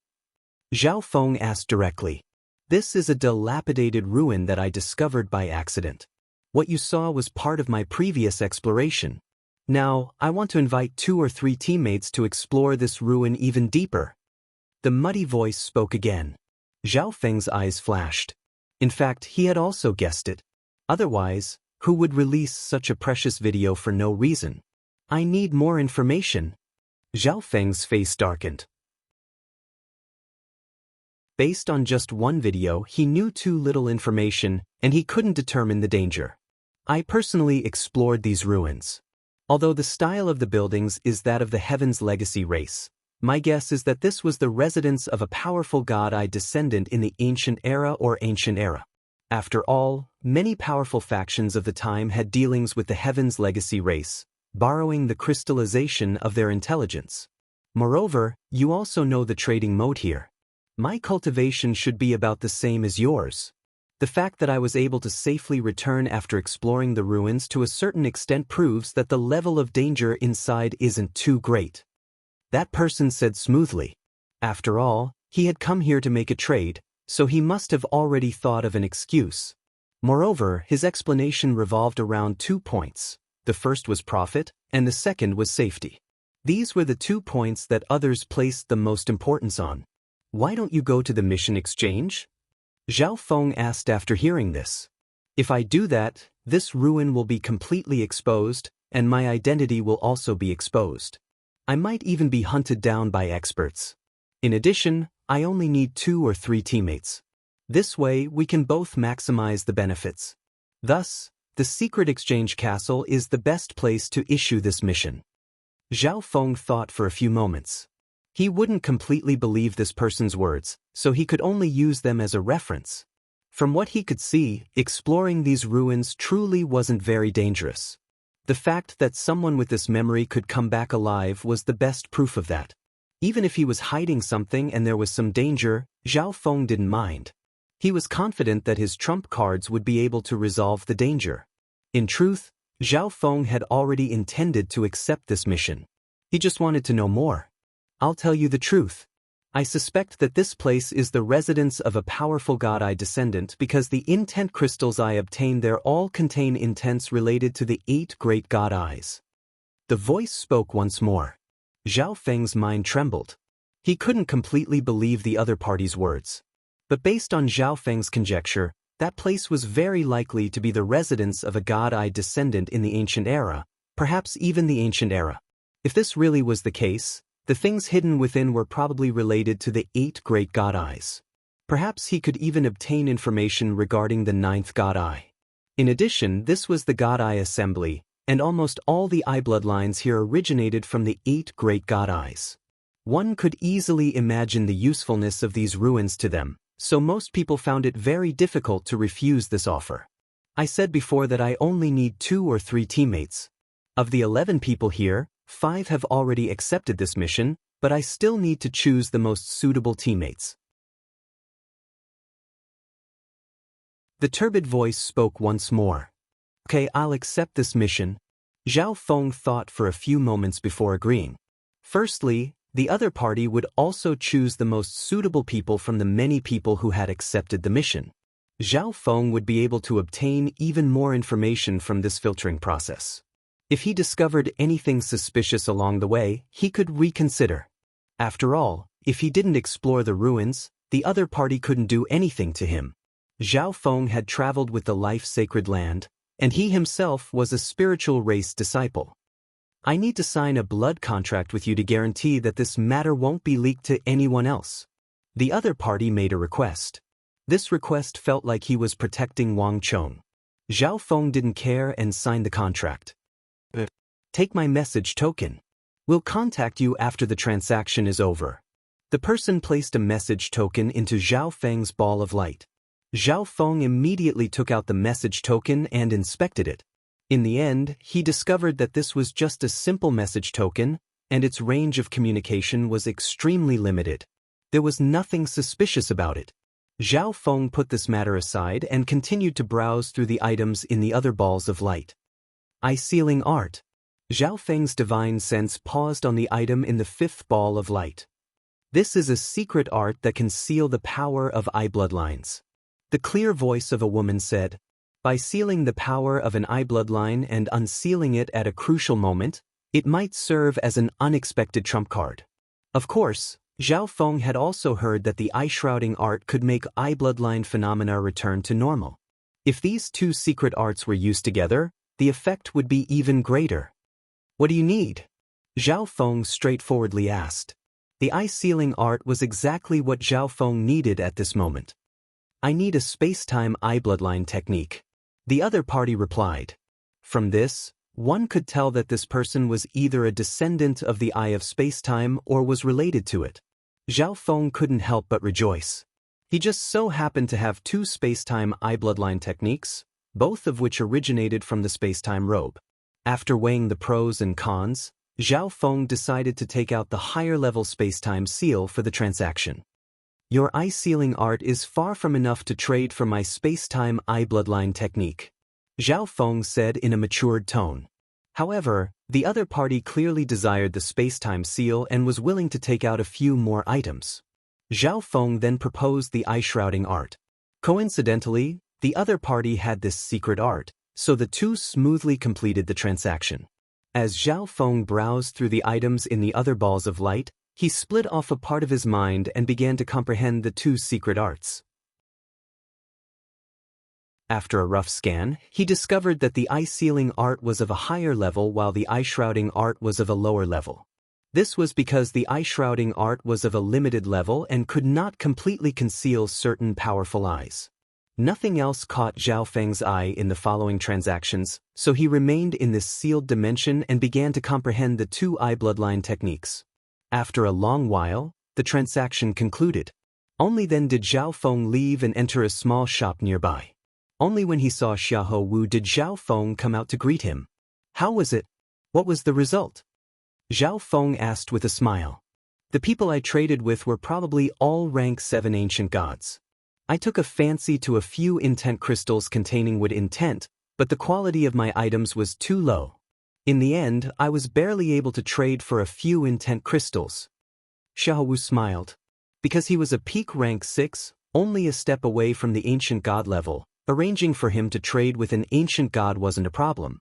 Zhao Feng asked directly. "This is a dilapidated ruin that I discovered by accident. What you saw was part of my previous exploration. Now, I want to invite 2 or 3 teammates to explore this ruin even deeper." The muddy voice spoke again. Zhao Feng's eyes flashed. In fact, he had also guessed it. Otherwise, who would release such a precious video for no reason? "I need more information." Zhao Feng's face darkened. Based on just one video, he knew too little information, and he couldn't determine the danger. "I personally explored these ruins. Although the style of the buildings is that of the Heaven's Legacy race, my guess is that this was the residence of a powerful god-eye descendant in the ancient era or ancient era. After all, many powerful factions of the time had dealings with the Heaven's Legacy race, borrowing the crystallization of their intelligence. Moreover, you also know the trading mode here. My cultivation should be about the same as yours. The fact that I was able to safely return after exploring the ruins to a certain extent proves that the level of danger inside isn't too great." That person said smoothly. After all, he had come here to make a trade, so he must have already thought of an excuse. Moreover, his explanation revolved around 2 points. The first was profit, and the second was safety. These were the 2 points that others placed the most importance on. Why don't you go to the mission exchange? Zhao Feng asked after hearing this. If I do that, this ruin will be completely exposed, and my identity will also be exposed. I might even be hunted down by experts. In addition, I only need 2 or 3 teammates. This way, we can both maximize the benefits. Thus, the secret exchange castle is the best place to issue this mission. Zhao Feng thought for a few moments. He wouldn't completely believe this person's words, so he could only use them as a reference. From what he could see, exploring these ruins truly wasn't very dangerous. The fact that someone with this memory could come back alive was the best proof of that. Even if he was hiding something and there was some danger, Zhao Feng didn't mind. He was confident that his trump cards would be able to resolve the danger. In truth, Zhao Feng had already intended to accept this mission. He just wanted to know more. I'll tell you the truth. I suspect that this place is the residence of a powerful God-Eye descendant because the intent crystals I obtained there all contain intents related to the 8 great God-Eyes. The voice spoke once more. Zhao Feng's mind trembled. He couldn't completely believe the other party's words. But based on Zhao Feng's conjecture, that place was very likely to be the residence of a God-Eye descendant in the ancient era, perhaps even the ancient era. If this really was the case, the things hidden within were probably related to the 8 great God-Eyes. Perhaps he could even obtain information regarding the 9th God-Eye. In addition, this was the God-Eye assembly, and almost all the eye bloodlines here originated from the 8 great God-Eyes. One could easily imagine the usefulness of these ruins to them, so most people found it very difficult to refuse this offer. I said before that I only need 2 or 3 teammates. Of the 11 people here, 5 have already accepted this mission, but I still need to choose the most suitable teammates. The turbid voice spoke once more. Okay, I'll accept this mission. Zhao Feng thought for a few moments before agreeing. Firstly, the other party would also choose the most suitable people from the many people who had accepted the mission. Zhao Feng would be able to obtain even more information from this filtering process. If he discovered anything suspicious along the way, he could reconsider. After all, if he didn't explore the ruins, the other party couldn't do anything to him. Zhao Feng had traveled with the life-sacred land, and he himself was a spiritual race disciple. I need to sign a blood contract with you to guarantee that this matter won't be leaked to anyone else. The other party made a request. This request felt like he was protecting Wang Chong. Zhao Feng didn't care and signed the contract. Take my message token. We'll contact you after the transaction is over. The person placed a message token into Zhao Feng's ball of light. Zhao Feng immediately took out the message token and inspected it. In the end, he discovered that this was just a simple message token, and its range of communication was extremely limited. There was nothing suspicious about it. Zhao Feng put this matter aside and continued to browse through the items in the other balls of light. Eye sealing art. Zhao Feng's divine sense paused on the item in the 5th ball of light. This is a secret art that can seal the power of eye bloodlines. The clear voice of a woman said, by sealing the power of an eye bloodline and unsealing it at a crucial moment, it might serve as an unexpected trump card. Of course, Zhao Feng had also heard that the eye shrouding art could make eye bloodline phenomena return to normal. If these 2 secret arts were used together, the effect would be even greater. What do you need? Zhao Feng straightforwardly asked. The eye sealing art was exactly what Zhao Feng needed at this moment. I need a space-time eye bloodline technique. The other party replied. From this, one could tell that this person was either a descendant of the eye of space-time or was related to it. Zhao Feng couldn't help but rejoice. He just so happened to have 2 space-time eye bloodline techniques, both of which originated from the space-time robe. After weighing the pros and cons, Zhao Feng decided to take out the higher-level space-time seal for the transaction. Your eye sealing art is far from enough to trade for my space-time eye bloodline technique, Zhao Feng said in a matured tone. However, the other party clearly desired the space-time seal and was willing to take out a few more items. Zhao Feng then proposed the eye shrouding art. Coincidentally, the other party had this secret art, so the 2 smoothly completed the transaction. As Zhao Feng browsed through the items in the other balls of light, He split off a part of his mind and began to comprehend the two secret arts. After a rough scan, he discovered that the eye-sealing art was of a higher level while the eye-shrouding art was of a lower level. This was because the eye-shrouding art was of a limited level and could not completely conceal certain powerful eyes. Nothing else caught Zhao Feng's eye in the following transactions, so he remained in this sealed dimension and began to comprehend the two eye bloodline techniques. After a long while, the transaction concluded. Only then did Zhao Feng leave and enter a small shop nearby. Only when he saw Xiahou Wu did Zhao Feng come out to greet him. How was it? What was the result? Zhao Feng asked with a smile. The people I traded with were probably all rank 7 ancient gods. I took a fancy to a few intent crystals containing wood intent, but the quality of my items was too low. In the end, I was barely able to trade for a few intent crystals. Xiahou Wu smiled. Because he was a peak rank 6, only a step away from the ancient god level, arranging for him to trade with an ancient god wasn't a problem.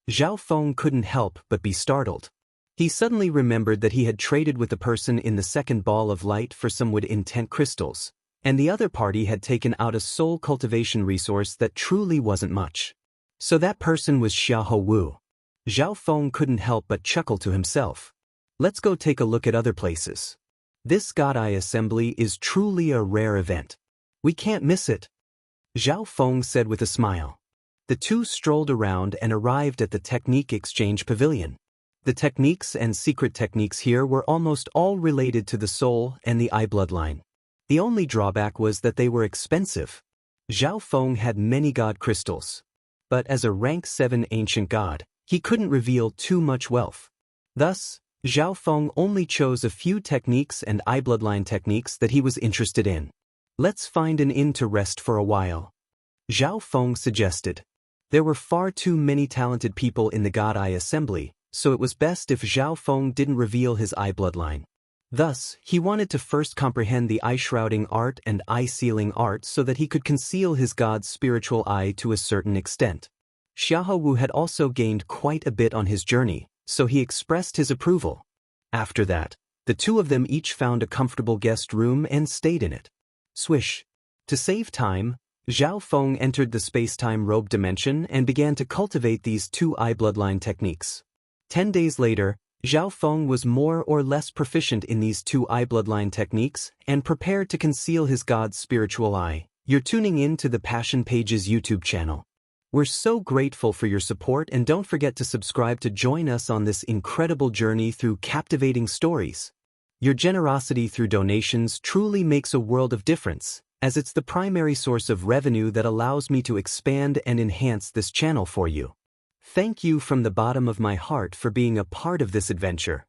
Zhao Feng couldn't help but be startled. He suddenly remembered that he had traded with the person in the second ball of light for some wood intent crystals, and the other party had taken out a soul cultivation resource that truly wasn't much. So that person was Xiahou Wu. Zhao Feng couldn't help but chuckle to himself. Let's go take a look at other places. This God Eye assembly is truly a rare event. We can't miss it. Zhao Feng said with a smile. The two strolled around and arrived at the Technique Exchange Pavilion. The techniques and secret techniques here were almost all related to the soul and the eye bloodline. The only drawback was that they were expensive. Zhao Feng had many god crystals. But as a rank 7 ancient god, he couldn't reveal too much wealth. Thus, Zhao Feng only chose a few techniques and eye bloodline techniques that he was interested in. Let's find an inn to rest for a while. Zhao Feng suggested. There were far too many talented people in the God Eye assembly, so it was best if Zhao Feng didn't reveal his eye bloodline. Thus, he wanted to first comprehend the eye-shrouding art and eye-sealing art so that he could conceal his god's spiritual eye to a certain extent. Xiahou Wu had also gained quite a bit on his journey, so he expressed his approval. After that, the two of them each found a comfortable guest room and stayed in it. Swish. To save time, Zhao Feng entered the space-time robe dimension and began to cultivate these two eye bloodline techniques. 10 days later, Zhao Feng was more or less proficient in these two eye bloodline techniques and prepared to conceal his god's spiritual eye. You're tuning in to the Passion Pages YouTube channel. We're so grateful for your support, and don't forget to subscribe to join us on this incredible journey through captivating stories. Your generosity through donations truly makes a world of difference, as it's the primary source of revenue that allows me to expand and enhance this channel for you. Thank you from the bottom of my heart for being a part of this adventure.